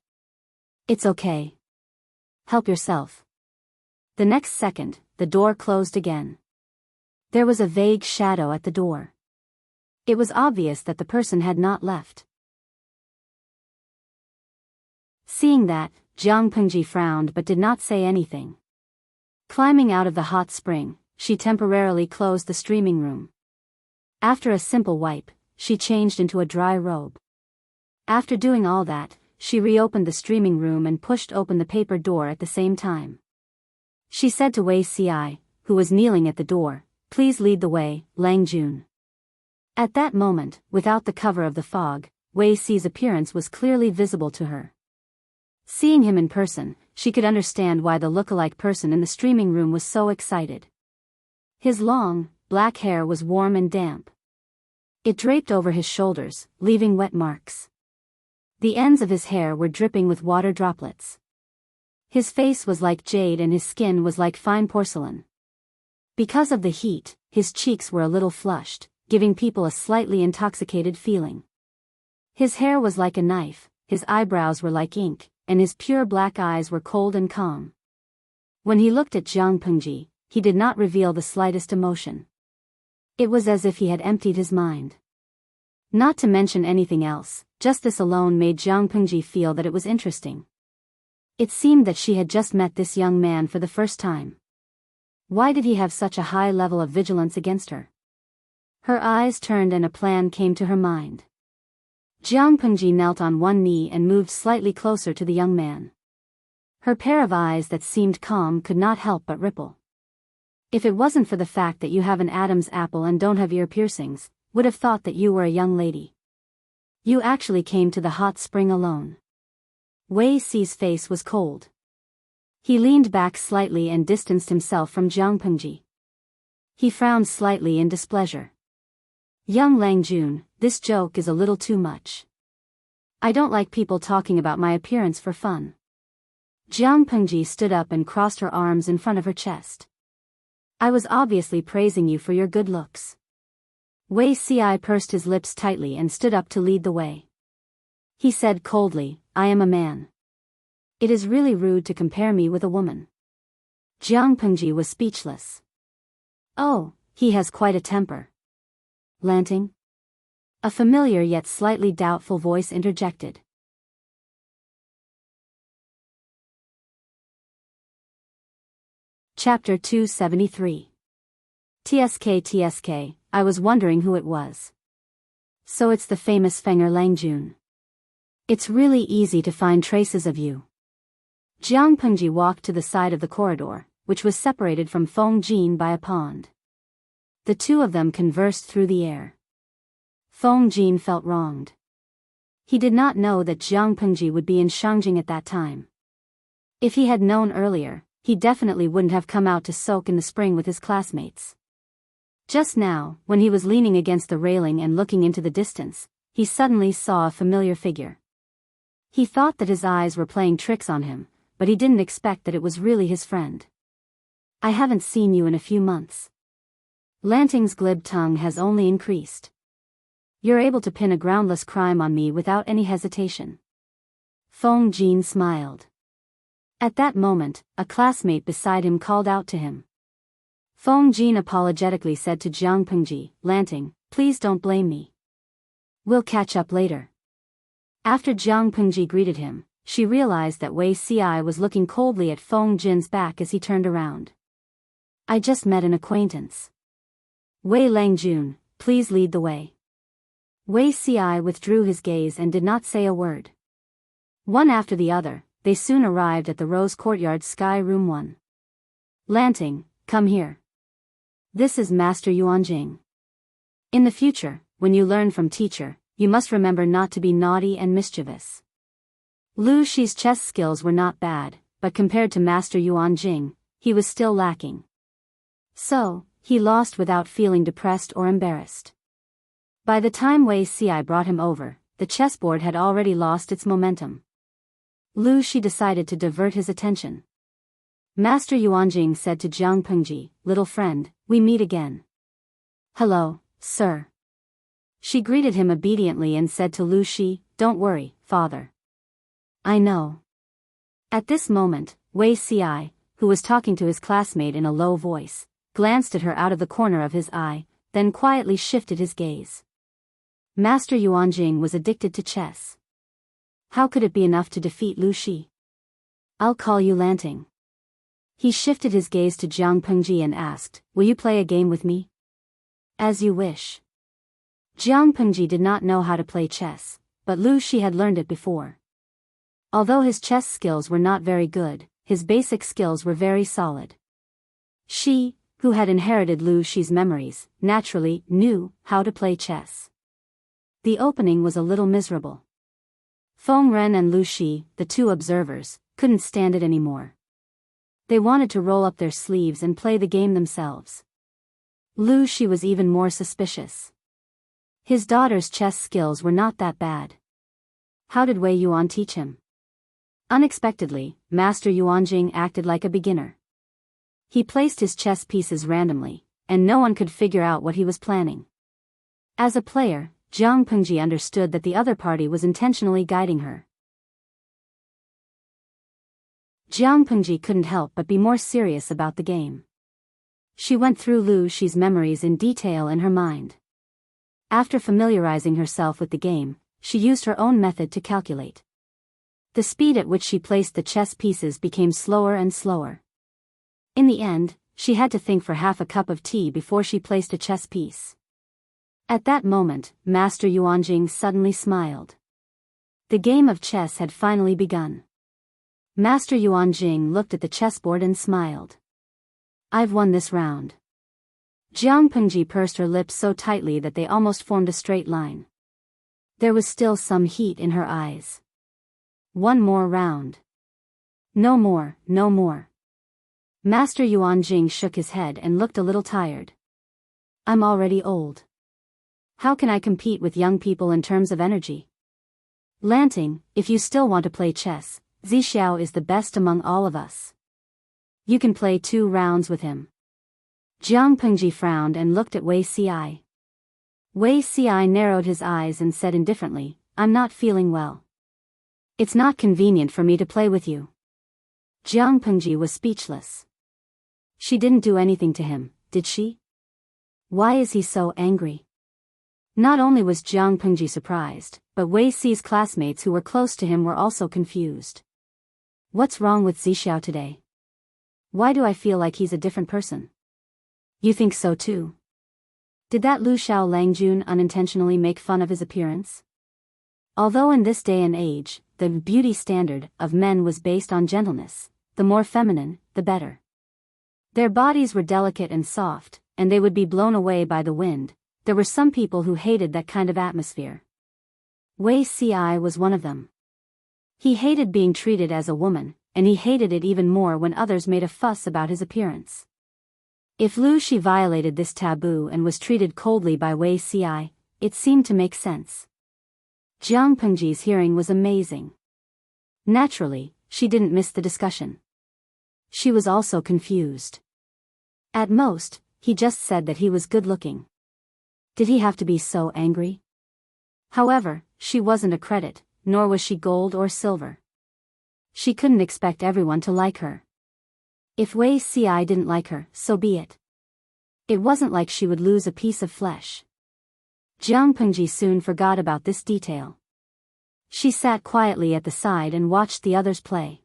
It's okay. Help yourself. The next second, the door closed again. There was a vague shadow at the door. It was obvious that the person had not left. Seeing that, Jiang Pengji frowned but did not say anything. Climbing out of the hot spring, she temporarily closed the streaming room. After a simple wipe, she changed into a dry robe. After doing all that, she reopened the streaming room and pushed open the paper door at the same time. She said to Wei Si, who was kneeling at the door, please lead the way, Lang Jun. At that moment, without the cover of the fog, Wei Si's appearance was clearly visible to her. Seeing him in person, she could understand why the look-alike person in the streaming room was so excited. His long, black hair was warm and damp. It draped over his shoulders, leaving wet marks. The ends of his hair were dripping with water droplets. His face was like jade and his skin was like fine porcelain. Because of the heat, his cheeks were a little flushed, giving people a slightly intoxicated feeling. His hair was like a knife, his eyebrows were like ink, and his pure black eyes were cold and calm. When he looked at Jiang Pengji, he did not reveal the slightest emotion. It was as if he had emptied his mind. Not to mention anything else, just this alone made Jiang Pengji feel that it was interesting. It seemed that she had just met this young man for the first time. Why did he have such a high level of vigilance against her? Her eyes turned and a plan came to her mind. Jiang Pengji knelt on one knee and moved slightly closer to the young man. Her pair of eyes that seemed calm could not help but ripple. If it wasn't for the fact that you have an Adam's apple and don't have ear piercings, would have thought that you were a young lady. You actually came to the hot spring alone. Wei Si's face was cold. He leaned back slightly and distanced himself from Jiang Pengji. He frowned slightly in displeasure. Young Lang Jun, this joke is a little too much. I don't like people talking about my appearance for fun. Jiang Pengji stood up and crossed her arms in front of her chest. I was obviously praising you for your good looks. Wei Si pursed his lips tightly and stood up to lead the way. He said coldly, I am a man. It is really rude to compare me with a woman. Jiang Pengji was speechless. Oh, he has quite a temper. Lanting? A familiar yet slightly doubtful voice interjected. Chapter 273. TSK, I was wondering who it was. So it's the famous Fenger Lang Jun. It's really easy to find traces of you. Jiang Pengji walked to the side of the corridor, which was separated from Feng Jin by a pond. The two of them conversed through the air. Feng Jin felt wronged. He did not know that Jiang Pengji would be in Shangjing at that time. If he had known earlier, he definitely wouldn't have come out to soak in the spring with his classmates. Just now, when he was leaning against the railing and looking into the distance, he suddenly saw a familiar figure. He thought that his eyes were playing tricks on him, but he didn't expect that it was really his friend. I haven't seen you in a few months. Lanting's glib tongue has only increased. You're able to pin a groundless crime on me without any hesitation. Feng Jin smiled. At that moment, a classmate beside him called out to him. Feng Jin apologetically said to Jiang Pengji, Lanting, please don't blame me. We'll catch up later. After Jiang Pengji greeted him, she realized that Wei Si was looking coldly at Feng Jin's back as he turned around. I just met an acquaintance. Wei Lang Jun, please lead the way. Wei Si withdrew his gaze and did not say a word. One after the other, they soon arrived at the Rose Courtyard Sky Room 1. Lanting, come here. This is Master Yuanjing. In the future, when you learn from teacher, you must remember not to be naughty and mischievous. Lu Shi's chess skills were not bad, but compared to Master Yuanjing, he was still lacking. So, he lost without feeling depressed or embarrassed. By the time Wei Ci brought him over, the chessboard had already lost its momentum. Lu Shi decided to divert his attention. Master Yuanjing said to Jiang Pengji, "Little friend, we meet again." "Hello, sir." She greeted him obediently and said to Lu Shi, "Don't worry, father. I know." At this moment, Wei Ci, who was talking to his classmate in a low voice, glanced at her out of the corner of his eye, then quietly shifted his gaze. Master Yuanjing was addicted to chess. How could it be enough to defeat Lu Shi? "I'll call you Lanting." He shifted his gaze to Jiang Pengji and asked, "Will you play a game with me?" "As you wish." Jiang Pengji did not know how to play chess, but Lu Shi had learned it before. Although his chess skills were not very good, his basic skills were very solid. She, who had inherited Lu Shi's memories, naturally knew how to play chess. The opening was a little miserable. Feng Ren and Lu Shi, the two observers, couldn't stand it anymore. They wanted to roll up their sleeves and play the game themselves. Lu Shi was even more suspicious. His daughter's chess skills were not that bad. How did Wei Yuan teach him? Unexpectedly, Master Yuanjing acted like a beginner. He placed his chess pieces randomly, and no one could figure out what he was planning. As a player, Jiang Pengji understood that the other party was intentionally guiding her. Jiang Pengji couldn't help but be more serious about the game. She went through Lu Shi's memories in detail in her mind. After familiarizing herself with the game, she used her own method to calculate. The speed at which she placed the chess pieces became slower and slower. In the end, she had to think for half a cup of tea before she placed a chess piece. At that moment, Master Yuanjing suddenly smiled. The game of chess had finally begun. Master Yuanjing looked at the chessboard and smiled. "I've won this round." Jiang Pengji pursed her lips so tightly that they almost formed a straight line. There was still some heat in her eyes. "One more round." "No more, no more." Master Yuanjing shook his head and looked a little tired. "I'm already old. How can I compete with young people in terms of energy? Lanting, if you still want to play chess, Zixiao is the best among all of us. You can play 2 rounds with him." Jiang Pengji frowned and looked at Wei Ci. Wei Ci narrowed his eyes and said indifferently, "I'm not feeling well. It's not convenient for me to play with you." Jiang Pengji was speechless. She didn't do anything to him, did she? Why is he so angry? Not only was Jiang Pengji surprised, but Wei Ci's classmates who were close to him were also confused. What's wrong with Zixiao today? Why do I feel like he's a different person? You think so too? Did that Lu Xiao Langjun unintentionally make fun of his appearance? Although in this day and age, the beauty standard of men was based on gentleness, the more feminine, the better. Their bodies were delicate and soft, and they would be blown away by the wind. There were some people who hated that kind of atmosphere. Wei Ci was one of them. He hated being treated as a woman, and he hated it even more when others made a fuss about his appearance. If Lu Shi violated this taboo and was treated coldly by Wei Ci, it seemed to make sense. Jiang Pengji's hearing was amazing. Naturally, she didn't miss the discussion. She was also confused. At most, he just said that he was good-looking. Did he have to be so angry? However, she wasn't a credit, nor was she gold or silver. She couldn't expect everyone to like her. If Wei Ci didn't like her, so be it. It wasn't like she would lose a piece of flesh. Jiang Pengji soon forgot about this detail. She sat quietly at the side and watched the others play.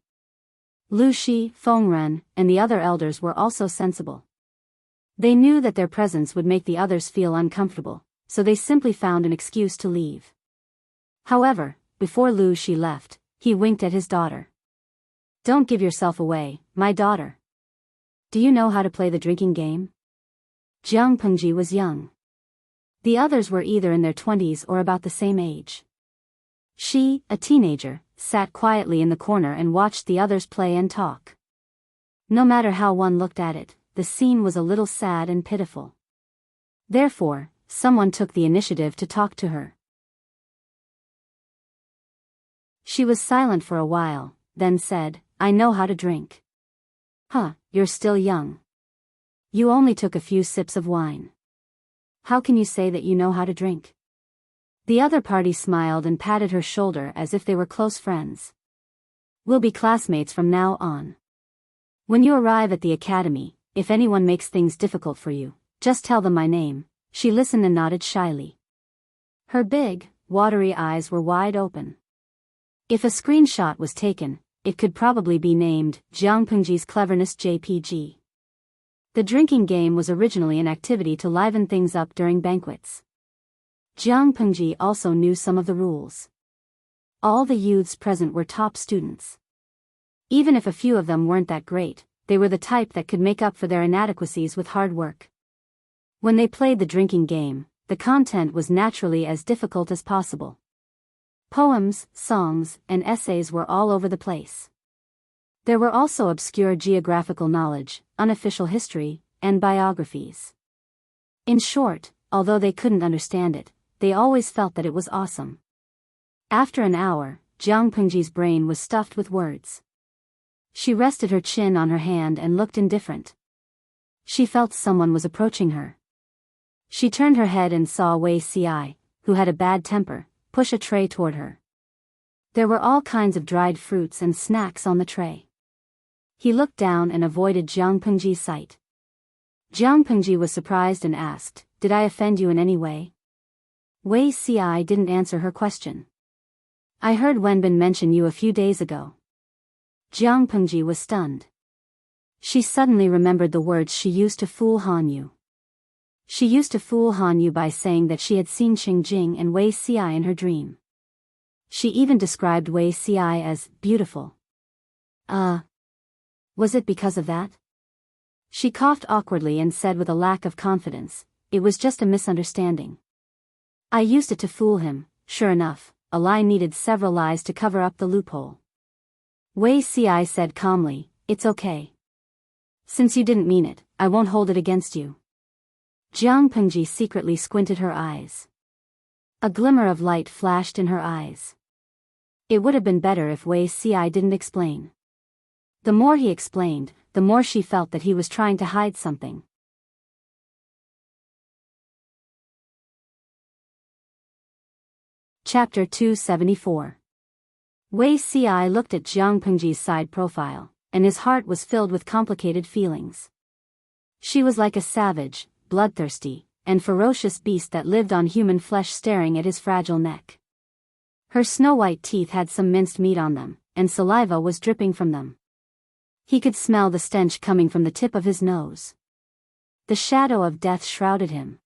Lu Shi, Feng Ren, and the other elders were also sensible. They knew that their presence would make the others feel uncomfortable, so they simply found an excuse to leave. However, before Lu Shi left, he winked at his daughter. "Don't give yourself away, my daughter. Do you know how to play the drinking game?" Jiang Pengji was young. The others were either in their 20s or about the same age. She, a teenager, sat quietly in the corner and watched the others play and talk. No matter how one looked at it, the scene was a little sad and pitiful. Therefore, someone took the initiative to talk to her. She was silent for a while, then said, "I know how to drink." "Huh, you're still young. You only took a few sips of wine. How can you say that you know how to drink?" The other party smiled and patted her shoulder as if they were close friends. "We'll be classmates from now on. When you arrive at the academy, if anyone makes things difficult for you, just tell them my name." She listened and nodded shyly. Her big, watery eyes were wide open. If a screenshot was taken, it could probably be named Jiang Pengji's Cleverness JPG. The drinking game was originally an activity to liven things up during banquets. Jiang Pengji also knew some of the rules. All the youths present were top students. Even if a few of them weren't that great, they were the type that could make up for their inadequacies with hard work. When they played the drinking game, the content was naturally as difficult as possible. Poems, songs, and essays were all over the place. There were also obscure geographical knowledge, unofficial history, and biographies. In short, although they couldn't understand it, they always felt that it was awesome. After an hour, Jiang Pengji's brain was stuffed with words. She rested her chin on her hand and looked indifferent. She felt someone was approaching her. She turned her head and saw Wei Ci, who had a bad temper, push a tray toward her. There were all kinds of dried fruits and snacks on the tray. He looked down and avoided Jiang Pengji's sight. Jiang Pengji was surprised and asked, "Did I offend you in any way?" Wei Ci didn't answer her question. "I heard Wenbin mention you a few days ago." Jiang Pengji was stunned. She suddenly remembered the words she used to fool Han Yu. She used to fool Han Yu by saying that she had seen Qing Jing and Wei Ci in her dream. She even described Wei Ci as beautiful. Was it because of that? She coughed awkwardly and said with a lack of confidence, "It was just a misunderstanding. I used it to fool him." Sure enough, a lie needed several lies to cover up the loophole. Wei Ci said calmly, "It's okay. Since you didn't mean it, I won't hold it against you." Jiang Pengji secretly squinted her eyes. A glimmer of light flashed in her eyes. It would have been better if Wei Ci didn't explain. The more he explained, the more she felt that he was trying to hide something. Chapter 274. Wei Ci looked at Jiang Pengji's side profile, and his heart was filled with complicated feelings. She was like a savage, bloodthirsty, and ferocious beast that lived on human flesh staring at his fragile neck. Her snow-white teeth had some minced meat on them, and saliva was dripping from them. He could smell the stench coming from the tip of his nose. The shadow of death shrouded him.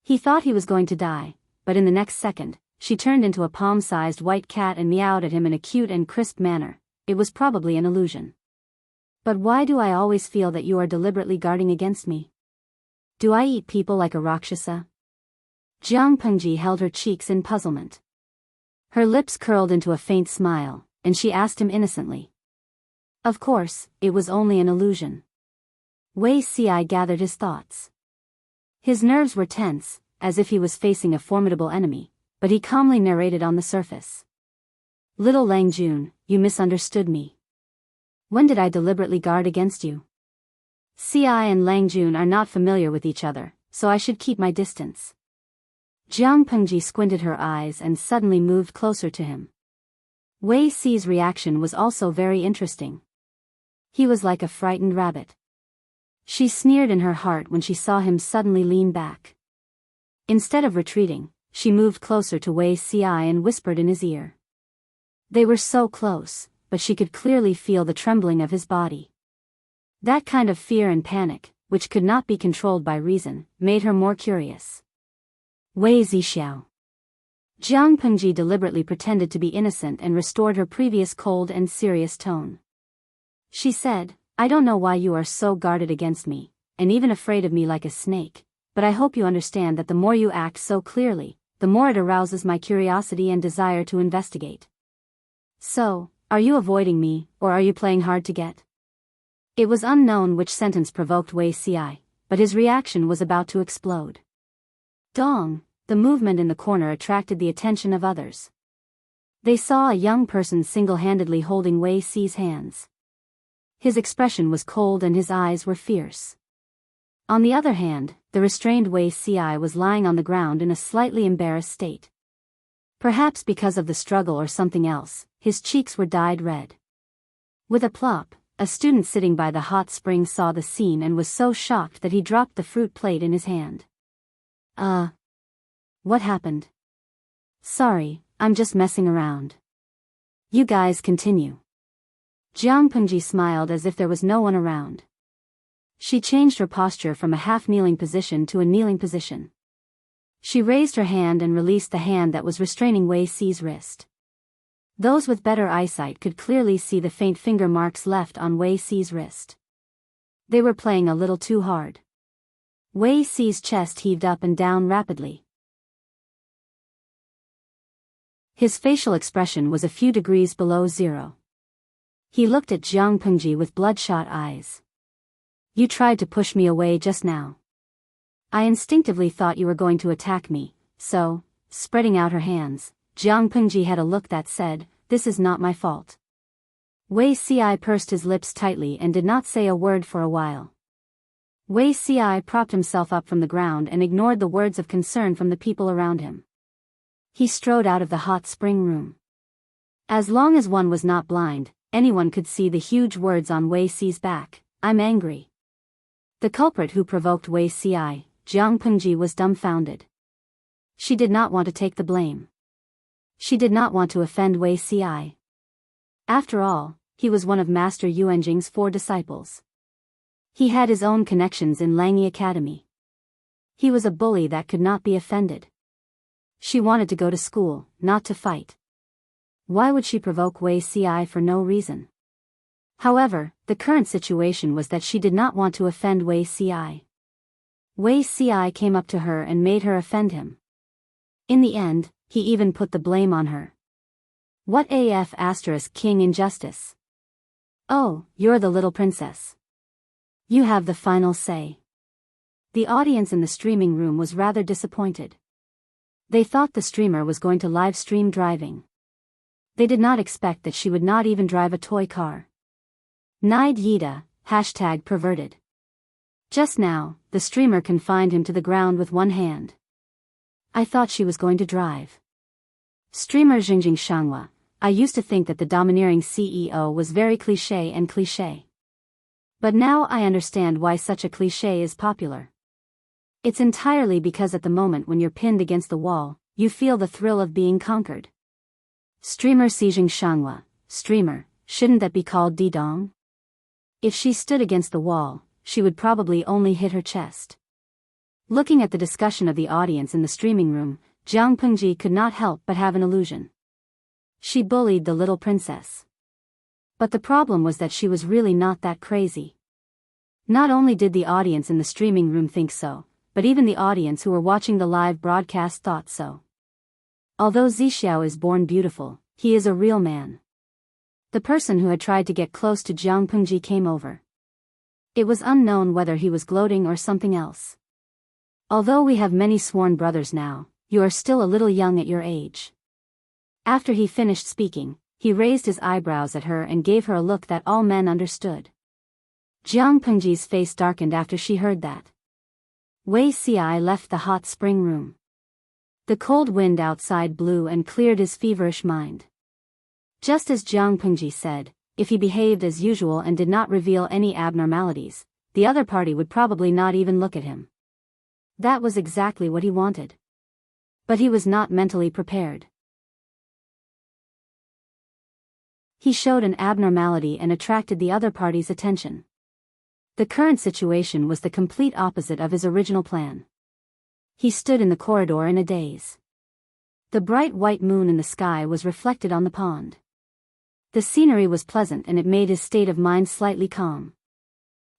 He thought he was going to die, but in the next second, she turned into a palm-sized white cat and meowed at him in a cute and crisp manner. It was probably an illusion. "But why do I always feel that you are deliberately guarding against me? Do I eat people like a Rakshasa?" Jiang Pengji held her cheeks in puzzlement. Her lips curled into a faint smile, and she asked him innocently. Of course, it was only an illusion. Wei Ci gathered his thoughts. His nerves were tense, as if he was facing a formidable enemy, but he calmly narrated on the surface. "Little Lang Jun, you misunderstood me. When did I deliberately guard against you? Ci and Lang Jun are not familiar with each other, so I should keep my distance." Jiang Pengji squinted her eyes and suddenly moved closer to him. Wei Ci's reaction was also very interesting. He was like a frightened rabbit. She sneered in her heart when she saw him suddenly lean back. Instead of retreating, she moved closer to Wei Ci and whispered in his ear. They were so close, but she could clearly feel the trembling of his body. That kind of fear and panic, which could not be controlled by reason, made her more curious. "Wei Zixiao." Jiang Pengji deliberately pretended to be innocent and restored her previous cold and serious tone. She said, "I don't know why you are so guarded against me, and even afraid of me like a snake, but I hope you understand that the more you act so clearly, the more it arouses my curiosity and desire to investigate. So, are you avoiding me, or are you playing hard to get? It was unknown which sentence provoked Wei Ci, but his reaction was about to explode. Dong, the movement in the corner attracted the attention of others. They saw a young person single-handedly holding Wei Ci's hands. His expression was cold and his eyes were fierce. On the other hand, the restrained Wei Ci was lying on the ground in a slightly embarrassed state. Perhaps because of the struggle or something else, his cheeks were dyed red. With a plop, a student sitting by the hot spring saw the scene and was so shocked that he dropped the fruit plate in his hand. What happened? Sorry, I'm just messing around. You guys continue. Jiang Pengji smiled as if there was no one around. She changed her posture from a half-kneeling position to a kneeling position. She raised her hand and released the hand that was restraining Wei Ci's wrist. Those with better eyesight could clearly see the faint finger marks left on Wei Ci's wrist. They were playing a little too hard. Wei Ci's chest heaved up and down rapidly. His facial expression was a few degrees below zero. He looked at Jiang Pengji with bloodshot eyes. You tried to push me away just now. I instinctively thought you were going to attack me, so, spreading out her hands, Jiang Pengji had a look that said, "This is not my fault." Wei Ci pursed his lips tightly and did not say a word for a while. Wei Ci propped himself up from the ground and ignored the words of concern from the people around him. He strode out of the hot spring room. As long as one was not blind, anyone could see the huge words on Wei Ci's back, "I'm angry." The culprit who provoked Wei Ci, Jiang Pengji, was dumbfounded. She did not want to take the blame. She did not want to offend Wei Ci. After all, he was one of Master Yuanjing's 4 disciples. He had his own connections in Langyi Academy. He was a bully that could not be offended. She wanted to go to school, not to fight. Why would she provoke Wei Ci for no reason? However, the current situation was that she did not want to offend Wei Ci. Wei Ci came up to her and made her offend him. In the end, he even put the blame on her. What af** king injustice? Oh, you're the little princess. You have the final say. The audience in the streaming room was rather disappointed. They thought the streamer was going to live stream driving. They did not expect that she would not even drive a toy car. Nide Yida, #perverted. Just now, the streamer confined him to the ground with one hand. I thought she was going to drive. Streamer Jingjing Shanghua, I used to think that the domineering CEO was very cliché. But now I understand why such a cliché is popular. It's entirely because at the moment when you're pinned against the wall, you feel the thrill of being conquered. Streamer Xijing Shanghua, streamer, shouldn't that be called Didong? If she stood against the wall, she would probably only hit her chest. Looking at the discussion of the audience in the streaming room, Jiang Pengji could not help but have an illusion. She bullied the little princess. But the problem was that she was really not that crazy. Not only did the audience in the streaming room think so, but even the audience who were watching the live broadcast thought so. Although Zixiao is born beautiful, he is a real man. The person who had tried to get close to Jiang Pengji came over. It was unknown whether he was gloating or something else. Although we have many sworn brothers now, you are still a little young at your age. After he finished speaking, he raised his eyebrows at her and gave her a look that all men understood. Jiang Pengji's face darkened after she heard that. Wei Ci left the hot spring room. The cold wind outside blew and cleared his feverish mind. Just as Jiang Pengji said, if he behaved as usual and did not reveal any abnormalities, the other party would probably not even look at him. That was exactly what he wanted. But he was not mentally prepared. He showed an abnormality and attracted the other party's attention. The current situation was the complete opposite of his original plan. He stood in the corridor in a daze. The bright white moon in the sky was reflected on the pond. The scenery was pleasant and it made his state of mind slightly calm.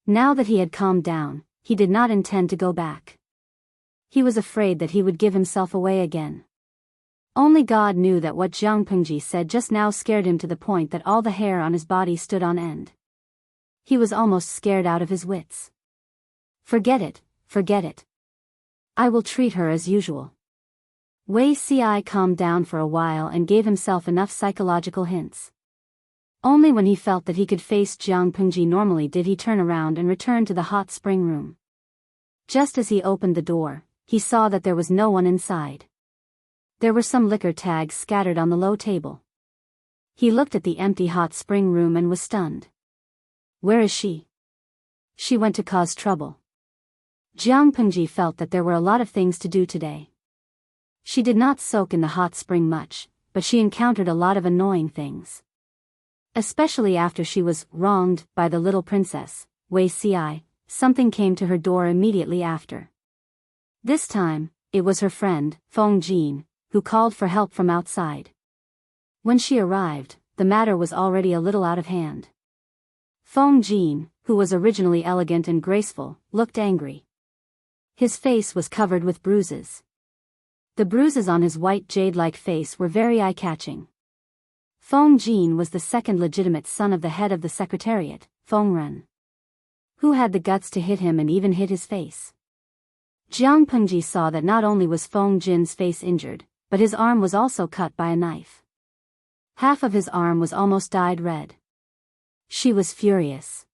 Now that he had calmed down, he did not intend to go back. He was afraid that he would give himself away again. Only God knew that what Jiang Pengji said just now scared him to the point that all the hair on his body stood on end. He was almost scared out of his wits. Forget it, forget it. I will treat her as usual. Wei Ci calmed down for a while and gave himself enough psychological hints. Only when he felt that he could face Jiang Pengji normally did he turn around and return to the hot spring room. Just as he opened the door, he saw that there was no one inside. There were some liquor tags scattered on the low table. He looked at the empty hot spring room and was stunned. Where is she? She went to cause trouble. Jiang Pengji felt that there were a lot of things to do today. She did not soak in the hot spring much, but she encountered a lot of annoying things. Especially after she was wronged by the little princess, Wei Ci, something came to her door immediately after. This time, it was her friend, Feng Jin, who called for help from outside. When she arrived, the matter was already a little out of hand. Feng Jin, who was originally elegant and graceful, looked angry. His face was covered with bruises. The bruises on his white jade-like face were very eye-catching. Feng Jin was the second legitimate son of the head of the secretariat, Feng Ren. Who had the guts to hit him and even hit his face? Jiang Pengji saw that not only was Feng Jin's face injured, but his arm was also cut by a knife. Half of his arm was almost dyed red. She was furious.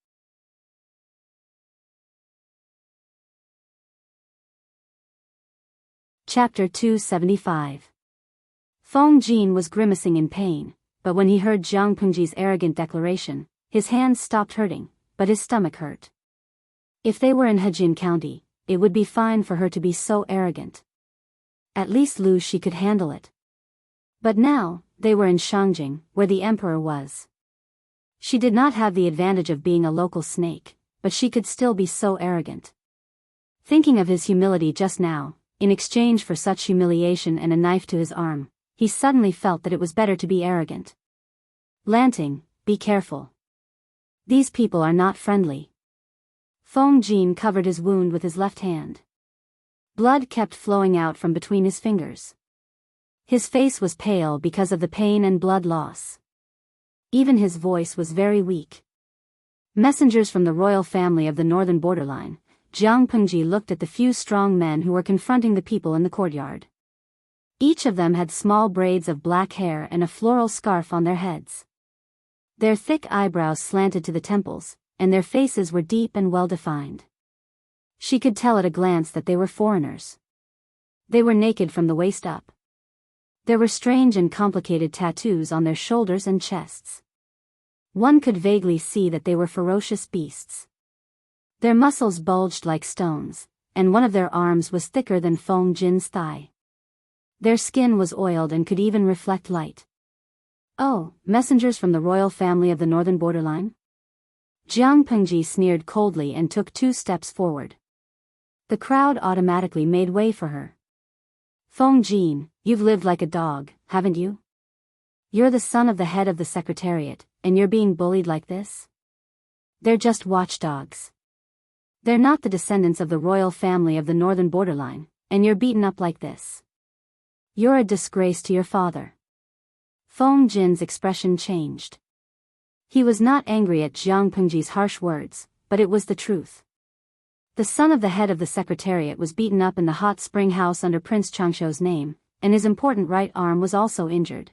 Chapter 275. Feng Jin was grimacing in pain, but when he heard Jiang Pengji's arrogant declaration, his hands stopped hurting, but his stomach hurt. If they were in Hejin County, it would be fine for her to be so arrogant. At least Lu she could handle it. But now, they were in Shangjing, where the emperor was. She did not have the advantage of being a local snake, but she could still be so arrogant. Thinking of his humility just now, in exchange for such humiliation and a knife to his arm, he suddenly felt that it was better to be arrogant. Lanting, be careful. These people are not friendly. Feng Jin covered his wound with his left hand. Blood kept flowing out from between his fingers. His face was pale because of the pain and blood loss. Even his voice was very weak. Messengers from the royal family of the northern borderline, Jiang Pengji looked at the few strong men who were confronting the people in the courtyard. Each of them had small braids of black hair and a floral scarf on their heads. Their thick eyebrows slanted to the temples, and their faces were deep and well-defined. She could tell at a glance that they were foreigners. They were naked from the waist up. There were strange and complicated tattoos on their shoulders and chests. One could vaguely see that they were ferocious beasts. Their muscles bulged like stones, and one of their arms was thicker than Feng Jin's thigh. Their skin was oiled and could even reflect light. Oh, messengers from the royal family of the northern borderline? Jiang Pengji sneered coldly and took 2 steps forward. The crowd automatically made way for her. Feng Jin, you've lived like a dog, haven't you? You're the son of the head of the secretariat, and you're being bullied like this? They're just watchdogs. They're not the descendants of the royal family of the northern borderline, and you're beaten up like this. You're a disgrace to your father. Feng Jin's expression changed. He was not angry at Jiang Pengji's harsh words, but it was the truth. The son of the head of the secretariat was beaten up in the hot spring house under Prince Changshuo's name, and his important right arm was also injured.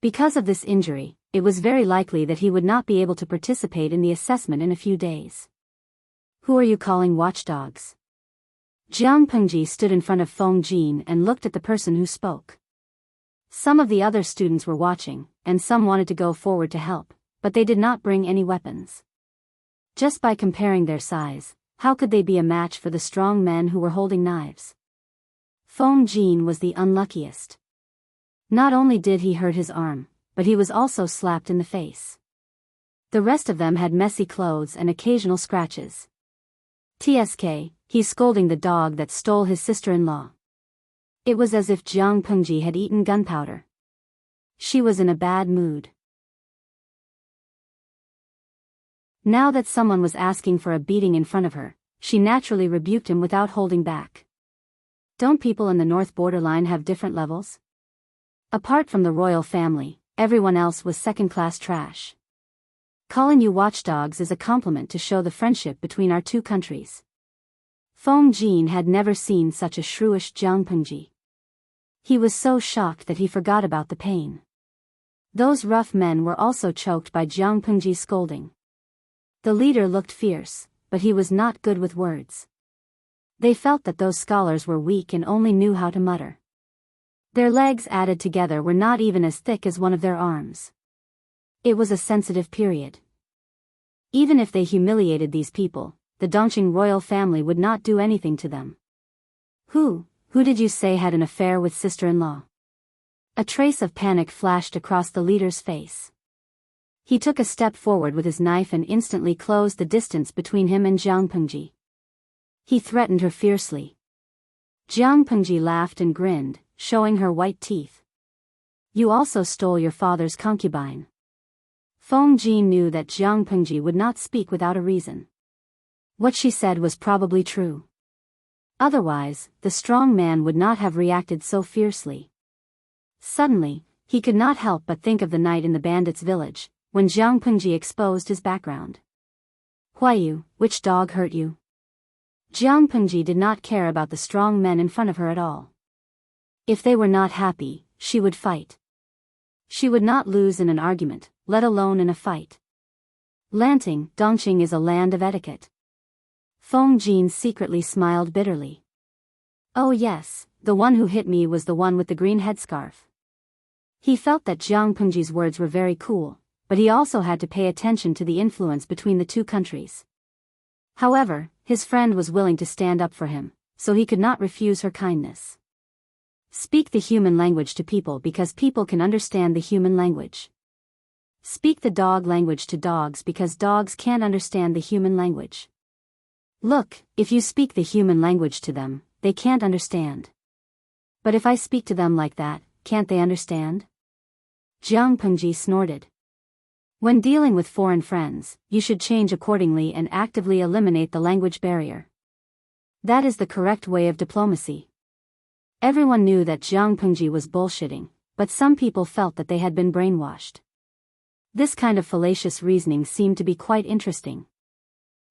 Because of this injury, it was very likely that he would not be able to participate in the assessment in a few days. Who are you calling watchdogs? Jiang Pengji stood in front of Feng Jin and looked at the person who spoke. Some of the other students were watching, and some wanted to go forward to help, but they did not bring any weapons. Just by comparing their size, how could they be a match for the strong men who were holding knives? Feng Jin was the unluckiest. Not only did he hurt his arm, but he was also slapped in the face. The rest of them had messy clothes and occasional scratches. TSK, he's scolding the dog that stole his sister-in-law. It was as if Jiang Pengji had eaten gunpowder. She was in a bad mood. Now that someone was asking for a beating in front of her, she naturally rebuked him without holding back. Don't people in the north borderline have different levels? Apart from the royal family, everyone else was second-class trash. Calling you watchdogs is a compliment to show the friendship between our two countries. Feng Jin had never seen such a shrewish Jianghu. He was so shocked that he forgot about the pain. Those rough men were also choked by Jianghu's scolding. The leader looked fierce, but he was not good with words. They felt that those scholars were weak and only knew how to mutter. Their legs added together were not even as thick as one of their arms. It was a sensitive period. Even if they humiliated these people, the Dongqing royal family would not do anything to them. Who did you say had an affair with sister-in-law? A trace of panic flashed across the leader's face. He took a step forward with his knife and instantly closed the distance between him and Jianghu. He threatened her fiercely. Jianghu laughed and grinned, showing her white teeth. You also stole your father's concubine. Feng Jin knew that Jianghu would not speak without a reason. What she said was probably true. Otherwise, the strong man would not have reacted so fiercely. Suddenly, he could not help but think of the night in the bandits' village, when Jianghu exposed his background. Huayu, which dog hurt you? Jianghu did not care about the strong men in front of her at all. If they were not happy, she would fight. She would not lose in an argument, let alone in a fight. Lanting, Dongqing is a land of etiquette. Feng Jin secretly smiled bitterly. Oh yes, the one who hit me was the one with the green headscarf. He felt that Jianghu's words were very cool, but he also had to pay attention to the influence between the two countries. However, his friend was willing to stand up for him, so he could not refuse her kindness. Speak the human language to people because people can understand the human language. Speak the dog language to dogs because dogs can't understand the human language. Look, if you speak the human language to them, they can't understand. But if I speak to them like that, can't they understand? Jianghu snorted. When dealing with foreign friends, you should change accordingly and actively eliminate the language barrier. That is the correct way of diplomacy. Everyone knew that Jianghu was bullshitting, but some people felt that they had been brainwashed. This kind of fallacious reasoning seemed to be quite interesting.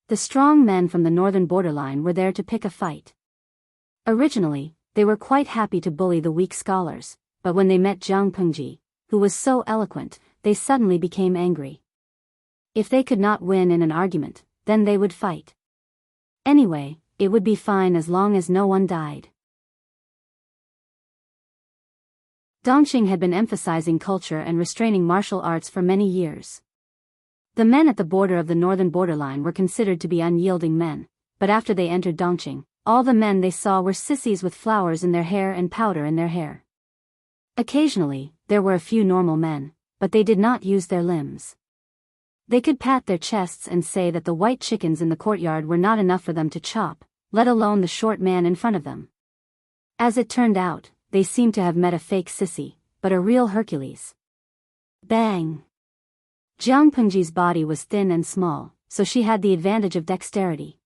The strong men from the northern borderline were there to pick a fight. Originally, they were quite happy to bully the weak scholars, but when they met Jianghu, who was so eloquent, they suddenly became angry. If they could not win in an argument, then they would fight. Anyway, it would be fine as long as no one died. Dongqing had been emphasizing culture and restraining martial arts for many years. The men at the border of the northern borderline were considered to be unyielding men, but after they entered Dongqing, all the men they saw were sissies with flowers in their hair and powder in their hair. Occasionally, there were a few normal men, but they did not use their limbs. They could pat their chests and say that the white chickens in the courtyard were not enough for them to chop, let alone the short man in front of them. As it turned out, they seemed to have met a fake sissy, but a real Hercules. Bang! Jianghu's body was thin and small, so she had the advantage of dexterity.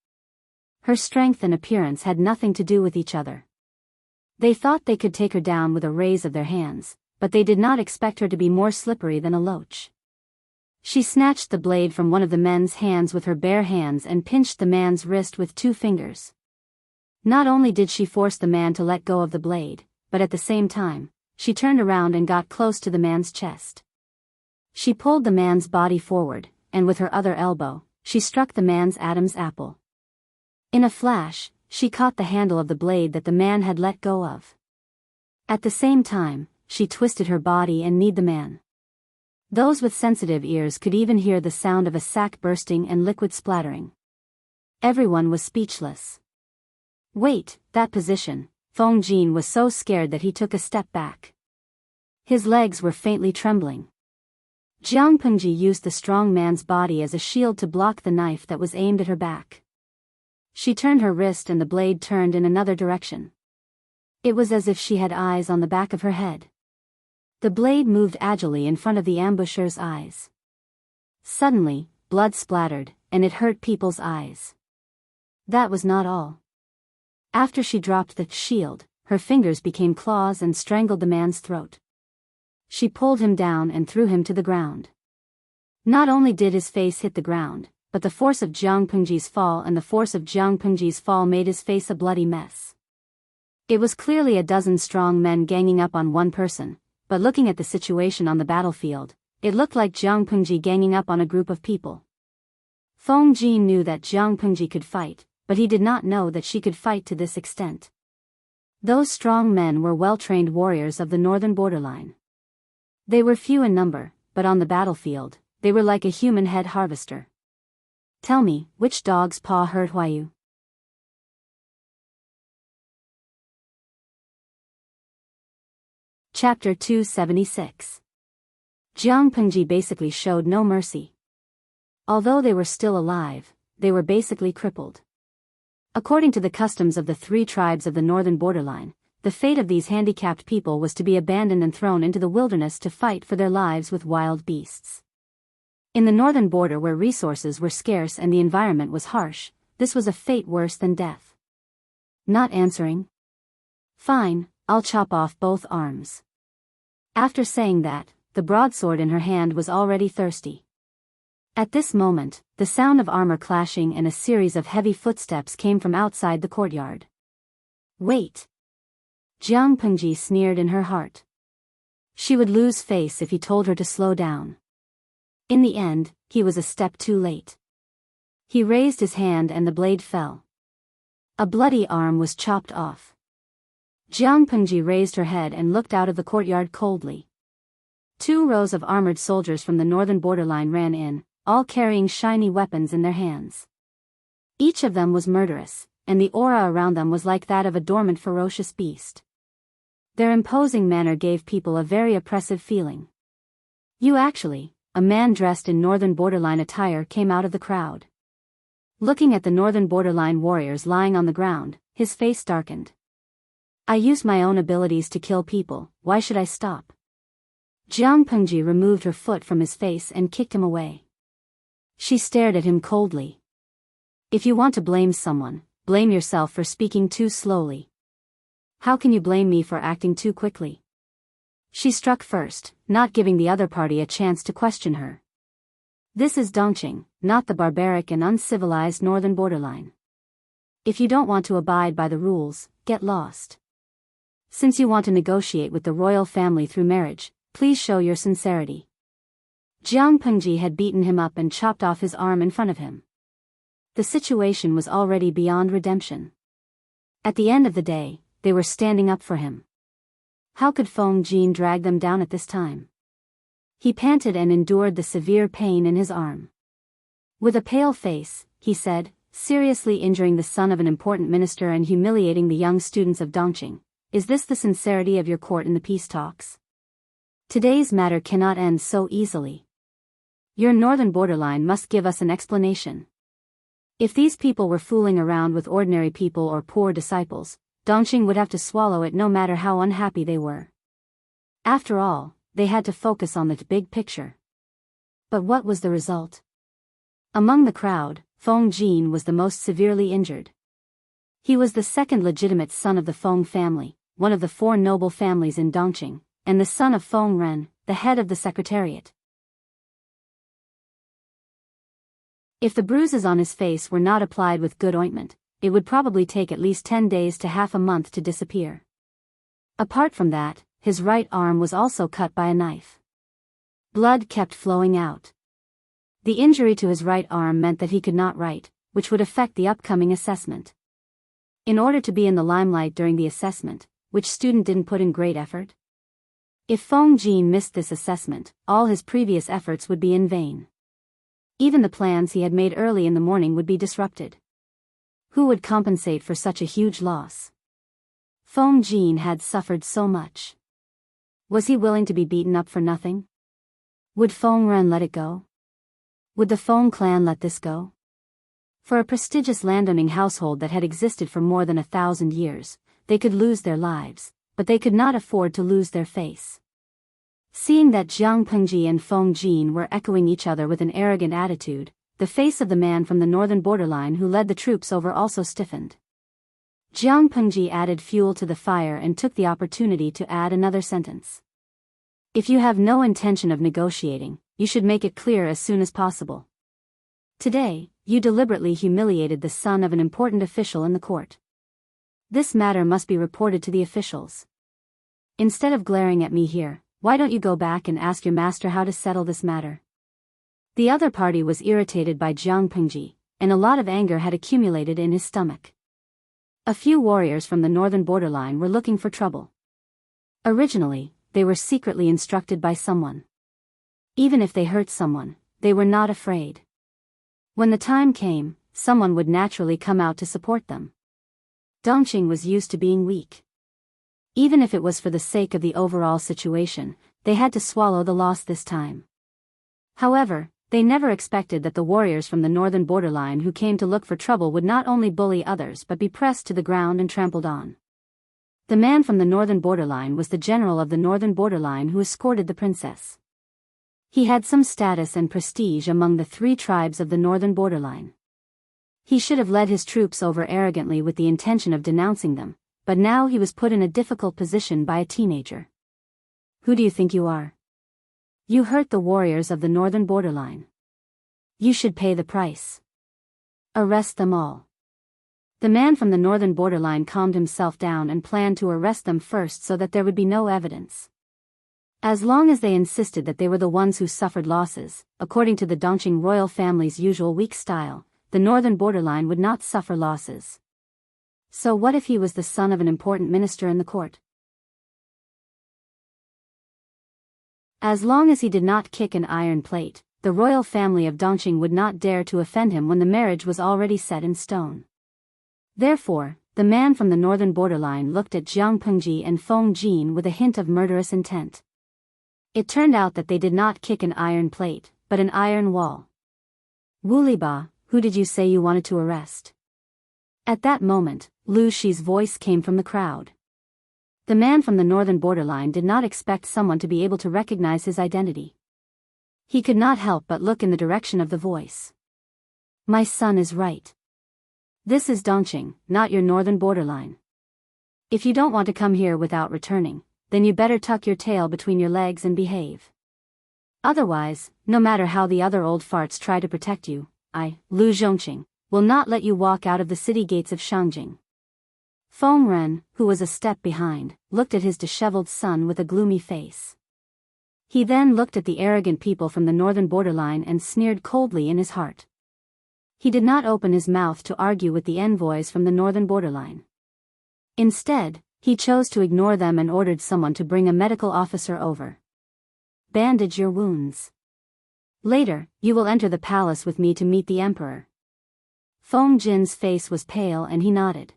Her strength and appearance had nothing to do with each other. They thought they could take her down with a raise of their hands, but they did not expect her to be more slippery than a loach. She snatched the blade from one of the men's hands with her bare hands and pinched the man's wrist with 2 fingers. Not only did she force the man to let go of the blade, but at the same time, she turned around and got close to the man's chest. She pulled the man's body forward, and with her other elbow, she struck the man's Adam's apple. In a flash, she caught the handle of the blade that the man had let go of. At the same time, she twisted her body and kneed the man. Those with sensitive ears could even hear the sound of a sack bursting and liquid splattering. Everyone was speechless. Wait, that position. Feng Jin was so scared that he took a step back. His legs were faintly trembling. Jianghu used the strong man's body as a shield to block the knife that was aimed at her back. She turned her wrist and the blade turned in another direction. It was as if she had eyes on the back of her head. The blade moved agilely in front of the ambusher's eyes. Suddenly, blood splattered, and it hurt people's eyes. That was not all. After she dropped the shield, her fingers became claws and strangled the man's throat. She pulled him down and threw him to the ground. Not only did his face hit the ground, but the force of Jiang Pengji's fall made his face a bloody mess. It was clearly a dozen strong men ganging up on one person, but looking at the situation on the battlefield, it looked like Jiang Pengji ganging up on a group of people. Feng Jin knew that Jiang Pengji could fight, but he did not know that she could fight to this extent. Those strong men were well-trained warriors of the northern borderline. They were few in number, but on the battlefield, they were like a human head harvester. Tell me, which dog's paw hurt Huayu? Chapter 276. Jiang Pengji basically showed no mercy. Although they were still alive, they were basically crippled. According to the customs of the three tribes of the northern borderline, the fate of these handicapped people was to be abandoned and thrown into the wilderness to fight for their lives with wild beasts. In the northern border where resources were scarce and the environment was harsh, this was a fate worse than death. Not answering? Fine, I'll chop off both arms. After saying that, the broadsword in her hand was already thirsty. At this moment, the sound of armor clashing and a series of heavy footsteps came from outside the courtyard. Wait! Jiang Pengji sneered in her heart. She would lose face if he told her to slow down. In the end, he was a step too late. He raised his hand and the blade fell. A bloody arm was chopped off. Jiang Pengji raised her head and looked out of the courtyard coldly. 2 rows of armored soldiers from the northern borderline ran in, all carrying shiny weapons in their hands. Each of them was murderous, and the aura around them was like that of a dormant ferocious beast. Their imposing manner gave people a very oppressive feeling. A man dressed in northern borderline attire came out of the crowd. Looking at the northern borderline warriors lying on the ground, his face darkened. I used my own abilities to kill people, why should I stop? Jiang Pengji removed her foot from his face and kicked him away. She stared at him coldly. If you want to blame someone, blame yourself for speaking too slowly. How can you blame me for acting too quickly? She struck first, not giving the other party a chance to question her. This is Dongqing, not the barbaric and uncivilized northern borderline. If you don't want to abide by the rules, get lost. Since you want to negotiate with the royal family through marriage, please show your sincerity. Jiang Pengji had beaten him up and chopped off his arm in front of him. The situation was already beyond redemption. At the end of the day, they were standing up for him. How could Feng Jin drag them down at this time? He panted and endured the severe pain in his arm. With a pale face, he said, seriously injuring the son of an important minister and humiliating the young students of Dongqing, is this the sincerity of your court in the peace talks? Today's matter cannot end so easily. Your northern borderline must give us an explanation. If these people were fooling around with ordinary people or poor disciples, Dongqing would have to swallow it no matter how unhappy they were. After all, they had to focus on the big picture. But what was the result? Among the crowd, Feng Jin was the most severely injured. He was the second legitimate son of the Feng family, one of the 4 noble families in Dongqing, and the son of Feng Ren, the head of the secretariat. If the bruises on his face were not applied with good ointment, it would probably take at least 10 days to half a month to disappear. Apart from that, his right arm was also cut by a knife. Blood kept flowing out. The injury to his right arm meant that he could not write, which would affect the upcoming assessment. In order to be in the limelight during the assessment, which student didn't put in great effort? If Feng Jin missed this assessment, all his previous efforts would be in vain. Even the plans he had made early in the morning would be disrupted. Who would compensate for such a huge loss? Feng Jin had suffered so much. Was he willing to be beaten up for nothing? Would Feng Ren let it go? Would the Feng clan let this go? For a prestigious landowning household that had existed for more than 1,000 years, they could lose their lives, but they could not afford to lose their face. Seeing that Jiang Pengji and Feng Jin were echoing each other with an arrogant attitude, the face of the man from the northern borderline who led the troops over also stiffened. Jiang Pengji added fuel to the fire and took the opportunity to add another sentence. If you have no intention of negotiating, you should make it clear as soon as possible. Today, you deliberately humiliated the son of an important official in the court. This matter must be reported to the officials. Instead of glaring at me here, why don't you go back and ask your master how to settle this matter? The other party was irritated by Jiang Pengji, and a lot of anger had accumulated in his stomach. A few warriors from the northern borderline were looking for trouble. Originally, they were secretly instructed by someone. Even if they hurt someone, they were not afraid. When the time came, someone would naturally come out to support them. Dongqing was used to being weak. Even if it was for the sake of the overall situation, they had to swallow the loss this time. However, they never expected that the warriors from the northern borderline who came to look for trouble would not only bully others but be pressed to the ground and trampled on. The man from the northern borderline was the general of the northern borderline who escorted the princess. He had some status and prestige among the 3 tribes of the northern borderline. He should have led his troops over arrogantly with the intention of denouncing them, but now he was put in a difficult position by a teenager. Who do you think you are? You hurt the warriors of the northern borderline. You should pay the price. Arrest them all. The man from the northern borderline calmed himself down and planned to arrest them first so that there would be no evidence. As long as they insisted that they were the ones who suffered losses, according to the Dongqing royal family's usual weak style, the northern borderline would not suffer losses. So what if he was the son of an important minister in the court? As long as he did not kick an iron plate, the royal family of Dongqing would not dare to offend him when the marriage was already set in stone. Therefore, the man from the northern borderline looked at Jiang Pengji and Feng Jin with a hint of murderous intent. It turned out that they did not kick an iron plate, but an iron wall. Wu Liba, who did you say you wanted to arrest? At that moment, Lu Shi's voice came from the crowd. The man from the northern borderline did not expect someone to be able to recognize his identity. He could not help but look in the direction of the voice. My son is right. This is Dongqing, not your northern borderline. If you don't want to come here without returning, then you better tuck your tail between your legs and behave. Otherwise, no matter how the other old farts try to protect you, I, Lu Zhongqing, will not let you walk out of the city gates of Shangjing. Feng Ren, who was a step behind, looked at his disheveled son with a gloomy face. He then looked at the arrogant people from the northern borderline and sneered coldly in his heart. He did not open his mouth to argue with the envoys from the northern borderline. Instead, he chose to ignore them and ordered someone to bring a medical officer over. Bandage your wounds. Later, you will enter the palace with me to meet the emperor. Feng Jin's face was pale and he nodded.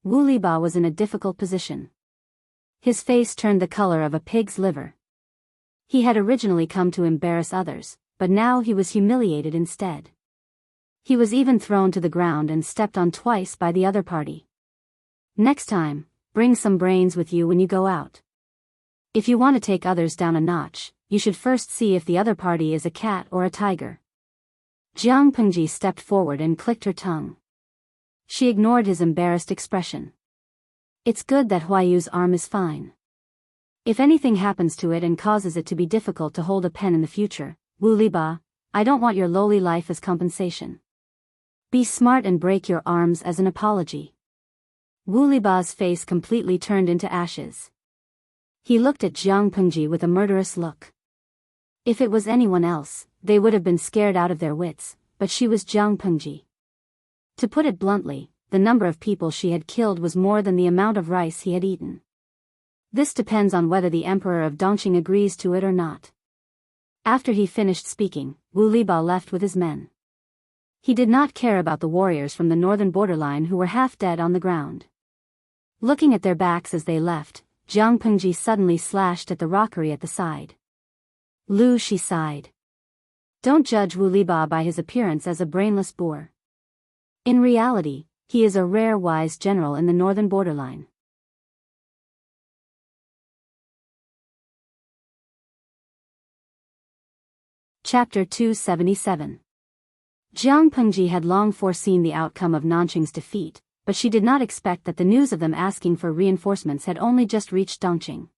Wu Liba was in a difficult position. His face turned the color of a pig's liver. He had originally come to embarrass others, but now he was humiliated instead. He was even thrown to the ground and stepped on twice by the other party. Next time, bring some brains with you when you go out. If you want to take others down a notch, you should first see if the other party is a cat or a tiger. Jiang Pengji stepped forward and clicked her tongue. She ignored his embarrassed expression. It's good that Huayu's arm is fine. If anything happens to it and causes it to be difficult to hold a pen in the future, Wu Liba, I don't want your lowly life as compensation. Be smart and break your arms as an apology. Wu Liba's face completely turned into ashes. He looked at Jiang Pengji with a murderous look. If it was anyone else, they would have been scared out of their wits, but she was Jiang Pengji. To put it bluntly, the number of people she had killed was more than the amount of rice he had eaten. This depends on whether the emperor of Dongqing agrees to it or not. After he finished speaking, Wu Liba left with his men. He did not care about the warriors from the northern borderline who were half dead on the ground. Looking at their backs as they left, Jiang Pengji suddenly slashed at the rockery at the side. Lu Shi sighed. Don't judge Wu Liba by his appearance as a brainless boor. In reality, he is a rare wise general in the northern borderline. Chapter 277. Jiang Pengji had long foreseen the outcome of Nanqing's defeat, but she did not expect that the news of them asking for reinforcements had only just reached Dongqing.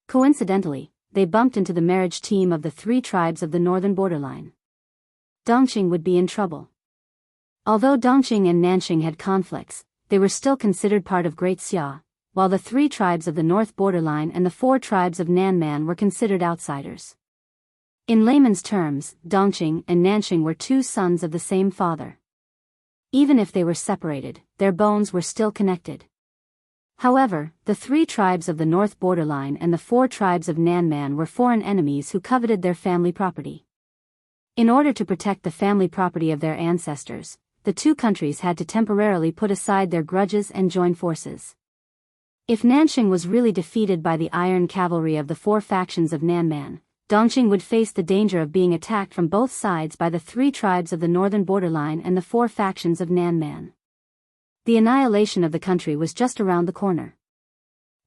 Coincidentally, they bumped into the marriage team of the 3 tribes of the northern borderline. Dongqing would be in trouble. Although Dongqing and Nanqing had conflicts, they were still considered part of Great Xia, while the 3 tribes of the north borderline and the 4 tribes of Nanman were considered outsiders. In layman's terms, Dongqing and Nanqing were 2 sons of the same father. Even if they were separated, their bones were still connected. However, the 3 tribes of the north borderline and the 4 tribes of Nanman were foreign enemies who coveted their family property. In order to protect the family property of their ancestors, the 2 countries had to temporarily put aside their grudges and join forces. If Nanqing was really defeated by the iron cavalry of the 4 factions of Nanman, Dongqing would face the danger of being attacked from both sides by the 3 tribes of the northern borderline and the 4 factions of Nanman. The annihilation of the country was just around the corner.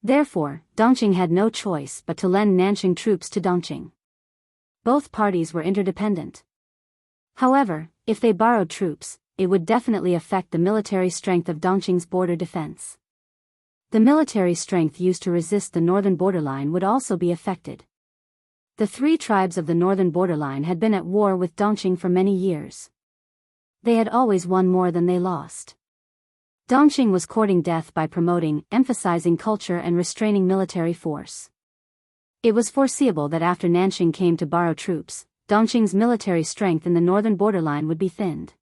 Therefore, Dongqing had no choice but to lend Nanqing troops to Dongqing. Both parties were interdependent. However, if they borrowed troops, it would definitely affect the military strength of Dongqing's border defense. The military strength used to resist the northern borderline would also be affected. The 3 tribes of the northern borderline had been at war with Dongqing for many years. They had always won more than they lost. Dongqing was courting death by promoting, emphasizing culture and restraining military force. It was foreseeable that after Nanqing came to borrow troops, Dongqing's military strength in the northern borderline would be thinned.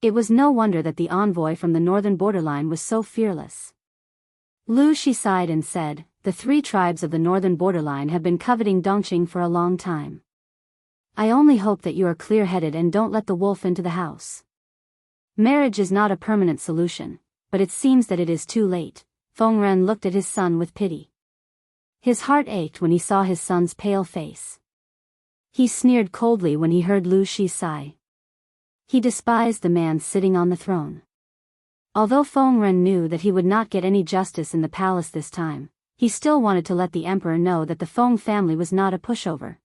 It was no wonder that the envoy from the northern borderline was so fearless. Lu Shi sighed and said, "The 3 tribes of the northern borderline have been coveting Dongqing for a long time. I only hope that you are clear-headed and don't let the wolf into the house." Marriage is not a permanent solution, but it seems that it is too late. Feng Ren looked at his son with pity. His heart ached when he saw his son's pale face. He sneered coldly when he heard Lu Shi sigh. He despised the man sitting on the throne. Although Feng Ren knew that he would not get any justice in the palace this time, he still wanted to let the emperor know that the Feng family was not a pushover.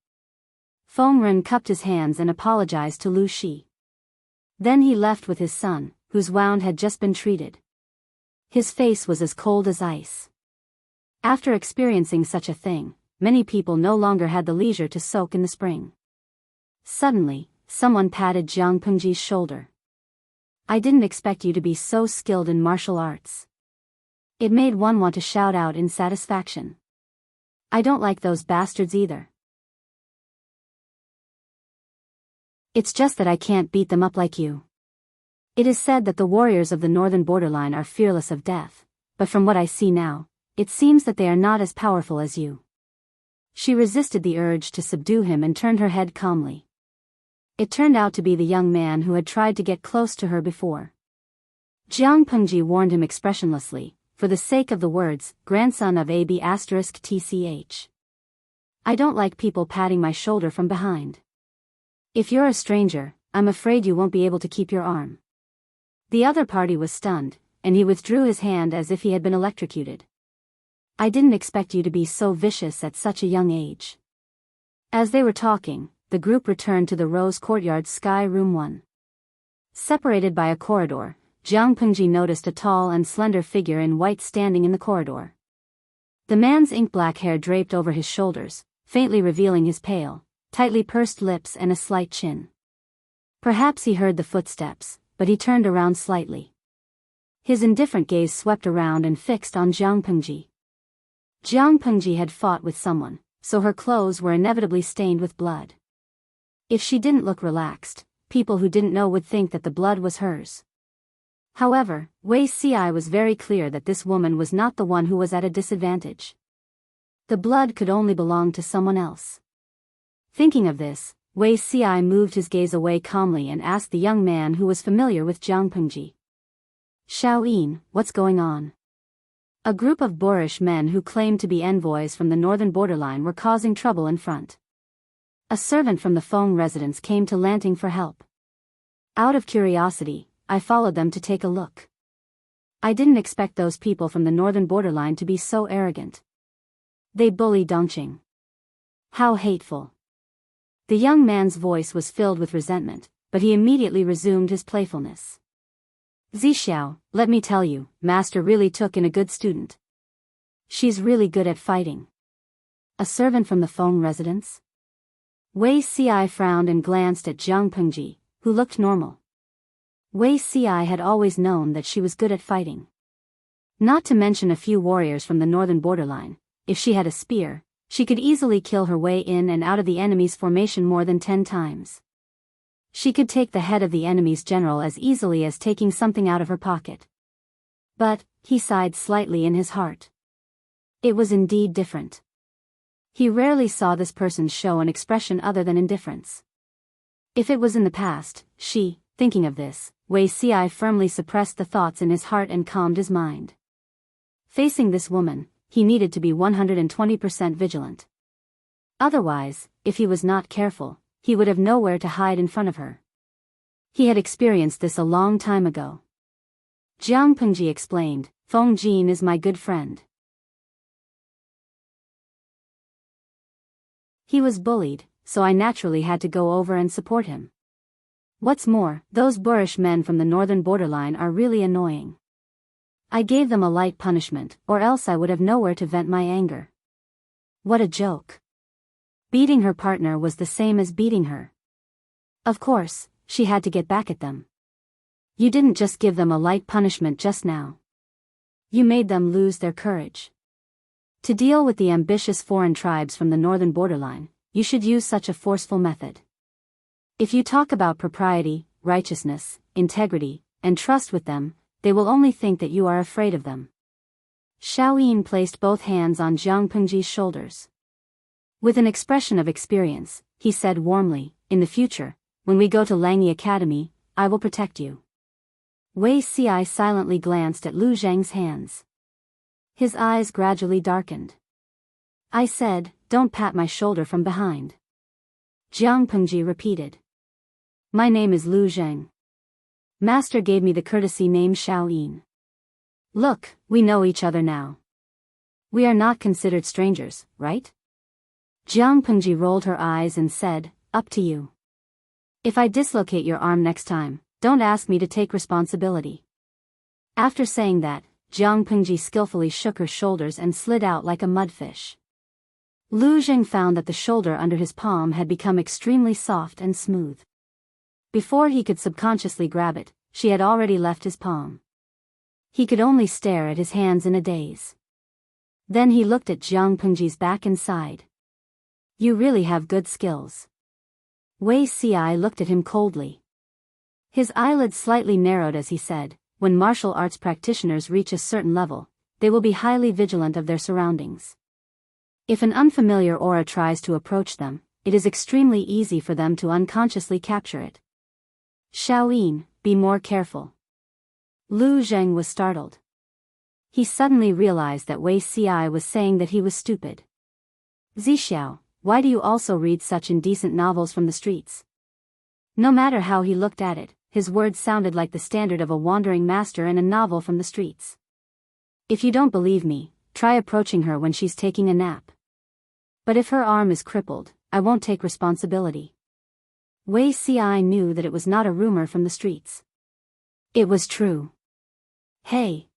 Feng Ren cupped his hands and apologized to Lu Shi. Then he left with his son, whose wound had just been treated. His face was as cold as ice. After experiencing such a thing, many people no longer had the leisure to soak in the spring. Suddenly, someone patted Jiang Pengji's shoulder. "I didn't expect you to be so skilled in martial arts." It made one want to shout out in satisfaction. "I don't like those bastards either. It's just that I can't beat them up like you." It is said that the warriors of the northern borderline are fearless of death, but from what I see now, it seems that they are not as powerful as you. She resisted the urge to subdue him and turned her head calmly. It turned out to be the young man who had tried to get close to her before. Jiang Pengji warned him expressionlessly, for the sake of the words, "grandson of AB*TCH. I don't like people patting my shoulder from behind. If you're a stranger, I'm afraid you won't be able to keep your arm." The other party was stunned, and he withdrew his hand as if he had been electrocuted. "I didn't expect you to be so vicious at such a young age." As they were talking, the group returned to the Rose Courtyard Sky Room 1. Separated by a corridor, Jiang Pengji noticed a tall and slender figure in white standing in the corridor. The man's ink-black hair draped over his shoulders, faintly revealing his pale, tightly pursed lips and a slight chin. Perhaps he heard the footsteps, but he turned around slightly. His indifferent gaze swept around and fixed on Jiang Pengji. Jiang Pengji had fought with someone, so her clothes were inevitably stained with blood. If she didn't look relaxed, people who didn't know would think that the blood was hers. However, Wei Ci was very clear that this woman was not the one who was at a disadvantage. The blood could only belong to someone else. Thinking of this, Wei Ci moved his gaze away calmly and asked the young man who was familiar with Jiang Pengji. "Xiaoyin, what's going on?" A group of boorish men who claimed to be envoys from the northern borderline were causing trouble in front. A servant from the Feng residence came to Lanting for help. Out of curiosity, I followed them to take a look. I didn't expect those people from the northern borderline to be so arrogant. They bully Dongqing. How hateful. The young man's voice was filled with resentment, but he immediately resumed his playfulness. Zixiao, let me tell you, master really took in a good student. She's really good at fighting. A servant from the Feng residence? Wei Ci frowned and glanced at Jiang Pengji, who looked normal. Wei Ci had always known that she was good at fighting. Not to mention a few warriors from the northern borderline, if she had a spear, she could easily kill her way in and out of the enemy's formation more than 10 times. She could take the head of the enemy's general as easily as taking something out of her pocket. But, he sighed slightly in his heart. It was indeed different. He rarely saw this person show an expression other than indifference. If it was in the past, thinking of this, Wei Ci firmly suppressed the thoughts in his heart and calmed his mind. Facing this woman, he needed to be 120% vigilant. Otherwise, if he was not careful, he would have nowhere to hide in front of her. He had experienced this a long time ago. Jiang Pengji explained, Feng Jin is my good friend. He was bullied, so I naturally had to go over and support him. What's more, those boorish men from the northern borderline are really annoying. I gave them a light punishment, or else I would have nowhere to vent my anger. What a joke. Beating her partner was the same as beating her. Of course, she had to get back at them. You didn't just give them a light punishment just now. You made them lose their courage. To deal with the ambitious foreign tribes from the northern borderline, you should use such a forceful method. If you talk about propriety, righteousness, integrity, and trust with them, they will only think that you are afraid of them. Xiaoyin placed both hands on Jiang Pengji's shoulders. With an expression of experience, he said warmly, in the future, when we go to Langyi Academy, I will protect you. Wei Ci silently glanced at Lu Zhang's hands. His eyes gradually darkened. I said, don't pat my shoulder from behind. Jiang Pengji repeated. My name is Lu Zhang. Master gave me the courtesy name Xiaoyin. Look, we know each other now. We are not considered strangers, right? Jiang Pengji rolled her eyes and said, up to you. If I dislocate your arm next time, don't ask me to take responsibility. After saying that, Jiang Pengji skillfully shook her shoulders and slid out like a mudfish. Lu Zhang found that the shoulder under his palm had become extremely soft and smooth. Before he could subconsciously grab it, she had already left his palm. He could only stare at his hands in a daze. Then he looked at Jiang Pengji's back and sighed. You really have good skills. Wei Ci looked at him coldly. His eyelids slightly narrowed as he said, when martial arts practitioners reach a certain level, they will be highly vigilant of their surroundings. If an unfamiliar aura tries to approach them, it is extremely easy for them to unconsciously capture it. Xiaoyin, be more careful. Lu Zhang was startled. He suddenly realized that Wei Ci was saying that he was stupid. Zixiao, why do you also read such indecent novels from the streets? No matter how he looked at it, his words sounded like the standard of a wandering master in a novel from the streets. If you don't believe me, try approaching her when she's taking a nap. But if her arm is crippled, I won't take responsibility. Wei Ci knew that it was not a rumor from the streets. It was true. Hey!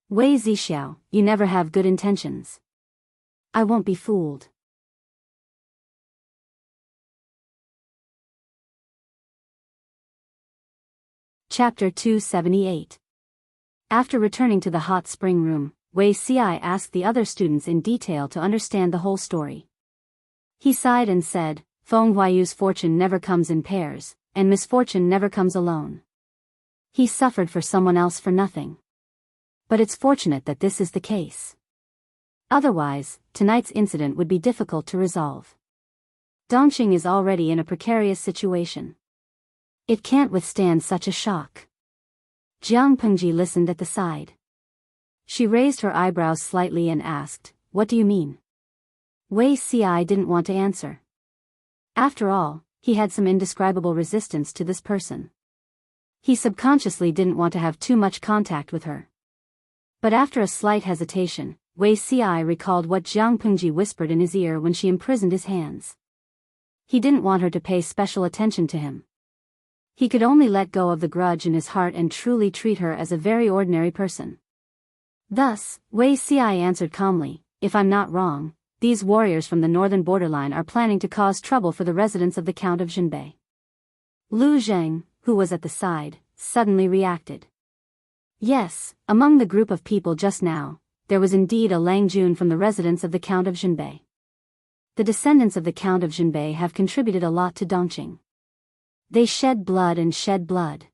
Wei Zixiao, you never have good intentions. I won't be fooled. Chapter 278. After returning to the hot spring room, Wei Ci asked the other students in detail to understand the whole story. He sighed and said, Feng Huayu's fortune never comes in pairs, and misfortune never comes alone. He suffered for someone else for nothing. But it's fortunate that this is the case. Otherwise, tonight's incident would be difficult to resolve. Dongqing is already in a precarious situation. It can't withstand such a shock. Jiang Pengji listened at the side. She raised her eyebrows slightly and asked, what do you mean? Wei Ci didn't want to answer. After all, he had some indescribable resistance to this person. He subconsciously didn't want to have too much contact with her. But after a slight hesitation, Wei Ci recalled what Jiang Pengji whispered in his ear when she imprisoned his hands. He didn't want her to pay special attention to him. He could only let go of the grudge in his heart and truly treat her as a very ordinary person. Thus, Wei Xi answered calmly, "If I'm not wrong, these warriors from the northern borderline are planning to cause trouble for the residents of the Count of Jinbei." Lu Zheng, who was at the side, suddenly reacted. Yes, among the group of people just now, there was indeed a Lang Jun from the residence of the Count of Jinbei. The descendants of the Count of Jinbei have contributed a lot to Dongqing. They shed blood and shed blood.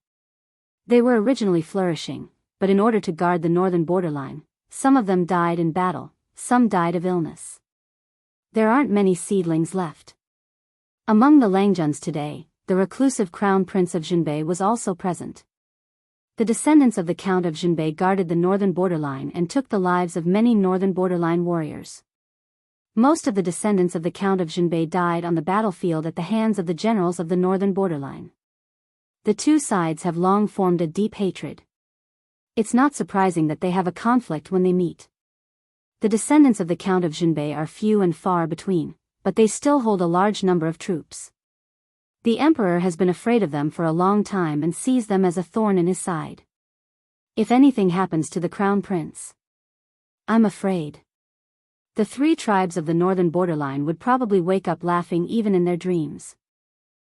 They were originally flourishing, but in order to guard the northern borderline, some of them died in battle, some died of illness. There aren't many seedlings left. Among the Langjuns today, the reclusive crown prince of Jinbei was also present. The descendants of the Count of Jinbei guarded the northern borderline and took the lives of many northern borderline warriors. Most of the descendants of the Count of Jinbei died on the battlefield at the hands of the generals of the northern borderline. The two sides have long formed a deep hatred. It's not surprising that they have a conflict when they meet. The descendants of the Count of Jinbei are few and far between, but they still hold a large number of troops. The emperor has been afraid of them for a long time and sees them as a thorn in his side. If anything happens to the crown prince, I'm afraid the three tribes of the northern borderline would probably wake up laughing even in their dreams.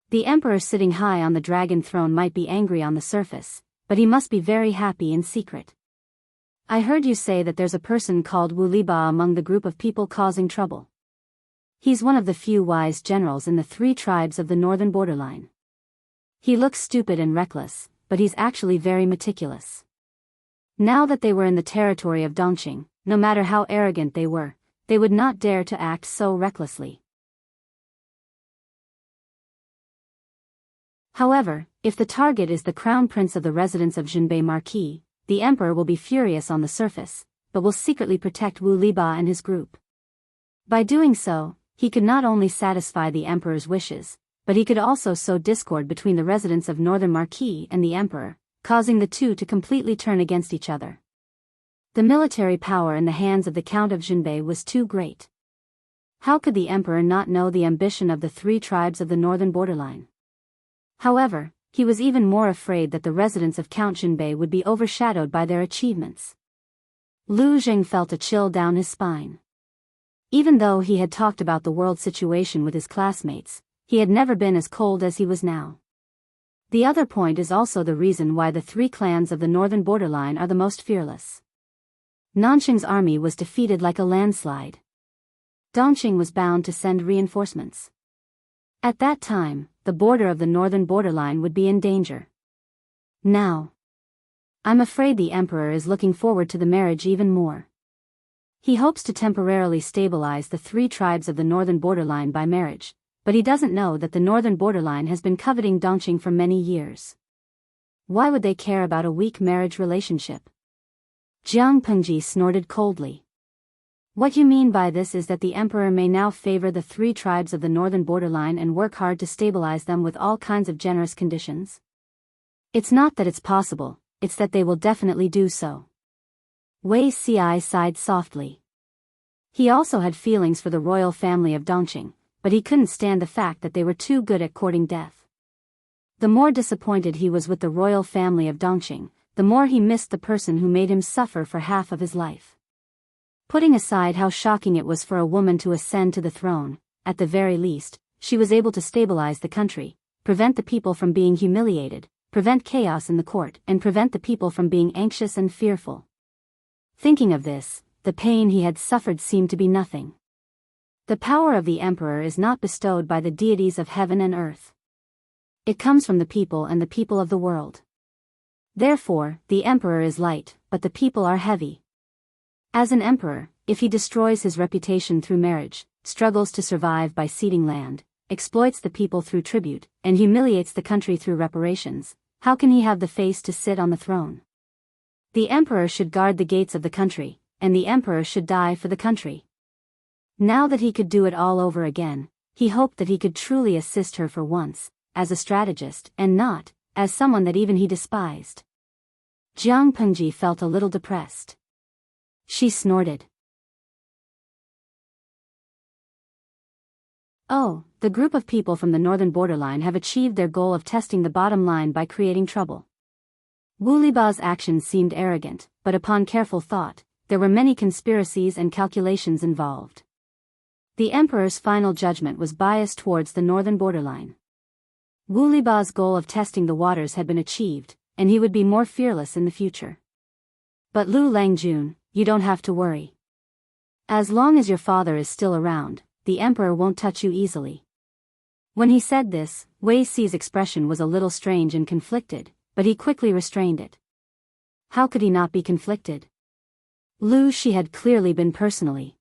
The emperor sitting high on the dragon throne might be angry on the surface, but he must be very happy in secret. I heard you say that there's a person called Wu Liba among the group of people causing trouble. He's one of the few wise generals in the three tribes of the northern borderline. He looks stupid and reckless, but he's actually very meticulous. Now that they were in the territory of Dongqing, no matter how arrogant they would not dare to act so recklessly. However, if the target is the crown prince of the residence of Jinbei Marquis, the emperor will be furious on the surface, but will secretly protect Wu Liba and his group. By doing so, he could not only satisfy the emperor's wishes, but he could also sow discord between the residents of Northern Marquis and the emperor, causing the two to completely turn against each other. The military power in the hands of the Count of Jinbei was too great. How could the emperor not know the ambition of the three tribes of the northern borderline? However, he was even more afraid that the residents of Count Jinbei would be overshadowed by their achievements. Lu Zheng felt a chill down his spine. Even though he had talked about the world situation with his classmates, he had never been as cold as he was now. The other point is also the reason why the three clans of the northern borderline are the most fearless. Nanqing's army was defeated like a landslide. Dongqing was bound to send reinforcements. At that time, the border of the northern borderline would be in danger. Now, I'm afraid the emperor is looking forward to the marriage even more. He hopes to temporarily stabilize the three tribes of the northern borderline by marriage, but he doesn't know that the northern borderline has been coveting Dongqing for many years. Why would they care about a weak marriage relationship? Jiang Pengji snorted coldly. What you mean by this is that the emperor may now favor the three tribes of the northern borderline and work hard to stabilize them with all kinds of generous conditions? It's not that it's possible, it's that they will definitely do so. Wei Xi sighed softly. He also had feelings for the royal family of Dongqing, but he couldn't stand the fact that they were too good at courting death. The more disappointed he was with the royal family of Dongqing, the more he missed the person who made him suffer for half of his life. Putting aside how shocking it was for a woman to ascend to the throne, at the very least, she was able to stabilize the country, prevent the people from being humiliated, prevent chaos in the court, and prevent the people from being anxious and fearful. Thinking of this, the pain he had suffered seemed to be nothing. The power of the emperor is not bestowed by the deities of heaven and earth. It comes from the people and the people of the world. Therefore, the emperor is light, but the people are heavy. As an emperor, if he destroys his reputation through marriage, struggles to survive by ceding land, exploits the people through tribute, and humiliates the country through reparations, how can he have the face to sit on the throne? The emperor should guard the gates of the country, and the emperor should die for the country. Now that he could do it all over again, he hoped that he could truly assist her for once, as a strategist and not as someone that even he despised. Jiang Pengji felt a little depressed. She snorted. Oh, The group of people from the northern borderline have achieved their goal of testing the bottom line by creating trouble. Wu Liba's actions seemed arrogant, but upon careful thought, there were many conspiracies and calculations involved. The emperor's final judgment was biased towards the northern borderline. Wu Liba's goal of testing the waters had been achieved, and he would be more fearless in the future. But Lu Langjun, you don't have to worry. As long as your father is still around, the emperor won't touch you easily. When he said this, Wei Si's expression was a little strange and conflicted, but he quickly restrained it. How could he not be conflicted? Lu Shi had clearly been personally.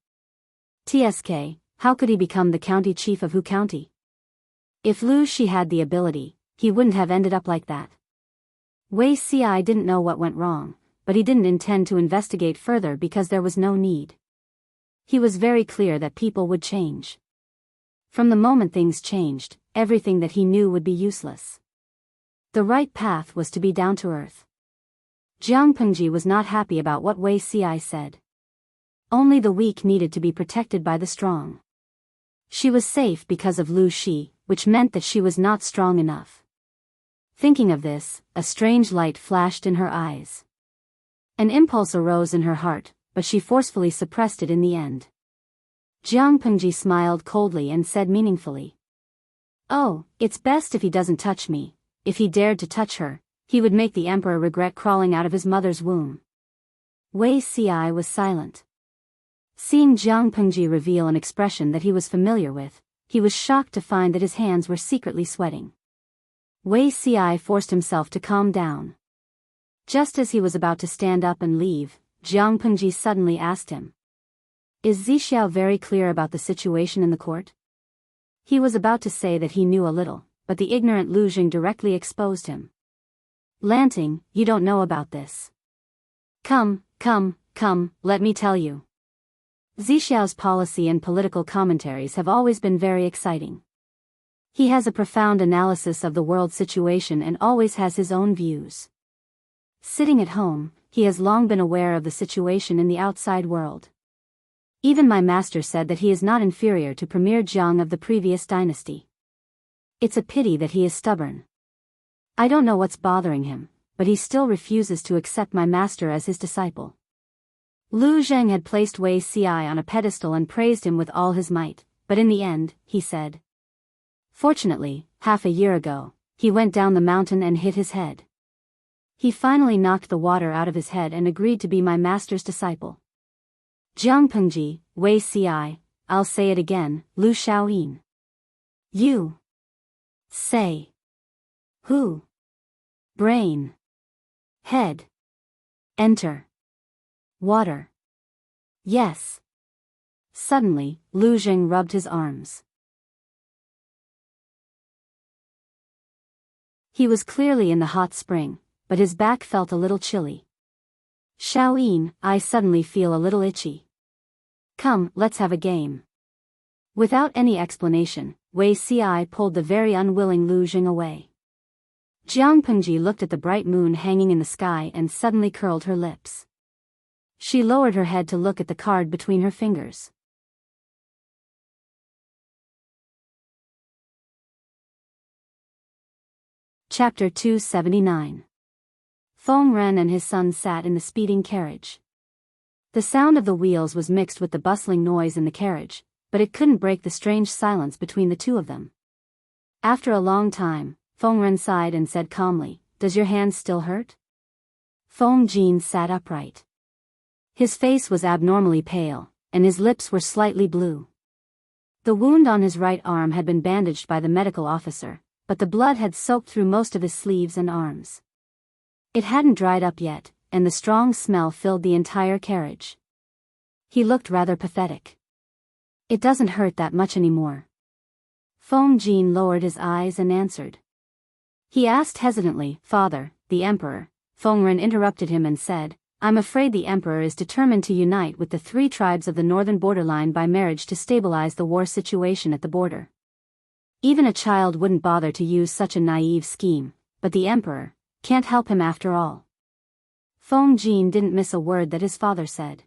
TSK, how could he become the county chief of Hu County? If Lu Shi had the ability, he wouldn't have ended up like that. Wei Si didn't know what went wrong, but he didn't intend to investigate further because there was no need. He was very clear that people would change. From the moment things changed, everything that he knew would be useless. The right path was to be down to earth. Jiang Pengji was not happy about what Wei Si said. Only the weak needed to be protected by the strong. She was safe because of Lu Shi, which meant that she was not strong enough. Thinking of this, a strange light flashed in her eyes. An impulse arose in her heart, but she forcefully suppressed it in the end. Jiang Pengji smiled coldly and said meaningfully, "Oh, it's best if he doesn't touch me. If he dared to touch her, he would make the emperor regret crawling out of his mother's womb." Wei Si was silent. Seeing Jiang Pengji reveal an expression that he was familiar with, he was shocked to find that his hands were secretly sweating. Wei Si forced himself to calm down. Just as he was about to stand up and leave, Jiang Pengji suddenly asked him, "Is Zixiao very clear about the situation in the court?" He was about to say that he knew a little, but the ignorant Lu Jing directly exposed him. "Lanting, you don't know about this. Come, let me tell you." Zixiao's policy and political commentaries have always been very exciting. He has a profound analysis of the world situation and always has his own views. Sitting at home, he has long been aware of the situation in the outside world. Even my master said that he is not inferior to Premier Jiang of the previous dynasty. It's a pity that he is stubborn. I don't know what's bothering him, but he still refuses to accept my master as his disciple. Lu Zheng had placed Wei Si on a pedestal and praised him with all his might, but in the end, he said. Fortunately, half a year ago, he went down the mountain and hit his head. He finally knocked the water out of his head and agreed to be my master's disciple. Jiang Pengji, Wei Si, I'll say it again, Lu Shaoyin. You. Say. Who? Brain. Head. Enter. Water. Yes. Suddenly, Lu Jing rubbed his arms. He was clearly in the hot spring, but his back felt a little chilly. Shaoyin, I suddenly feel a little itchy. Come, let's have a game. Without any explanation, Wei Si pulled the very unwilling Lu Jing away. Jiang Pengji looked at the bright moon hanging in the sky and suddenly curled her lips. She lowered her head to look at the card between her fingers. Chapter 279. Feng Ren and his son sat in the speeding carriage. The sound of the wheels was mixed with the bustling noise in the carriage, but it couldn't break the strange silence between the two of them. After a long time, Feng Ren sighed and said calmly, "Does your hand still hurt?" Feng Jin sat upright. His face was abnormally pale, and his lips were slightly blue. The wound on his right arm had been bandaged by the medical officer, but the blood had soaked through most of his sleeves and arms. It hadn't dried up yet, and the strong smell filled the entire carriage. He looked rather pathetic. "It doesn't hurt that much anymore." Feng Jin lowered his eyes and answered. He asked hesitantly, "Father, the emperor." Feng Ren interrupted him and said, "I'm afraid the emperor is determined to unite with the 3 tribes of the northern borderline by marriage to stabilize the war situation at the border. Even a child wouldn't bother to use such a naive scheme, but the emperor can't help him after all." Feng Jin didn't miss a word that his father said.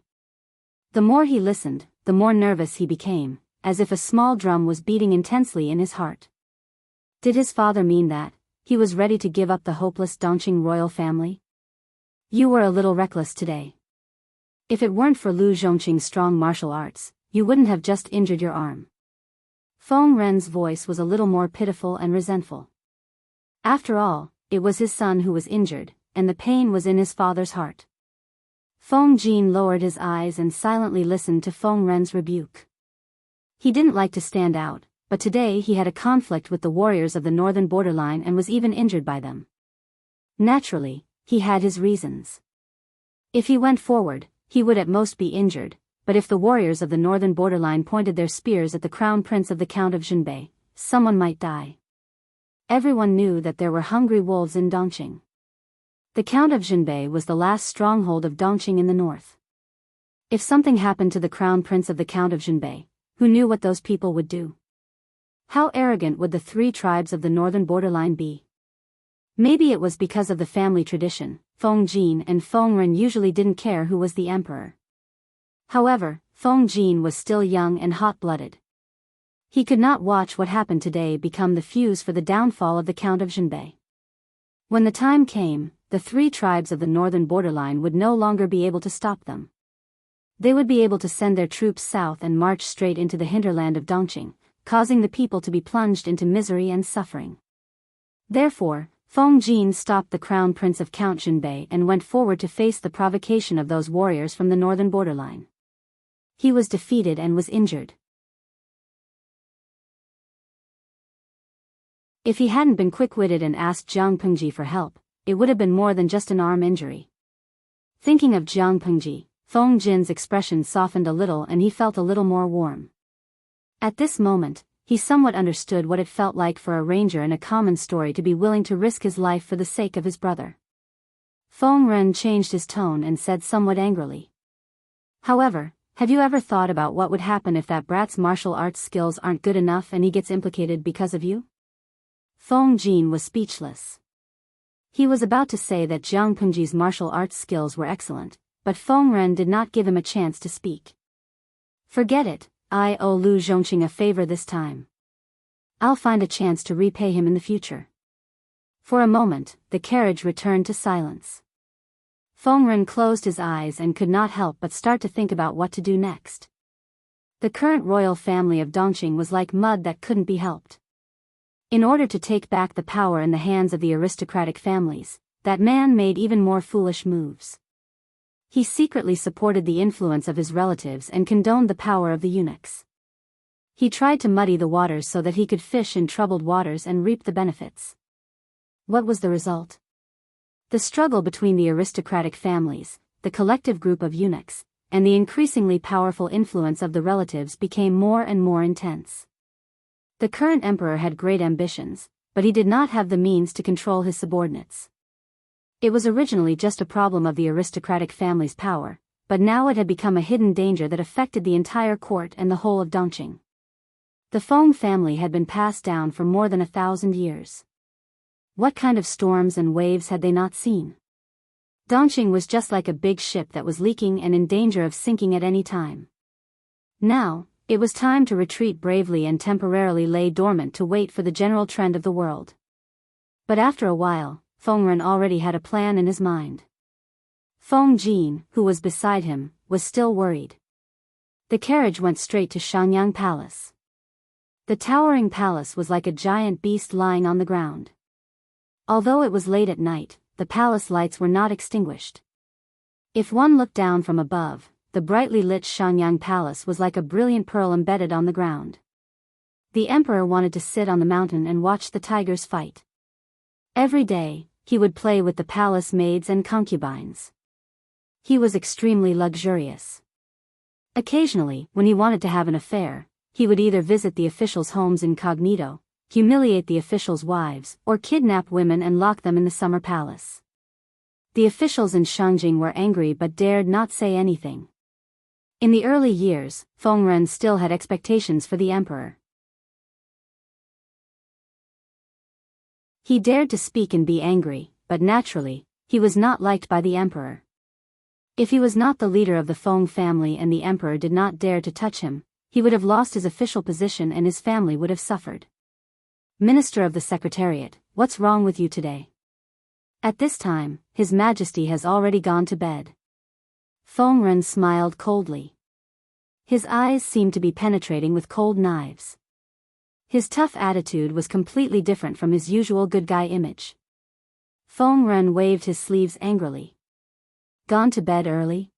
The more he listened, the more nervous he became, as if a small drum was beating intensely in his heart. Did his father mean that he was ready to give up the hopeless Dongqing royal family? You were a little reckless today. If it weren't for Lu Zhongqing's strong martial arts, you wouldn't have just injured your arm. Feng Ren's voice was a little more pitiful and resentful. After all, it was his son who was injured, and the pain was in his father's heart. Feng Jin lowered his eyes and silently listened to Feng Ren's rebuke. He didn't like to stand out, but today he had a conflict with the warriors of the northern borderline and was even injured by them. Naturally, he had his reasons. If he went forward, he would at most be injured, but if the warriors of the northern borderline pointed their spears at the crown prince of the Count of Jinbei, someone might die. Everyone knew that there were hungry wolves in Dongqing. The Count of Jinbei was the last stronghold of Dongqing in the north. If something happened to the crown prince of the Count of Jinbei, who knew what those people would do? How arrogant would the three tribes of the northern borderline be? Maybe it was because of the family tradition. Feng Jin and Feng Ren usually didn't care who was the emperor. However, Feng Jin was still young and hot-blooded. He could not watch what happened today become the fuse for the downfall of the Count of Jinbei. When the time came, the three tribes of the northern borderline would no longer be able to stop them. They would be able to send their troops south and march straight into the hinterland of Dongqing, causing the people to be plunged into misery and suffering. Therefore, Feng Jin stopped the crown prince of Count Jinbei and went forward to face the provocation of those warriors from the northern borderline. He was defeated and was injured. If he hadn't been quick-witted and asked Jiang Pengji for help, it would have been more than just an arm injury. Thinking of Jiang Pengji, Feng Jin's expression softened a little and he felt a little more warm. At this moment, he somewhat understood what it felt like for a ranger in a common story to be willing to risk his life for the sake of his brother. Feng Ren changed his tone and said somewhat angrily. However, have you ever thought about what would happen if that brat's martial arts skills aren't good enough and he gets implicated because of you? Feng Jin was speechless. He was about to say that Jiang Pengji's martial arts skills were excellent, but Feng Ren did not give him a chance to speak. Forget it. I owe Lu Zhongqing a favor this time. I'll find a chance to repay him in the future. For a moment, the carriage returned to silence. Feng Ren closed his eyes and could not help but start to think about what to do next. The current royal family of Dongqing was like mud that couldn't be helped. In order to take back the power in the hands of the aristocratic families, that man made even more foolish moves. He secretly supported the influence of his relatives and condoned the power of the eunuchs. He tried to muddy the waters so that he could fish in troubled waters and reap the benefits. What was the result? The struggle between the aristocratic families, the collective group of eunuchs, and the increasingly powerful influence of the relatives became more and more intense. The current emperor had great ambitions, but he did not have the means to control his subordinates. It was originally just a problem of the aristocratic family's power, but now it had become a hidden danger that affected the entire court and the whole of Dongqing. The Feng family had been passed down for more than 1,000 years. What kind of storms and waves had they not seen? Dongqing was just like a big ship that was leaking and in danger of sinking at any time. Now, it was time to retreat bravely and temporarily lay dormant to wait for the general trend of the world. But after a while, Feng Ren already had a plan in his mind. Feng Jin, who was beside him, was still worried. The carriage went straight to Shanyang Palace. The towering palace was like a giant beast lying on the ground. Although it was late at night, the palace lights were not extinguished. If one looked down from above, the brightly lit Shanyang Palace was like a brilliant pearl embedded on the ground. The emperor wanted to sit on the mountain and watch the tigers fight. Every day, he would play with the palace maids and concubines. He was extremely luxurious. Occasionally, when he wanted to have an affair, he would either visit the officials' homes incognito, humiliate the officials' wives, or kidnap women and lock them in the summer palace. The officials in Shangjing were angry but dared not say anything. In the early years, Feng Ren still had expectations for the emperor. He dared to speak and be angry, but naturally, he was not liked by the emperor. If he was not the leader of the Feng family and the emperor did not dare to touch him, he would have lost his official position and his family would have suffered. Minister of the Secretariat, what's wrong with you today? At this time, His Majesty has already gone to bed. Feng Ren smiled coldly. His eyes seemed to be penetrating with cold knives. His tough attitude was completely different from his usual good guy image. Feng Ren waved his sleeves angrily. Gone to bed early?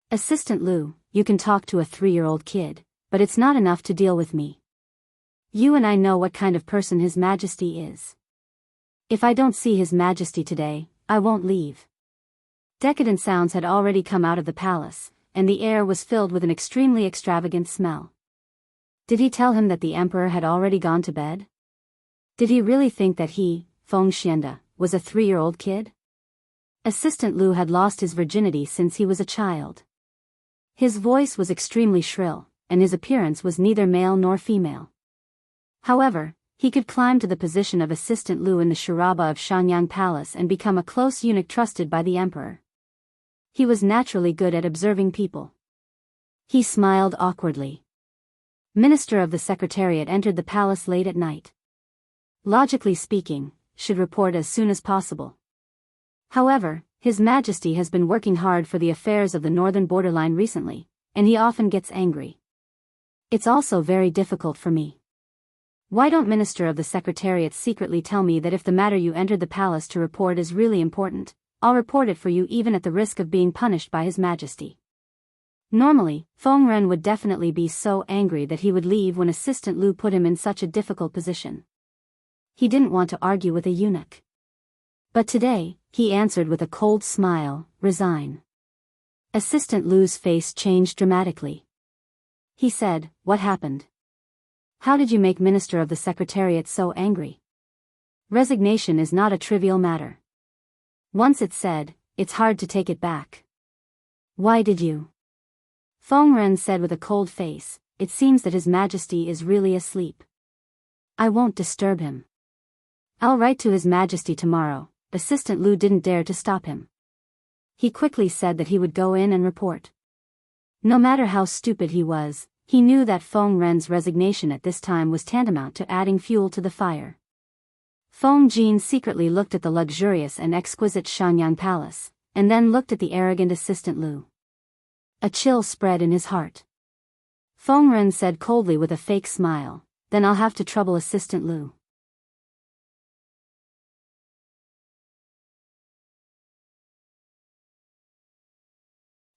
Assistant Lu, you can talk to a 3-year-old kid, but it's not enough to deal with me. You and I know what kind of person His Majesty is. If I don't see His Majesty today, I won't leave. Decadent sounds had already come out of the palace, and the air was filled with an extremely extravagant smell. Did he tell him that the emperor had already gone to bed? Did he really think that he, Feng Xianda, was a 3-year-old kid? Assistant Lu had lost his virginity since he was a child. His voice was extremely shrill, and his appearance was neither male nor female. However, he could climb to the position of Assistant Lu in the Shiraba of Shanyang Palace and become a close eunuch trusted by the emperor. He was naturally good at observing people. He smiled awkwardly. Minister of the Secretariat entered the palace late at night. Logically speaking, should report as soon as possible. However, His Majesty has been working hard for the affairs of the northern borderline recently, and he often gets angry. It's also very difficult for me. Why don't Minister of the Secretariat secretly tell me that if the matter you entered the palace to report is really important, I'll report it for you even at the risk of being punished by His Majesty. Normally, Feng Ren would definitely be so angry that he would leave when Assistant Lu put him in such a difficult position. He didn't want to argue with a eunuch. But today, he answered with a cold smile, resign. Assistant Lu's face changed dramatically. He said, what happened? How did you make Minister of the Secretariat so angry? Resignation is not a trivial matter. Once it's said, it's hard to take it back. Why did you? Feng Ren said with a cold face, it seems that His Majesty is really asleep. I won't disturb him. I'll write to His Majesty tomorrow. Assistant Lu didn't dare to stop him. He quickly said that he would go in and report. No matter how stupid he was, he knew that Feng Ren's resignation at this time was tantamount to adding fuel to the fire. Feng Jin secretly looked at the luxurious and exquisite Shanyang Palace, and then looked at the arrogant Assistant Lu. A chill spread in his heart. Feng Ren said coldly with a fake smile, then I'll have to trouble Assistant Lu.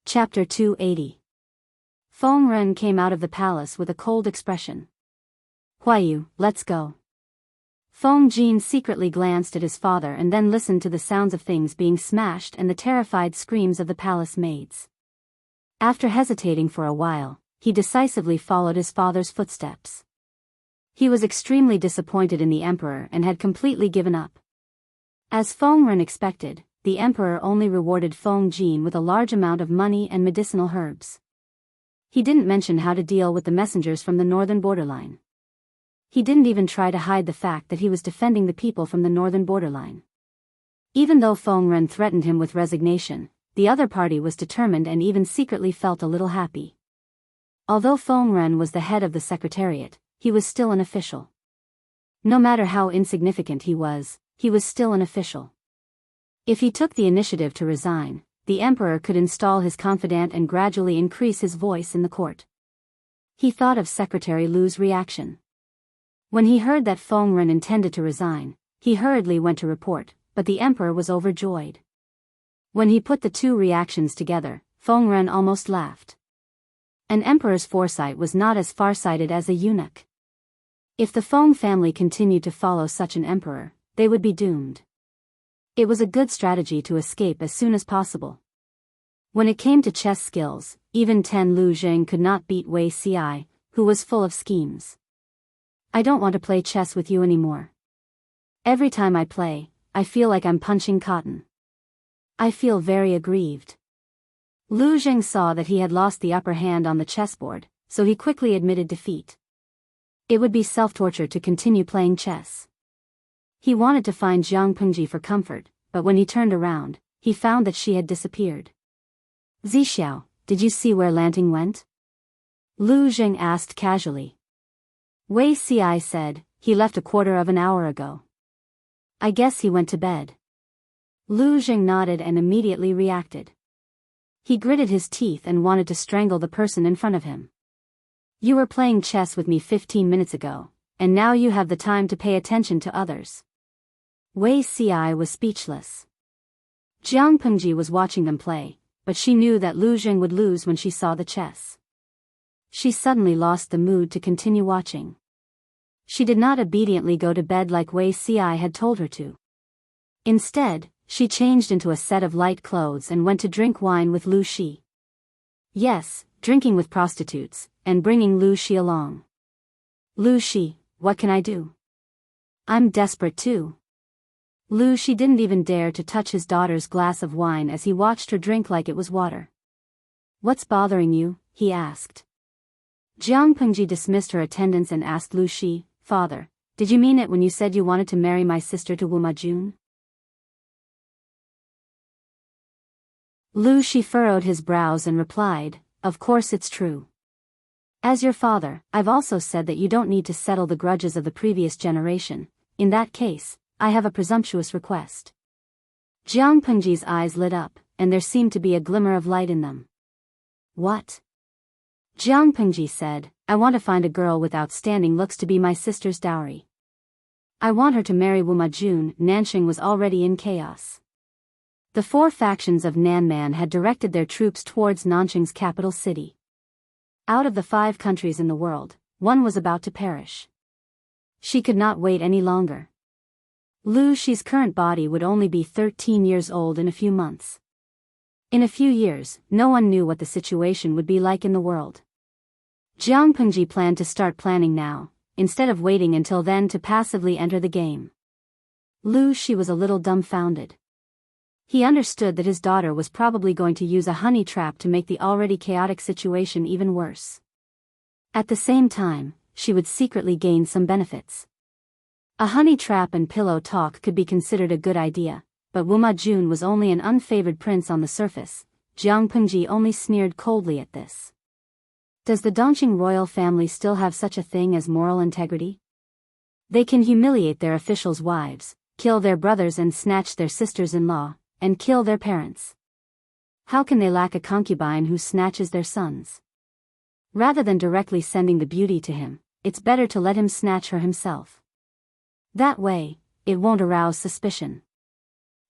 Chapter 280. Feng Ren came out of the palace with a cold expression. Huayu, let's go. Feng Jin secretly glanced at his father and then listened to the sounds of things being smashed and the terrified screams of the palace maids. After hesitating for a while, he decisively followed his father's footsteps. He was extremely disappointed in the emperor and had completely given up. As Feng Ren expected, the emperor only rewarded Feng Jin with a large amount of money and medicinal herbs. He didn't mention how to deal with the messengers from the northern borderline. He didn't even try to hide the fact that he was defending the people from the northern borderline. Even though Feng Ren threatened him with resignation, the other party was determined and even secretly felt a little happy. Although Feng Ren was the head of the Secretariat, he was still an official. No matter how insignificant he was still an official. If he took the initiative to resign, the emperor could install his confidant and gradually increase his voice in the court. He thought of Secretary Lu's reaction. When he heard that Feng Ren intended to resign, he hurriedly went to report, but the emperor was overjoyed. When he put the two reactions together, Feng Ren almost laughed. An emperor's foresight was not as farsighted as a eunuch. If the Feng family continued to follow such an emperor, they would be doomed. It was a good strategy to escape as soon as possible. When it came to chess skills, even Ten Lu Zheng could not beat Wei Ci, who was full of schemes. I don't want to play chess with you anymore. Every time I play, I feel like I'm punching cotton. I feel very aggrieved. Lu Zheng saw that he had lost the upper hand on the chessboard, so he quickly admitted defeat. It would be self-torture to continue playing chess. He wanted to find Jiang Pengji for comfort, but when he turned around, he found that she had disappeared. Zixiao, did you see where Lanting went? Lu Jing asked casually. Wei Si said, he left a quarter of an hour ago. I guess he went to bed. Lu Jing nodded and immediately reacted. He gritted his teeth and wanted to strangle the person in front of him. You were playing chess with me 15 minutes ago, and now you have the time to pay attention to others. Wei Si was speechless. Jiang Pengji was watching them play, but she knew that Lu Jing would lose when she saw the chess. She suddenly lost the mood to continue watching. She did not obediently go to bed like Wei Si had told her to. Instead, she changed into a set of light clothes and went to drink wine with Lu Shi. Yes, drinking with prostitutes, and bringing Lu Shi along. Lu Shi, what can I do? I'm desperate too. Lu Shi didn't even dare to touch his daughter's glass of wine as he watched her drink like it was water. What's bothering you? He asked. Jiang Pengji dismissed her attendants and asked Lu Shi, Father, did you mean it when you said you wanted to marry my sister to Wu Majun? Lu Shi furrowed his brows and replied, Of course it's true. As your father, I've also said that you don't need to settle the grudges of the previous generation. In that case, I have a presumptuous request. Jiang Pengji's eyes lit up, and there seemed to be a glimmer of light in them. What? Jiang Pengji said, I want to find a girl with outstanding looks to be my sister's dowry. I want her to marry Wu Majun. Nanxing was already in chaos. The four factions of Nanman had directed their troops towards Nanxing's capital city. Out of the 5 countries in the world, one was about to perish. She could not wait any longer. Lu Shi's current body would only be 13 years old in a few months. In a few years, no one knew what the situation would be like in the world. Jiang Pengji planned to start planning now, instead of waiting until then to passively enter the game. Lu Shi was a little dumbfounded. He understood that his daughter was probably going to use a honey trap to make the already chaotic situation even worse. At the same time, she would secretly gain some benefits. A honey trap and pillow talk could be considered a good idea, but Wu Majun was only an unfavored prince on the surface. Jiang Pengji only sneered coldly at this. Does the Dongqing royal family still have such a thing as moral integrity? They can humiliate their officials' wives, kill their brothers and snatch their sisters-in-law, and kill their parents. How can they lack a concubine who snatches their sons? Rather than directly sending the beauty to him, it's better to let him snatch her himself. That way, it won't arouse suspicion.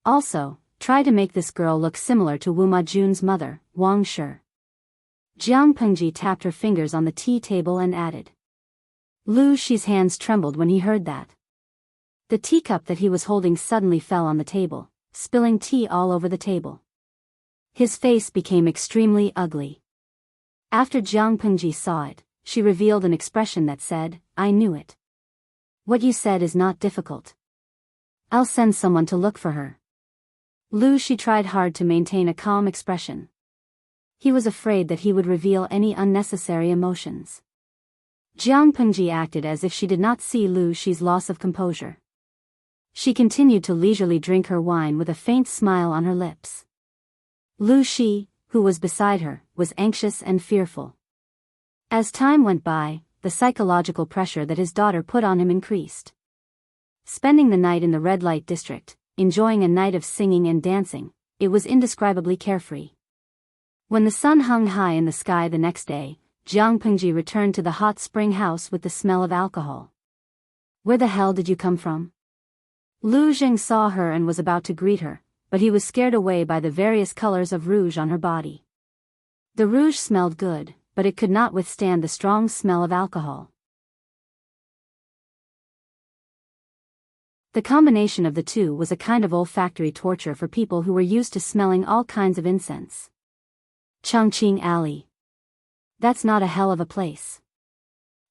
Also, try to make this girl look similar to Wu Majun's mother, Wang Shi. Jiang Pengji tapped her fingers on the tea table and added. Lu Shi's hands trembled when he heard that. The teacup that he was holding suddenly fell on the table, spilling tea all over the table. His face became extremely ugly. After Jiang Pengji saw it, she revealed an expression that said, I knew it. What you said is not difficult. I'll send someone to look for her. Lu Shi tried hard to maintain a calm expression. He was afraid that he would reveal any unnecessary emotions. Jiang Pengji acted as if she did not see Lu Shi's loss of composure. She continued to leisurely drink her wine with a faint smile on her lips. Lu Shi, who was beside her, was anxious and fearful. As time went by, the psychological pressure that his daughter put on him increased. Spending the night in the red light district, enjoying a night of singing and dancing, it was indescribably carefree. When the sun hung high in the sky the next day, Jiang Pengji returned to the hot spring house with the smell of alcohol. Where the hell did you come from? Lu Jing saw her and was about to greet her, but he was scared away by the various colors of rouge on her body. The rouge smelled good, but it could not withstand the strong smell of alcohol. The combination of the two was a kind of olfactory torture for people who were used to smelling all kinds of incense. Chongqing Alley. That's not a hell of a place.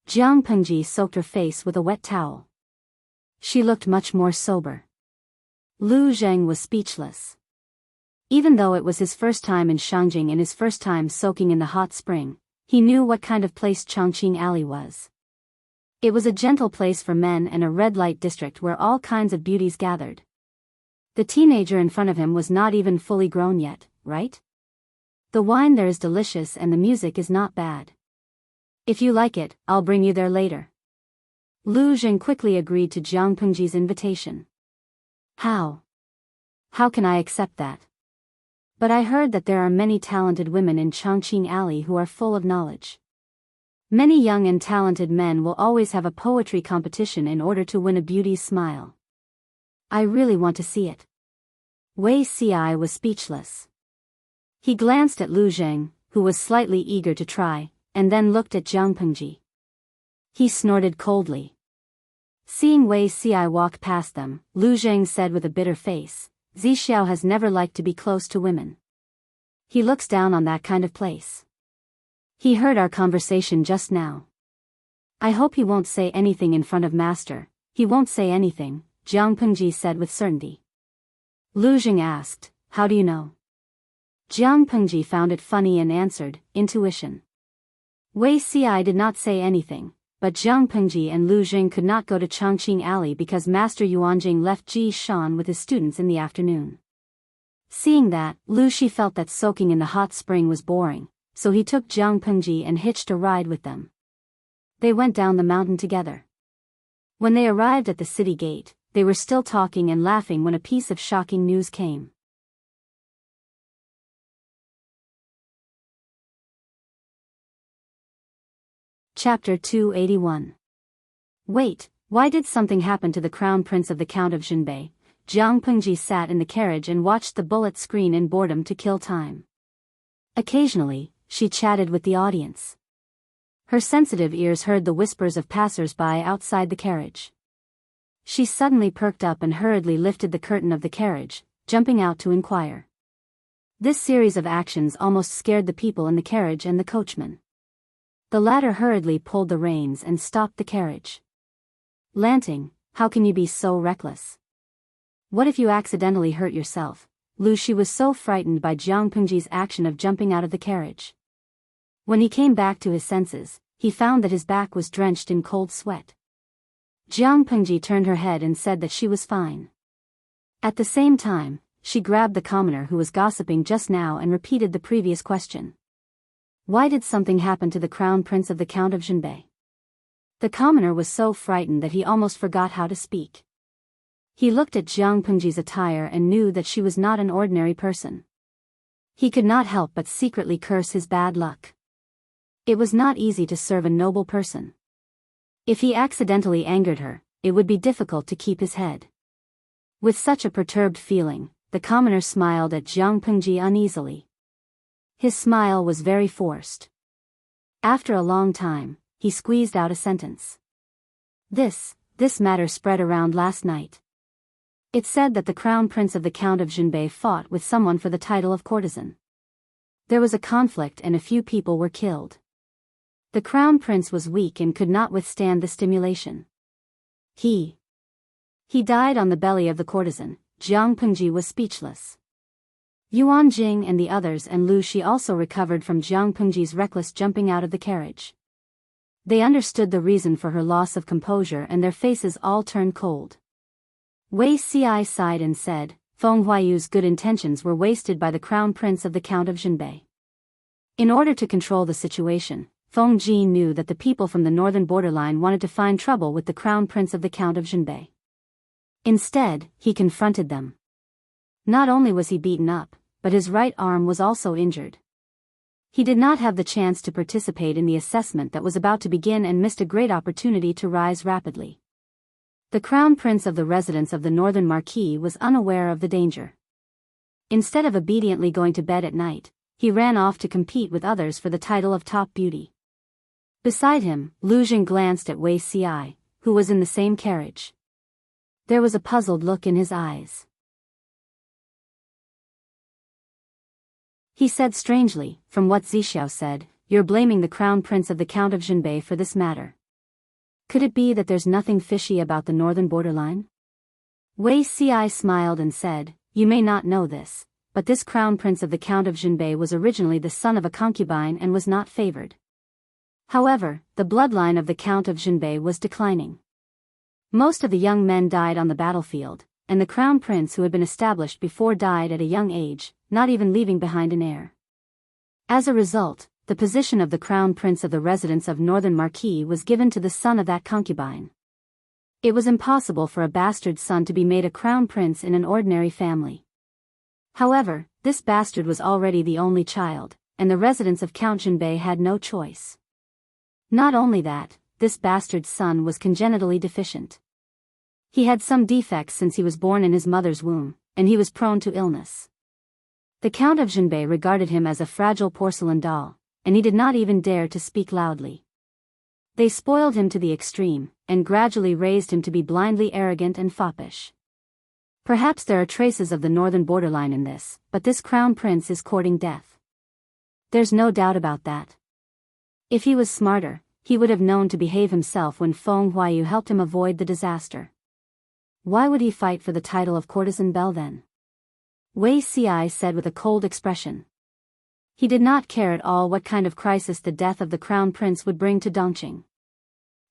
Jiang Pengji soaked her face with a wet towel. She looked much more sober. Lu Zheng was speechless. Even though it was his first time in Shangjing and his first time soaking in the hot spring, he knew what kind of place Chongqing Alley was. It was a gentle place for men and a red light district where all kinds of beauties gathered. The teenager in front of him was not even fully grown yet, right? The wine there is delicious and the music is not bad. If you like it, I'll bring you there later. Lu Jing quickly agreed to Jiang Pengji's invitation. How? How can I accept that? But I heard that there are many talented women in Chongqing Alley who are full of knowledge. Many young and talented men will always have a poetry competition in order to win a beauty's smile. I really want to see it. Wei Ci was speechless. He glanced at Lu Jing, who was slightly eager to try, and then looked at Jiang Pengji. He snorted coldly. Seeing Wei Ci walk past them, Lu Jing said with a bitter face, Zixiao has never liked to be close to women. He looks down on that kind of place. He heard our conversation just now. I hope he won't say anything in front of Master. He won't say anything, Jiang Pengji said with certainty. Lu Jing asked, how do you know? Jiang Pengji found it funny and answered, intuition. Wei Ci did not say anything, but Jiang Pengji and Lu Jing could not go to Chongqing Alley because Master Yuanjing left Ji Shan with his students in the afternoon. Seeing that, Lu Shi felt that soaking in the hot spring was boring, so he took Jiang Pengji and hitched a ride with them. They went down the mountain together. When they arrived at the city gate, they were still talking and laughing when a piece of shocking news came. Chapter 281. Wait, why did something happen to the crown prince of the Count of Jinbei? Jiang Pengji sat in the carriage and watched the bullet screen in boredom to kill time. Occasionally, she chatted with the audience. Her sensitive ears heard the whispers of passers-by outside the carriage. She suddenly perked up and hurriedly lifted the curtain of the carriage, jumping out to inquire. This series of actions almost scared the people in the carriage and the coachman. The latter hurriedly pulled the reins and stopped the carriage. Lanting, how can you be so reckless? What if you accidentally hurt yourself? Lu Shi was so frightened by Jiang Pengji's action of jumping out of the carriage. When he came back to his senses, he found that his back was drenched in cold sweat. Jiang Pengji turned her head and said that she was fine. At the same time, she grabbed the commoner who was gossiping just now and repeated the previous question. Why did something happen to the crown prince of the Count of Jinbei? The commoner was so frightened that he almost forgot how to speak. He looked at Jiang Pengji's attire and knew that she was not an ordinary person. He could not help but secretly curse his bad luck. It was not easy to serve a noble person. If he accidentally angered her, it would be difficult to keep his head. With such a perturbed feeling, the commoner smiled at Jiang Pengji uneasily. His smile was very forced. After a long time, he squeezed out a sentence. This matter spread around last night. It said that the crown prince of the Count of Jinbei fought with someone for the title of courtesan. There was a conflict and a few people were killed. The crown prince was weak and could not withstand the stimulation. He died on the belly of the courtesan. Jiang Pengji was speechless. Yuan Jing and the others and Lu Shi also recovered from Jiang Pengji's reckless jumping out of the carriage. They understood the reason for her loss of composure and their faces all turned cold. Wei Ci sighed and said, Feng Huayu's good intentions were wasted by the crown prince of the Count of Jinbei. In order to control the situation, Feng Ji knew that the people from the northern borderline wanted to find trouble with the crown prince of the Count of Jinbei. Instead, he confronted them. Not only was he beaten up, but his right arm was also injured. He did not have the chance to participate in the assessment that was about to begin and missed a great opportunity to rise rapidly. The crown prince of the residence of the northern marquis was unaware of the danger. Instead of obediently going to bed at night, he ran off to compete with others for the title of top beauty. Beside him, Lu Jing glanced at Wei Ci, who was in the same carriage. There was a puzzled look in his eyes. He said strangely, from what Zixiao said, you're blaming the crown prince of the Count of Jinbei for this matter. Could it be that there's nothing fishy about the northern borderline? Wei Ci smiled and said, you may not know this, but this crown prince of the Count of Jinbei was originally the son of a concubine and was not favored. However, the bloodline of the Count of Jinbei was declining. Most of the young men died on the battlefield, and the crown prince who had been established before died at a young age, not even leaving behind an heir. As a result, the position of the crown prince of the residence of Northern Marquis was given to the son of that concubine. It was impossible for a bastard son to be made a crown prince in an ordinary family. However, this bastard was already the only child, and the residents of Count Jinbei had no choice. Not only that, this bastard's son was congenitally deficient. He had some defects since he was born in his mother's womb, and he was prone to illness. The Count of Jinbei regarded him as a fragile porcelain doll, and he did not even dare to speak loudly. They spoiled him to the extreme, and gradually raised him to be blindly arrogant and foppish. Perhaps there are traces of the northern borderline in this, but this crown prince is courting death. There's no doubt about that. If he was smarter, he would have known to behave himself when Feng Huayu helped him avoid the disaster. Why would he fight for the title of courtesan belle then? Wei Ci said with a cold expression. He did not care at all what kind of crisis the death of the crown prince would bring to Dongqing.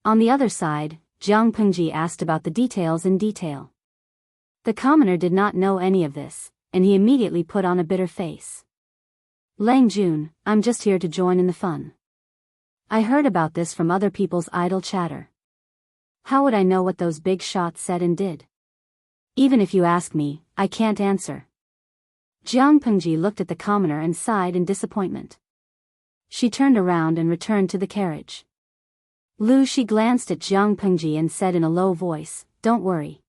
On the other side, Jiang Pengji asked about the details in detail. The commoner did not know any of this, and he immediately put on a bitter face. Lang Jun, I'm just here to join in the fun. I heard about this from other people's idle chatter. How would I know what those big shots said and did? Even if you ask me, I can't answer. Jiang Pengji looked at the commoner and sighed in disappointment. She turned around and returned to the carriage. Lu Shi glanced at Jiang Pengji and said in a low voice, "Don't worry.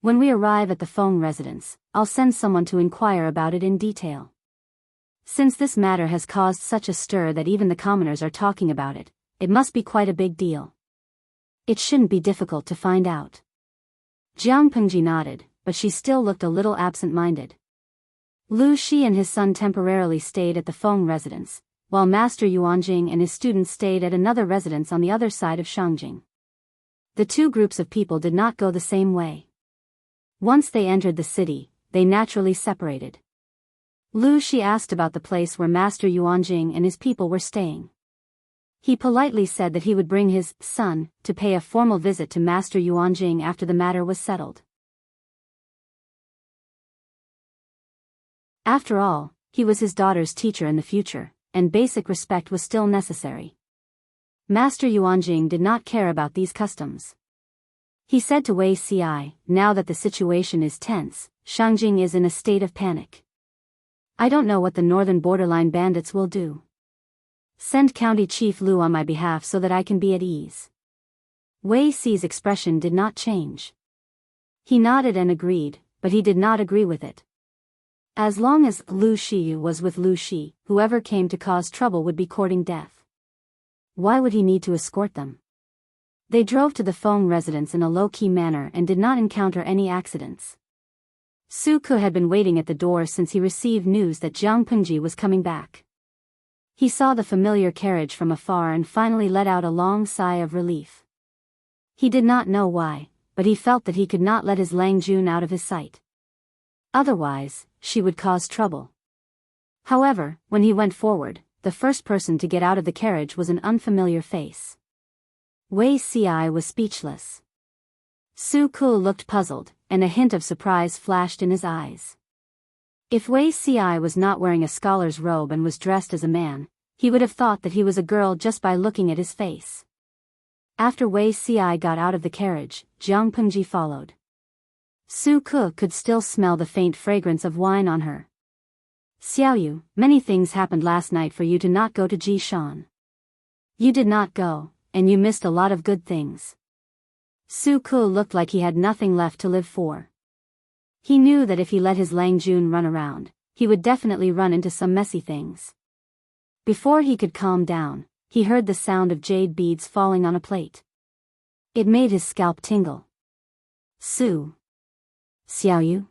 When we arrive at the Feng residence, I'll send someone to inquire about it in detail. Since this matter has caused such a stir that even the commoners are talking about it, it must be quite a big deal. It shouldn't be difficult to find out." Jiang Pengji nodded, but she still looked a little absent-minded. Lu Shi and his son temporarily stayed at the Feng residence, while Master Yuanjing and his students stayed at another residence on the other side of Shangjing. The two groups of people did not go the same way. Once they entered the city, they naturally separated. Lu Shi asked about the place where Master Yuanjing and his people were staying. He politely said that he would bring his son to pay a formal visit to Master Yuanjing after the matter was settled. After all, he was his daughter's teacher in the future, and basic respect was still necessary. Master Yuanjing did not care about these customs. He said to Wei Ci, "Now that the situation is tense, Shangjing is in a state of panic. I don't know what the northern borderline bandits will do. Send County Chief Lu on my behalf so that I can be at ease." Wei Ci's expression did not change. He nodded and agreed, but he did not agree with it. As long as Lu Shi was with Lu Shi, whoever came to cause trouble would be courting death. Why would he need to escort them? They drove to the Feng residence in a low-key manner and did not encounter any accidents. Su Ke had been waiting at the door since he received news that Jiang Pengji was coming back. He saw the familiar carriage from afar and finally let out a long sigh of relief. He did not know why, but he felt that he could not let his Lang Jun out of his sight. Otherwise, she would cause trouble. However, when he went forward, the first person to get out of the carriage was an unfamiliar face. Wei Ci was speechless. Su Ke looked puzzled, and a hint of surprise flashed in his eyes. If Wei Ci was not wearing a scholar's robe and was dressed as a man, he would have thought that he was a girl just by looking at his face. After Wei Ci got out of the carriage, Jiang Pengji followed. Su Ke could still smell the faint fragrance of wine on her. "Xiaoyu, many things happened last night for you to not go to Jishan. You did not go, and you missed a lot of good things." Su Ke looked like he had nothing left to live for. He knew that if he let his Lang Jun run around, he would definitely run into some messy things. Before he could calm down, he heard the sound of jade beads falling on a plate. It made his scalp tingle. Xiaoyu?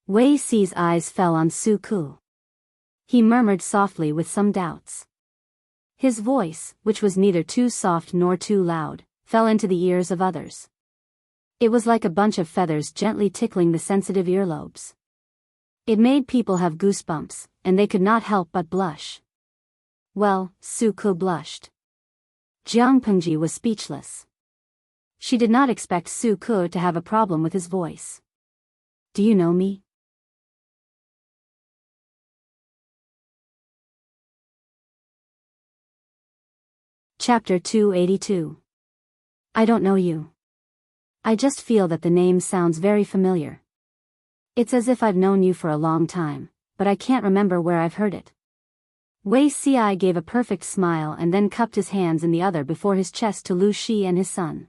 Wei Ci's eyes fell on Su Ke. He murmured softly with some doubts. His voice, which was neither too soft nor too loud, fell into the ears of others. It was like a bunch of feathers gently tickling the sensitive earlobes. It made people have goosebumps, and they could not help but blush. Well, Su Ke blushed. Jiang Pengji was speechless. She did not expect Su Ke to have a problem with his voice. "Do you know me?" Chapter 282. I don't know you. I just feel that the name sounds very familiar. It's as if I've known you for a long time, but I can't remember where I've heard it. Wei Ci gave a perfect smile and then cupped his hands in the other before his chest to Lu Shi and his son.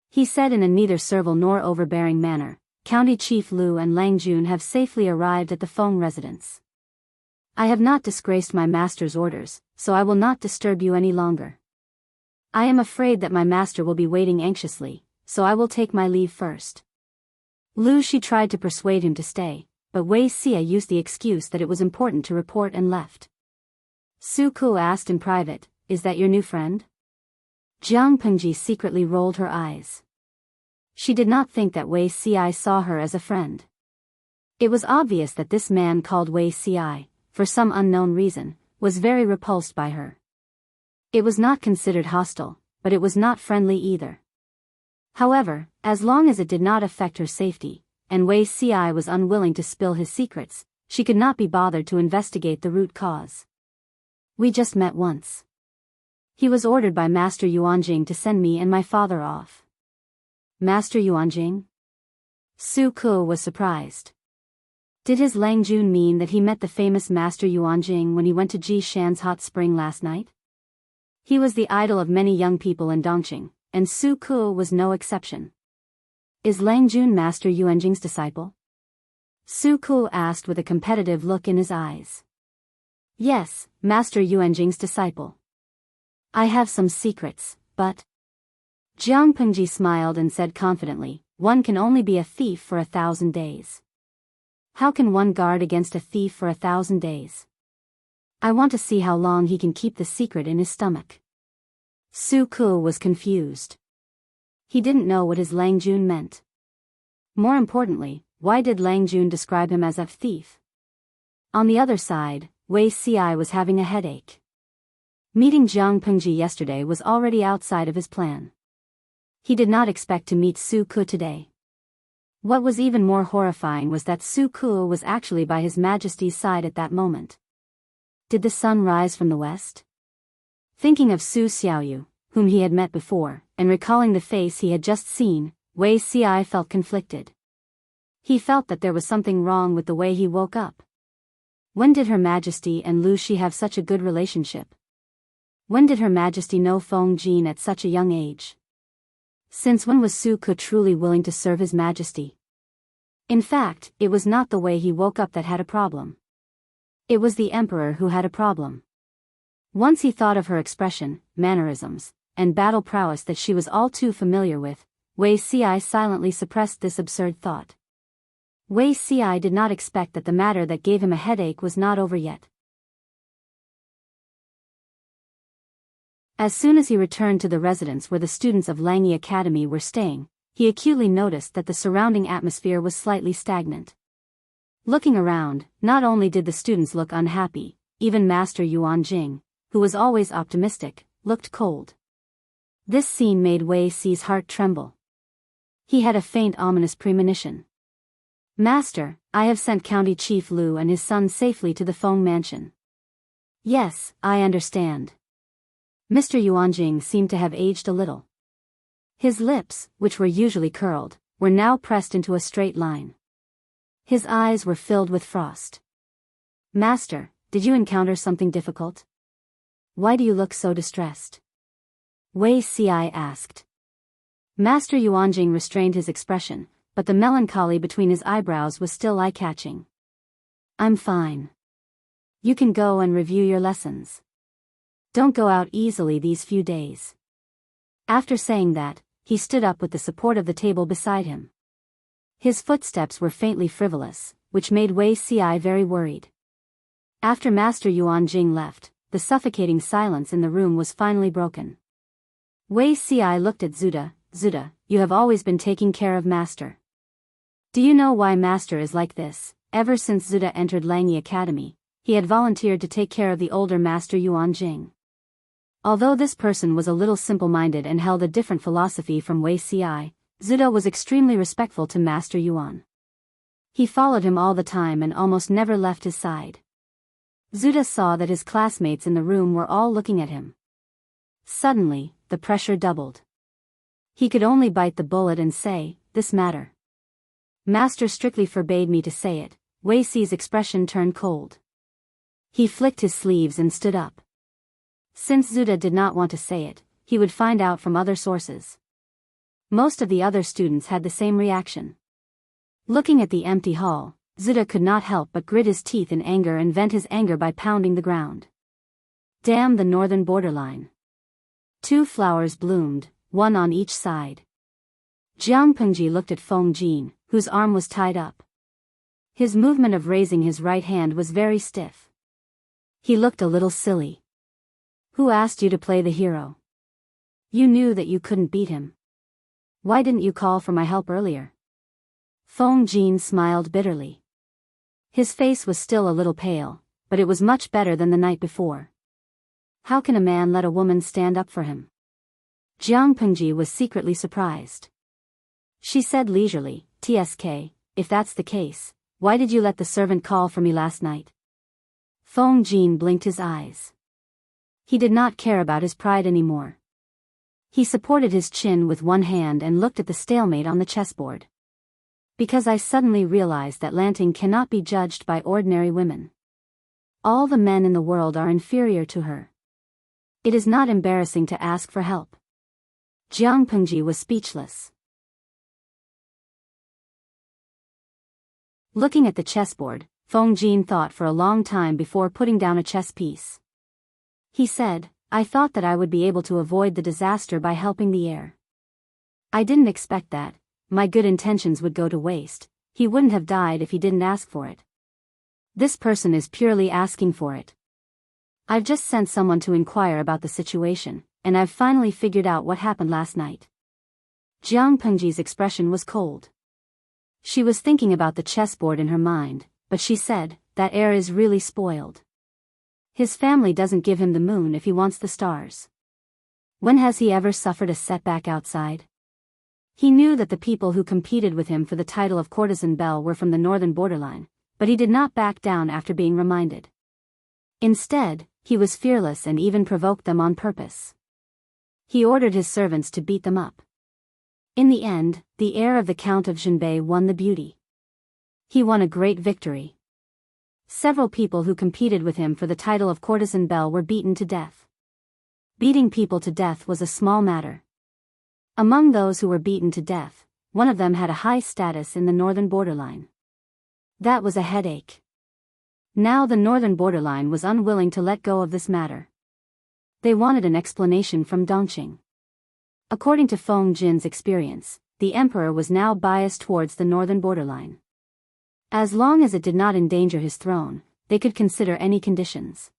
He said in a neither servile nor overbearing manner, County Chief Lu and Lang Jun have safely arrived at the Feng residence. I have not disgraced my master's orders, so I will not disturb you any longer. I am afraid that my master will be waiting anxiously, so I will take my leave first. Lu Shi tried to persuade him to stay, but Wei Ci used the excuse that it was important to report and left. Su Ku asked in private, "Is that your new friend?" Jiang Pengji secretly rolled her eyes. She did not think that Wei Ci saw her as a friend. It was obvious that this man called Wei Ci, for some unknown reason, was very repulsed by her. It was not considered hostile, but it was not friendly either. However, as long as it did not affect her safety, and Wei Ci was unwilling to spill his secrets, she could not be bothered to investigate the root cause. We just met once. He was ordered by Master Yuanjing to send me and my father off. Master Yuanjing? Su Ku was surprised. Did his Lang Jun mean that he met the famous Master Yuanjing when he went to Ji Shan's hot spring last night? He was the idol of many young people in Dongqing, and Su Ku was no exception. Is Lang Jun Master Yuanjing's disciple? Su Ku asked with a competitive look in his eyes. Yes, Master Yuanjing's disciple. I have some secrets, but... Jiang Pengji smiled and said confidently, one can only be a thief for 1,000 days. How can one guard against a thief for 1,000 days? I want to see how long he can keep the secret in his stomach. Su Ku was confused. He didn't know what his Lang Jun meant. More importantly, why did Lang Jun describe him as a thief? On the other side, Wei Ci was having a headache. Meeting Jiang Pengji yesterday was already outside of his plan. He did not expect to meet Su Ku today. What was even more horrifying was that Su Ku was actually by His Majesty's side at that moment. Did the sun rise from the west? Thinking of Su Xiaoyu, whom he had met before, and recalling the face he had just seen, Wei Ci felt conflicted. He felt that there was something wrong with the way he woke up. When did Her Majesty and Lu Shi have such a good relationship? When did Her Majesty know Feng Jin at such a young age? Since when was Su Ku truly willing to serve His Majesty? In fact, it was not the way he woke up that had a problem. It was the Emperor who had a problem. Once he thought of her expression, mannerisms, and battle prowess that she was all too familiar with, Wei Ci silently suppressed this absurd thought. Wei Ci did not expect that the matter that gave him a headache was not over yet. As soon as he returned to the residence where the students of Langyi Academy were staying, he acutely noticed that the surrounding atmosphere was slightly stagnant. Looking around, not only did the students look unhappy, even Master Yuanjing, who was always optimistic, looked cold. This scene made Wei Ci's heart tremble. He had a faint ominous premonition. Master, I have sent County Chief Lu and his son safely to the Feng mansion. Yes, I understand. Mr. Yuanjing seemed to have aged a little. His lips, which were usually curled, were now pressed into a straight line. His eyes were filled with frost. Master, did you encounter something difficult? Why do you look so distressed? Wei Ci asked. Master Yuanjing restrained his expression, but the melancholy between his eyebrows was still eye-catching. I'm fine. You can go and review your lessons. Don't go out easily these few days. After saying that, he stood up with the support of the table beside him. His footsteps were faintly frivolous, which made Wei Ci very worried. After Master Yuanjing left, the suffocating silence in the room was finally broken. Wei Ci looked at Zuda. Zuda, you have always been taking care of Master. Do you know why Master is like this? Ever since Zuda entered Langyi Academy, he had volunteered to take care of the older Master Yuanjing. Although this person was a little simple-minded and held a different philosophy from Wei Ci, Zuda was extremely respectful to Master Yuan. He followed him all the time and almost never left his side. Zuda saw that his classmates in the room were all looking at him. Suddenly, the pressure doubled. He could only bite the bullet and say, "This matter. Master strictly forbade me to say it." Wei Si's expression turned cold. He flicked his sleeves and stood up. Since Zuda did not want to say it, he would find out from other sources. Most of the other students had the same reaction. Looking at the empty hall, Zuda could not help but grit his teeth in anger and vent his anger by pounding the ground. Damn the northern borderline. 2 flowers bloomed, one on each side. Jiang Pengji looked at Feng Jin, whose arm was tied up. His movement of raising his right hand was very stiff. He looked a little silly. Who asked you to play the hero? You knew that you couldn't beat him. Why didn't you call for my help earlier? Feng Jin smiled bitterly. His face was still a little pale, but it was much better than the night before. How can a man let a woman stand up for him? Jiang Pengji was secretly surprised. She said leisurely, "TSK, if that's the case, why did you let the servant call for me last night?" Feng Jin blinked his eyes. He did not care about his pride anymore. He supported his chin with one hand and looked at the stalemate on the chessboard. Because I suddenly realized that Lanting cannot be judged by ordinary women. All the men in the world are inferior to her. It is not embarrassing to ask for help. Jiang Pengji was speechless. Looking at the chessboard, Feng Jin thought for a long time before putting down a chess piece. He said, "I thought that I would be able to avoid the disaster by helping the heir. I didn't expect that my good intentions would go to waste. He wouldn't have died if he didn't ask for it. This person is purely asking for it. I've just sent someone to inquire about the situation, and I've finally figured out what happened last night." Jiang Pengji's expression was cold. She was thinking about the chessboard in her mind, but she said, "That heir is really spoiled. His family doesn't give him the moon if he wants the stars. When has he ever suffered a setback outside?" He knew that the people who competed with him for the title of courtesan belle were from the northern borderline, but he did not back down after being reminded. Instead, he was fearless and even provoked them on purpose. He ordered his servants to beat them up. In the end, the heir of the Count of Jinbei won the beauty. He won a great victory. Several people who competed with him for the title of courtesan belle were beaten to death. Beating people to death was a small matter. Among those who were beaten to death, one of them had a high status in the northern borderline. That was a headache. Now the northern borderline was unwilling to let go of this matter. They wanted an explanation from Dongqing. According to Feng Jin's experience, the emperor was now biased towards the northern borderline. As long as it did not endanger his throne, they could consider any conditions.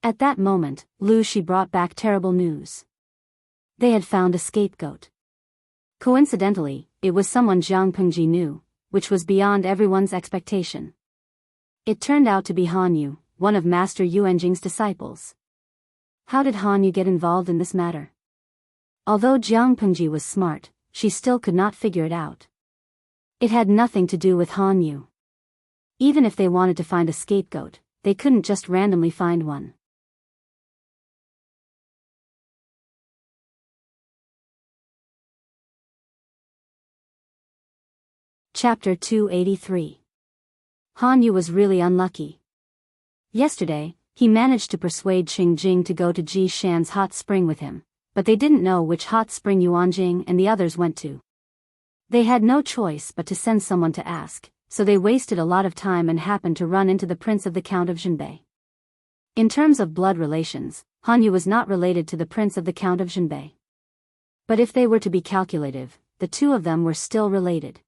At that moment, Lu Shi brought back terrible news. They had found a scapegoat. Coincidentally, it was someone Jiang Pengji knew, which was beyond everyone's expectation. It turned out to be Han Yu, one of Master Yuanjing's disciples. How did Han Yu get involved in this matter? Although Jiang Pengji was smart, she still could not figure it out. It had nothing to do with Han Yu. Even if they wanted to find a scapegoat, they couldn't just randomly find one. Chapter 283. Han Yu was really unlucky. Yesterday, he managed to persuade Qing Jing to go to Ji Shan's hot spring with him, but they didn't know which hot spring Yuanjing and the others went to. They had no choice but to send someone to ask, so they wasted a lot of time and happened to run into the prince of the Count of Jinbei. In terms of blood relations, Han Yu was not related to the prince of the Count of Jinbei. But if they were to be calculative, the two of them were still related.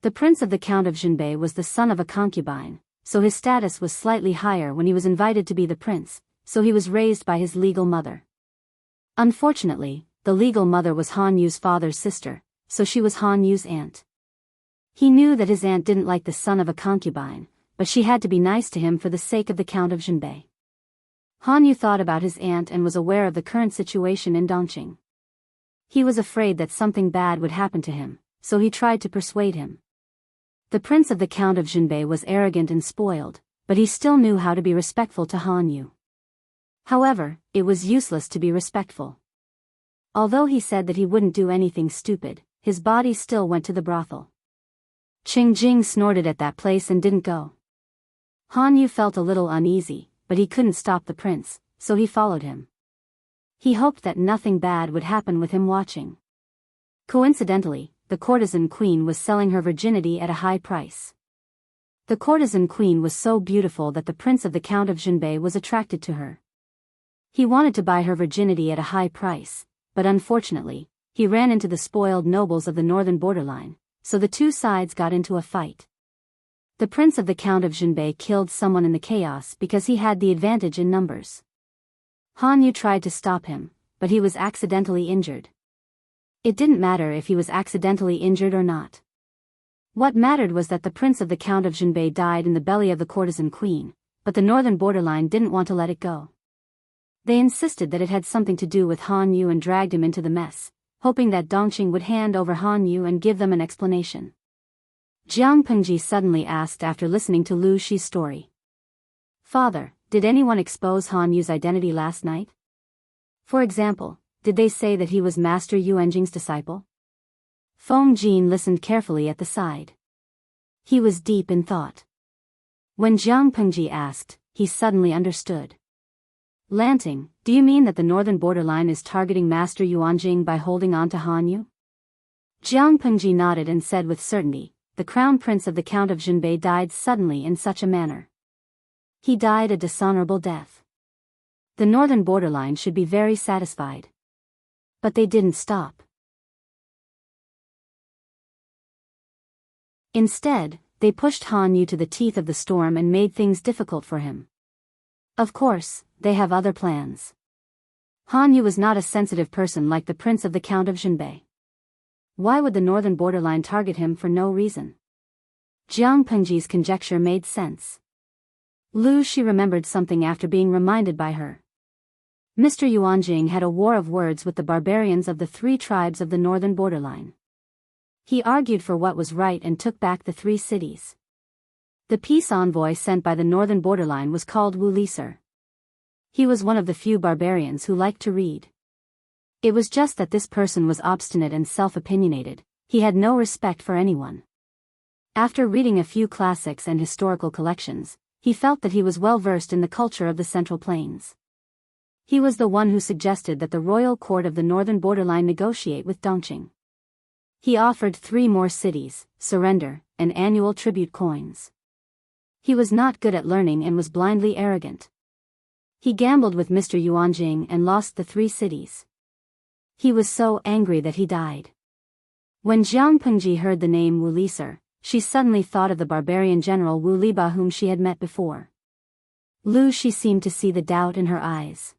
The prince of the Count of Jinbei was the son of a concubine, so his status was slightly higher when he was invited to be the prince, so he was raised by his legal mother. Unfortunately, the legal mother was Han Yu's father's sister, so she was Han Yu's aunt. He knew that his aunt didn't like the son of a concubine, but she had to be nice to him for the sake of the Count of Jinbei. Han Yu thought about his aunt and was aware of the current situation in Dongqing. He was afraid that something bad would happen to him, so he tried to persuade him. The prince of the Count of Jinbei was arrogant and spoiled, but he still knew how to be respectful to Han Yu. However, it was useless to be respectful. Although he said that he wouldn't do anything stupid, his body still went to the brothel. Qing Jing snorted at that place and didn't go. Han Yu felt a little uneasy, but he couldn't stop the prince, so he followed him. He hoped that nothing bad would happen with him watching. Coincidentally, the courtesan queen was selling her virginity at a high price. The courtesan queen was so beautiful that the prince of the Count of Jinbei was attracted to her. He wanted to buy her virginity at a high price, but unfortunately, he ran into the spoiled nobles of the northern borderline, so the two sides got into a fight. The prince of the Count of Jinbei killed someone in the chaos because he had the advantage in numbers. Han Yu tried to stop him, but he was accidentally injured. It didn't matter if he was accidentally injured or not. What mattered was that the prince of the Count of Jinbei died in the belly of the courtesan queen, but the northern borderline didn't want to let it go. They insisted that it had something to do with Han Yu and dragged him into the mess, hoping that Dongqing would hand over Han Yu and give them an explanation. Jiang Pengji suddenly asked after listening to Lu Shi's story. "Father, did anyone expose Han Yu's identity last night? For example, did they say that he was Master Yuanjing's disciple?" Feng Jin listened carefully at the side. He was deep in thought. When Jiang Pengji asked, he suddenly understood. "Lanting, do you mean that the northern borderline is targeting Master Yuanjing by holding on to Han Yu?" Jiang Pengji nodded and said with certainty, "The crown prince of the Count of Jinbei died suddenly in such a manner. He died a dishonorable death. The northern borderline should be very satisfied." But they didn't stop. Instead, they pushed Han Yu to the teeth of the storm and made things difficult for him. Of course, they have other plans. Han Yu was not a sensitive person like the prince of the Count of Jinbei. Why would the northern borderline target him for no reason? Jiang Pengji's conjecture made sense. Lu Shi remembered something after being reminded by her. Mr. Yuanjing had a war of words with the barbarians of the three tribes of the northern borderline. He argued for what was right and took back the three cities. The peace envoy sent by the northern borderline was called Wu Liser. He was one of the few barbarians who liked to read. It was just that this person was obstinate and self-opinionated. He had no respect for anyone. After reading a few classics and historical collections, he felt that he was well versed in the culture of the Central Plains. He was the one who suggested that the royal court of the northern borderline negotiate with Dongqing. He offered 3 more cities, surrender, and annual tribute coins. He was not good at learning and was blindly arrogant. He gambled with Mr. Yuanjing and lost the 3 cities. He was so angry that he died. When Jiang Pengji heard the name Wu Liser, she suddenly thought of the barbarian general Wu Liba whom she had met before. Lu Shi seemed to see the doubt in her eyes.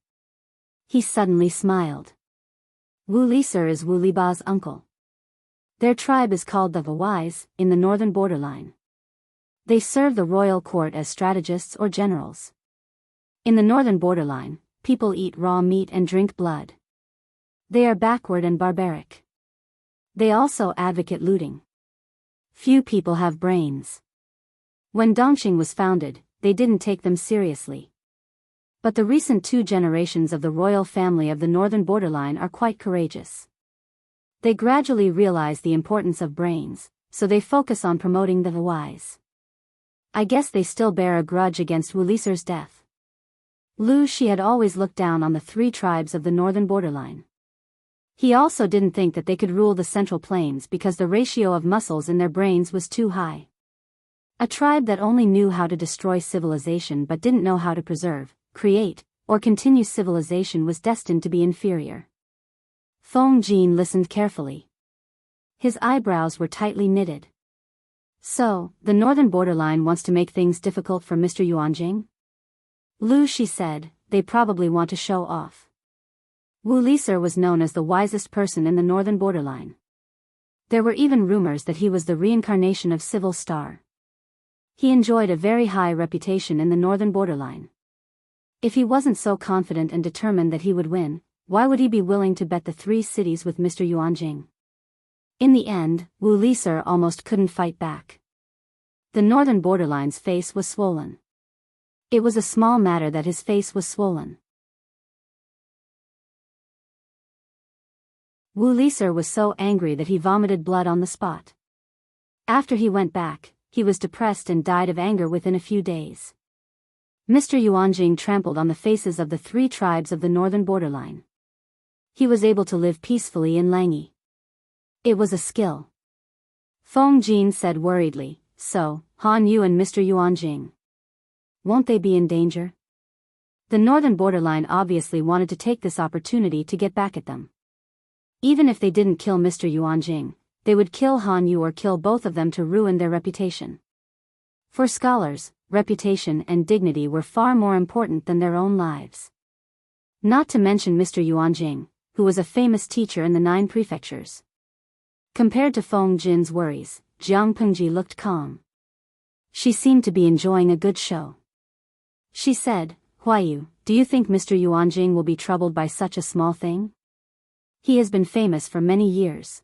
He suddenly smiled. Wu Liser is Wu Liba's uncle. Their tribe is called the Wise, in the northern borderline. They serve the royal court as strategists or generals. In the northern borderline, people eat raw meat and drink blood. They are backward and barbaric. They also advocate looting. Few people have brains. When Dongqing was founded, they didn't take them seriously. But the recent 2 generations of the royal family of the northern borderline are quite courageous. They gradually realize the importance of brains, so they focus on promoting the wise. I guess they still bear a grudge against Wu Liser's death. Lu Shi had always looked down on the 3 tribes of the northern borderline. He also didn't think that they could rule the Central Plains because the ratio of muscles in their brains was too high. A tribe that only knew how to destroy civilization but didn't know how to preserve, create, or continue civilization was destined to be inferior. Feng Jin listened carefully. His eyebrows were tightly knitted. So, the northern borderline wants to make things difficult for Mr. Yuanjing? Lu Shi said, they probably want to show off. Wu Liser was known as the wisest person in the northern borderline. There were even rumors that he was the reincarnation of Civil Star. He enjoyed a very high reputation in the northern borderline. If he wasn't so confident and determined that he would win, why would he be willing to bet the 3 cities with Mr. Yuanjing? In the end, Wu Liser almost couldn't fight back. The northern borderline's face was swollen. It was a small matter that his face was swollen. Wu Lisir was so angry that he vomited blood on the spot. After he went back, he was depressed and died of anger within a few days. Mr. Yuanjing trampled on the faces of the 3 tribes of the northern borderline. He was able to live peacefully in Langyi. It was a skill. Feng Jin said worriedly, so, Han Yu and Mr. Yuanjing. Won't they be in danger? The northern borderline obviously wanted to take this opportunity to get back at them. Even if they didn't kill Mr. Yuanjing, they would kill Han Yu or kill both of them to ruin their reputation. For scholars, reputation and dignity were far more important than their own lives. Not to mention Mr. Yuanjing, who was a famous teacher in the 9 prefectures. Compared to Feng Jin's worries, Jiang Pengji looked calm. She seemed to be enjoying a good show. She said, Huayu, do you think Mr. Yuanjing will be troubled by such a small thing? He has been famous for many years.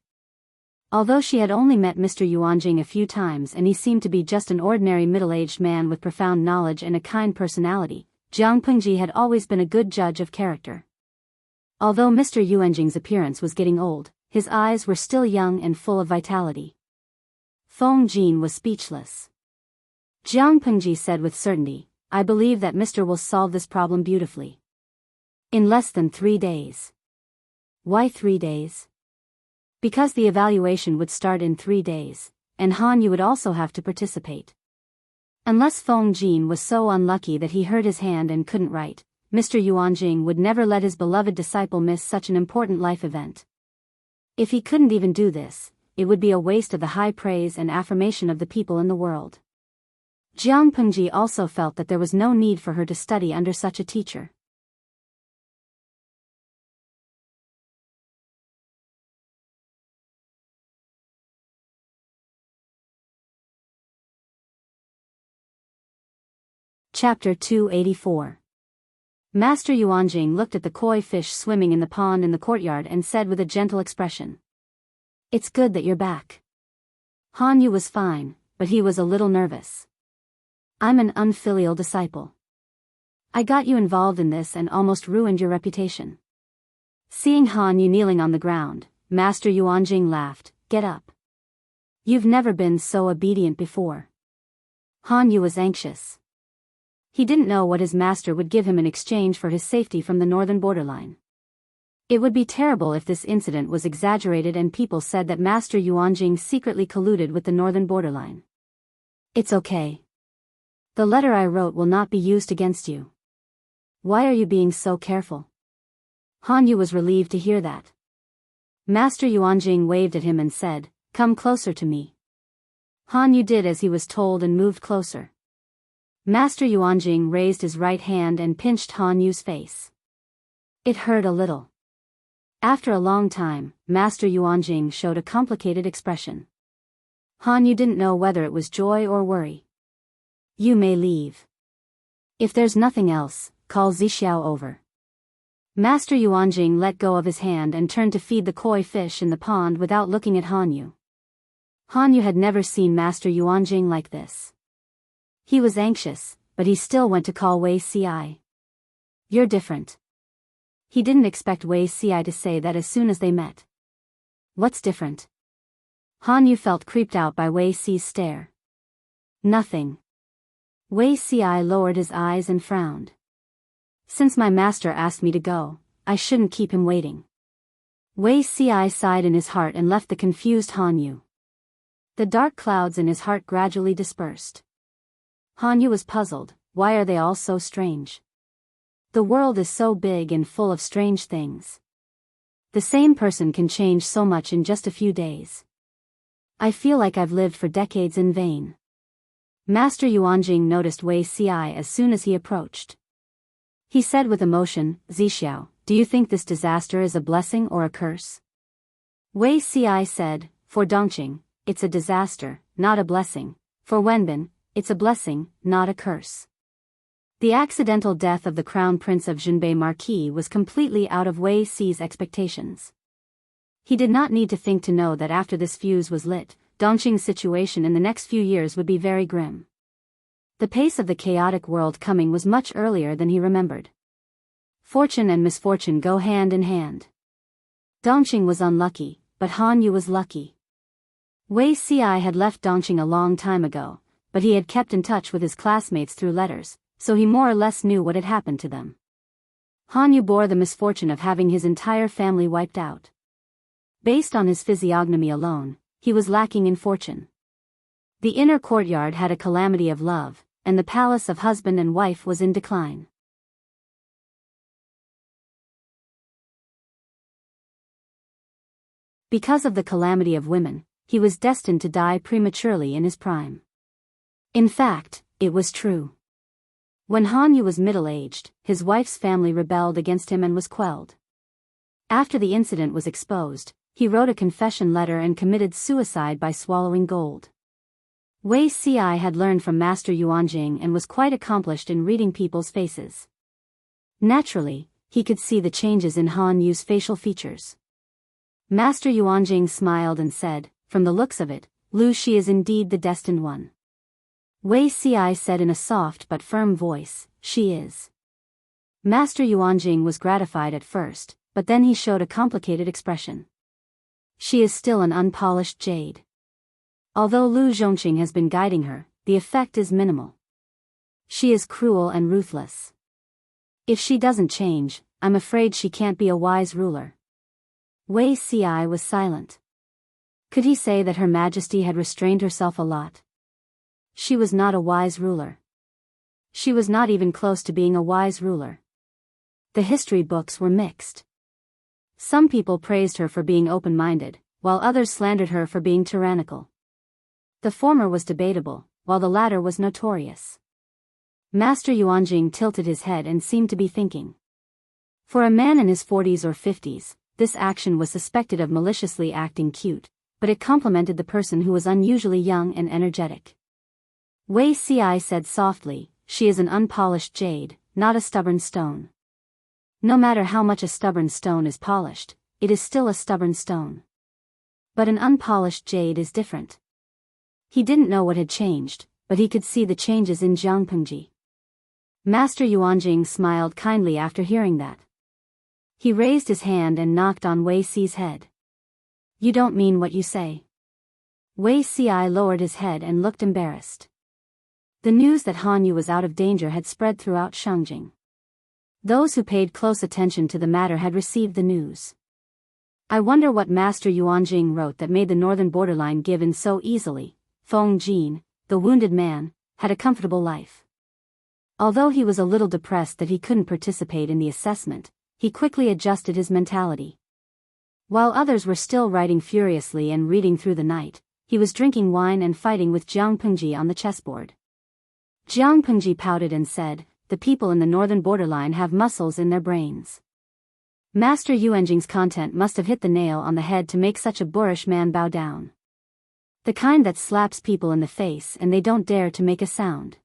Although she had only met Mr. Yuanjing a few times and he seemed to be just an ordinary middle-aged man with profound knowledge and a kind personality, Jiang Pengji had always been a good judge of character. Although Mr. Yuanjing's appearance was getting old, his eyes were still young and full of vitality. Feng Jin was speechless. Jiang Pengji said with certainty, I believe that Mr. will solve this problem beautifully. In less than 3 days. Why 3 days? Because the evaluation would start in 3 days, and Han Yu would also have to participate. Unless Feng Jin was so unlucky that he hurt his hand and couldn't write, Mr. Yuanjing would never let his beloved disciple miss such an important life event. If he couldn't even do this, it would be a waste of the high praise and affirmation of the people in the world. Jiang Pengji also felt that there was no need for her to study under such a teacher. Chapter 284. Master Yuanjing looked at the koi fish swimming in the pond in the courtyard and said with a gentle expression. It's good that you're back. Han Yu was fine, but he was a little nervous. I'm an unfilial disciple. I got you involved in this and almost ruined your reputation. Seeing Han Yu kneeling on the ground, Master Yuanjing laughed, Get up. You've never been so obedient before. Han Yu was anxious. He didn't know what his master would give him in exchange for his safety from the northern borderline. It would be terrible if this incident was exaggerated and people said that Master Yuanjing secretly colluded with the northern borderline. It's okay. The letter I wrote will not be used against you. Why are you being so careful? Han Yu was relieved to hear that. Master Yuanjing waved at him and said, Come closer to me. Han Yu did as he was told and moved closer. Master Yuanjing raised his right hand and pinched Han Yu's face. It hurt a little. After a long time, Master Yuanjing showed a complicated expression. Han Yu didn't know whether it was joy or worry. You may leave. If there's nothing else, call Zixiao over. Master Yuanjing let go of his hand and turned to feed the koi fish in the pond without looking at Han Yu. Han Yu had never seen Master Yuanjing like this. He was anxious, but he still went to call Wei Ci. You're different. He didn't expect Wei Ci to say that as soon as they met. What's different? Han Yu felt creeped out by Wei Ci's stare. Nothing. Wei Ci lowered his eyes and frowned. Since my master asked me to go, I shouldn't keep him waiting. Wei Ci sighed in his heart and left the confused Han Yu. The dark clouds in his heart gradually dispersed. Han Yu was puzzled, why are they all so strange? The world is so big and full of strange things. The same person can change so much in just a few days. I feel like I've lived for decades in vain. Master Yuanjing noticed Wei Ci as soon as he approached. He said with emotion, Zixiao, do you think this disaster is a blessing or a curse? Wei Ci said, For Dongqing, it's a disaster, not a blessing. For Wenbin, it's a blessing, not a curse. The accidental death of the Crown Prince of Zhenbei Marquis was completely out of Wei Ci's expectations. He did not need to think to know that after this fuse was lit, Dongqing's situation in the next few years would be very grim. The pace of the chaotic world coming was much earlier than he remembered. Fortune and misfortune go hand in hand. Dongqing was unlucky, but Han Yu was lucky. Wei Ci had left Dongqing a long time ago, but he had kept in touch with his classmates through letters, so he more or less knew what had happened to them. Han Yu bore the misfortune of having his entire family wiped out. Based on his physiognomy alone, he was lacking in fortune. The inner courtyard had a calamity of love, and the palace of husband and wife was in decline. Because of the calamity of women, he was destined to die prematurely in his prime. In fact, it was true. When Han Yu was middle-aged, his wife's family rebelled against him and was quelled. After the incident was exposed, he wrote a confession letter and committed suicide by swallowing gold. Wei Ci had learned from Master Yuanjing and was quite accomplished in reading people's faces. Naturally, he could see the changes in Han Yu's facial features. Master Yuanjing smiled and said, "From the looks of it, Lu Shi is indeed the destined one." Wei Ci said in a soft but firm voice, "She is." Master Yuanjing was gratified at first, but then he showed a complicated expression. "She is still an unpolished jade. Although Lu Zhongqing has been guiding her, the effect is minimal. She is cruel and ruthless. If she doesn't change, I'm afraid she can't be a wise ruler." Wei Ci was silent. Could he say that Her Majesty had restrained herself a lot? She was not a wise ruler. She was not even close to being a wise ruler. The history books were mixed. Some people praised her for being open-minded, while others slandered her for being tyrannical. The former was debatable, while the latter was notorious. Master Yuanjing tilted his head and seemed to be thinking. For a man in his 40s or 50s, this action was suspected of maliciously acting cute, but it complimented the person who was unusually young and energetic. Wei Ci said softly, "She is an unpolished jade, not a stubborn stone. No matter how much a stubborn stone is polished, it is still a stubborn stone. But an unpolished jade is different." He didn't know what had changed, but he could see the changes in Jianghu. Master Yuanjing smiled kindly after hearing that. He raised his hand and knocked on Wei Ci's head. "You don't mean what you say." Wei Ci lowered his head and looked embarrassed. The news that Han Yu was out of danger had spread throughout Shangjing. Those who paid close attention to the matter had received the news. "I wonder what Master Yuanjing wrote that made the northern borderline give in so easily." Feng Jin, the wounded man, had a comfortable life. Although he was a little depressed that he couldn't participate in the assessment, he quickly adjusted his mentality. While others were still writing furiously and reading through the night, he was drinking wine and fighting with Jiang Pengji on the chessboard. Jiang Pengji pouted and said, "The people in the northern borderline have muscles in their brains." Master Yuanjing's content must have hit the nail on the head to make such a boorish man bow down. The kind that slaps people in the face and they don't dare to make a sound.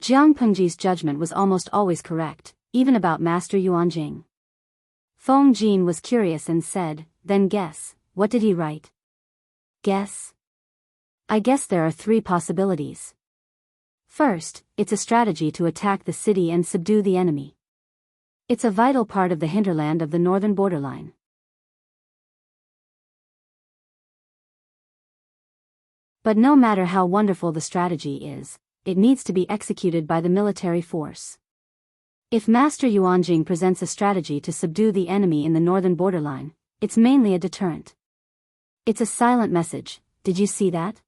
Jiang Pengji's judgment was almost always correct, even about Master Yuanjing. Feng Jin was curious and said, "Then guess, what did he write?" "Guess? I guess there are 3 possibilities. First, it's a strategy to attack the city and subdue the enemy. It's a vital part of the hinterland of the northern borderline. But no matter how wonderful the strategy is, it needs to be executed by the military force. If Master Yuanjing presents a strategy to subdue the enemy in the northern borderline, it's mainly a deterrent. It's a silent message, did you see that?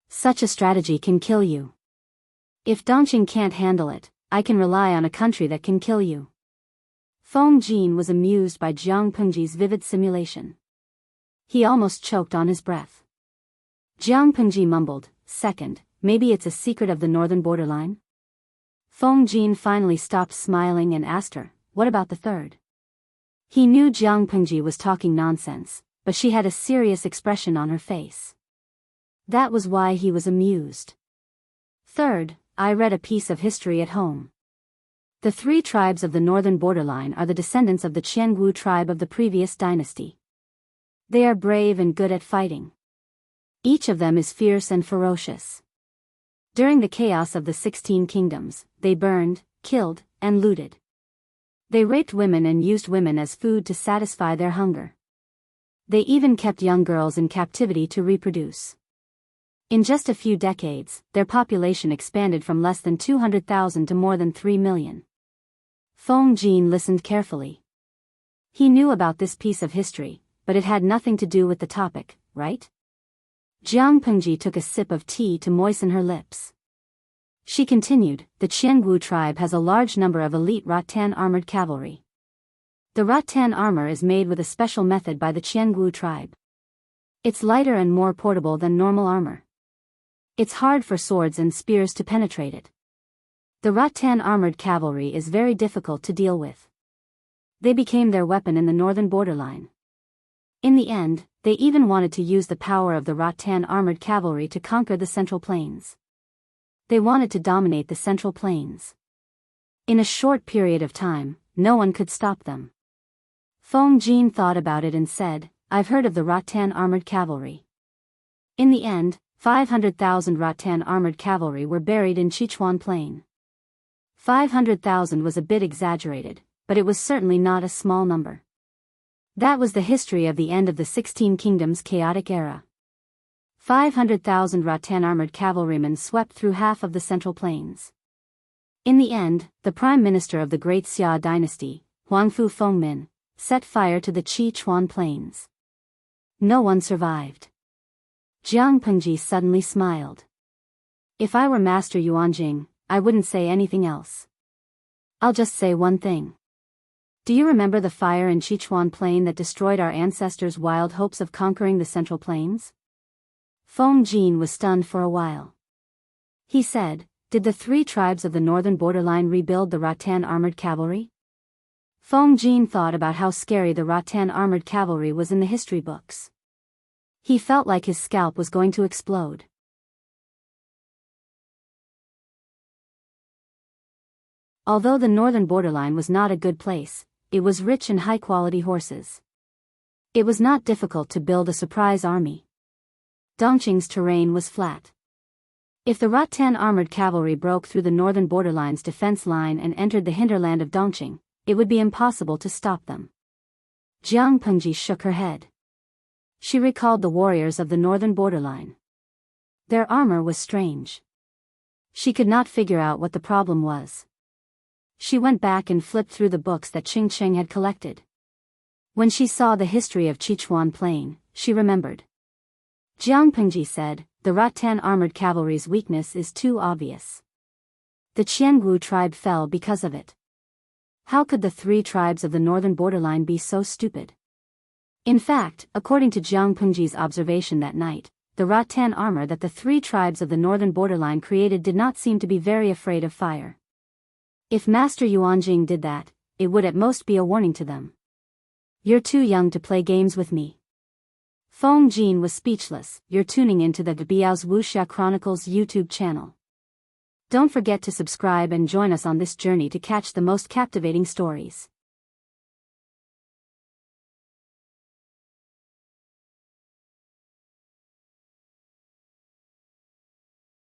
Such a strategy can kill you. If Dongqing can't handle it, I can rely on a country that can kill you." Feng Jin was amused by Jiang Pengji's vivid simulation. He almost choked on his breath. Jiang Pengji mumbled, "Second, maybe it's a secret of the northern borderline?" Feng Jin finally stopped smiling and asked her, "What about the third?" He knew Jiang Pengji was talking nonsense, but she had a serious expression on her face. That was why he was amused. "Third, I read a piece of history at home. The 3 tribes of the northern borderline are the descendants of the Jianghu tribe of the previous dynasty. They are brave and good at fighting. Each of them is fierce and ferocious. During the chaos of the 16 kingdoms, they burned, killed, and looted. They raped women and used women as food to satisfy their hunger. They even kept young girls in captivity to reproduce. In just a few decades, their population expanded from less than 200,000 to more than 3 million. Feng Jin listened carefully. He knew about this piece of history, but it had nothing to do with the topic, right? Jiang Pengji took a sip of tea to moisten her lips. She continued, the Jianghu tribe has a large number of elite rattan armored cavalry. The rattan armor is made with a special method by the Jianghu tribe. It's lighter and more portable than normal armor. It's hard for swords and spears to penetrate it. The rattan armored cavalry is very difficult to deal with. They became their weapon in the northern borderline. In the end, they even wanted to use the power of the rattan armored cavalry to conquer the Central Plains. They wanted to dominate the Central Plains. In a short period of time, no one could stop them. Feng Jin thought about it and said, I've heard of the rattan armored cavalry. In the end, 500,000 rattan armored cavalry were buried in Sichuan Plain. 500,000 was a bit exaggerated, but it was certainly not a small number. That was the history of the end of the 16 Kingdoms chaotic era. 500,000 rattan armored cavalrymen swept through half of the Central Plains. In the end, the prime minister of the Great Xia dynasty, Huangfu Fengmin, set fire to the Sichuan Plains. No one survived. Jiang Pengji suddenly smiled. If I were Master Yuanjing, I wouldn't say anything else. I'll just say one thing. Do you remember the fire in Sichuan Plain that destroyed our ancestors' wild hopes of conquering the Central Plains? Feng Jin was stunned for a while. He said, did the 3 tribes of the northern borderline rebuild the rattan armored cavalry? Feng Jin thought about how scary the rattan armored cavalry was in the history books. He felt like his scalp was going to explode. Although the northern borderline was not a good place, it was rich in high-quality horses. It was not difficult to build a surprise army. Dongqing's terrain was flat. If the rattan armored cavalry broke through the northern borderline's defense line and entered the hinterland of Dongqing, it would be impossible to stop them. Jiang Pengji shook her head. She recalled the warriors of the northern borderline. Their armor was strange. She could not figure out what the problem was. She went back and flipped through the books that Qing Cheng had collected. When she saw the history of Sichuan Plain, she remembered. Jiang Pengji said, the rattan armored cavalry's weakness is too obvious. The Jianghu tribe fell because of it. How could the 3 tribes of the northern borderline be so stupid? In fact, according to Jiang Pengji's observation that night, the rattan armor that the 3 tribes of the northern borderline created did not seem to be very afraid of fire. If Master Yuanjing did that, it would at most be a warning to them. You're too young to play games with me. Feng Jin was speechless. You're tuning into the Biyao's Wuxia Chronicles YouTube channel. Don't forget to subscribe and join us on this journey to catch the most captivating stories.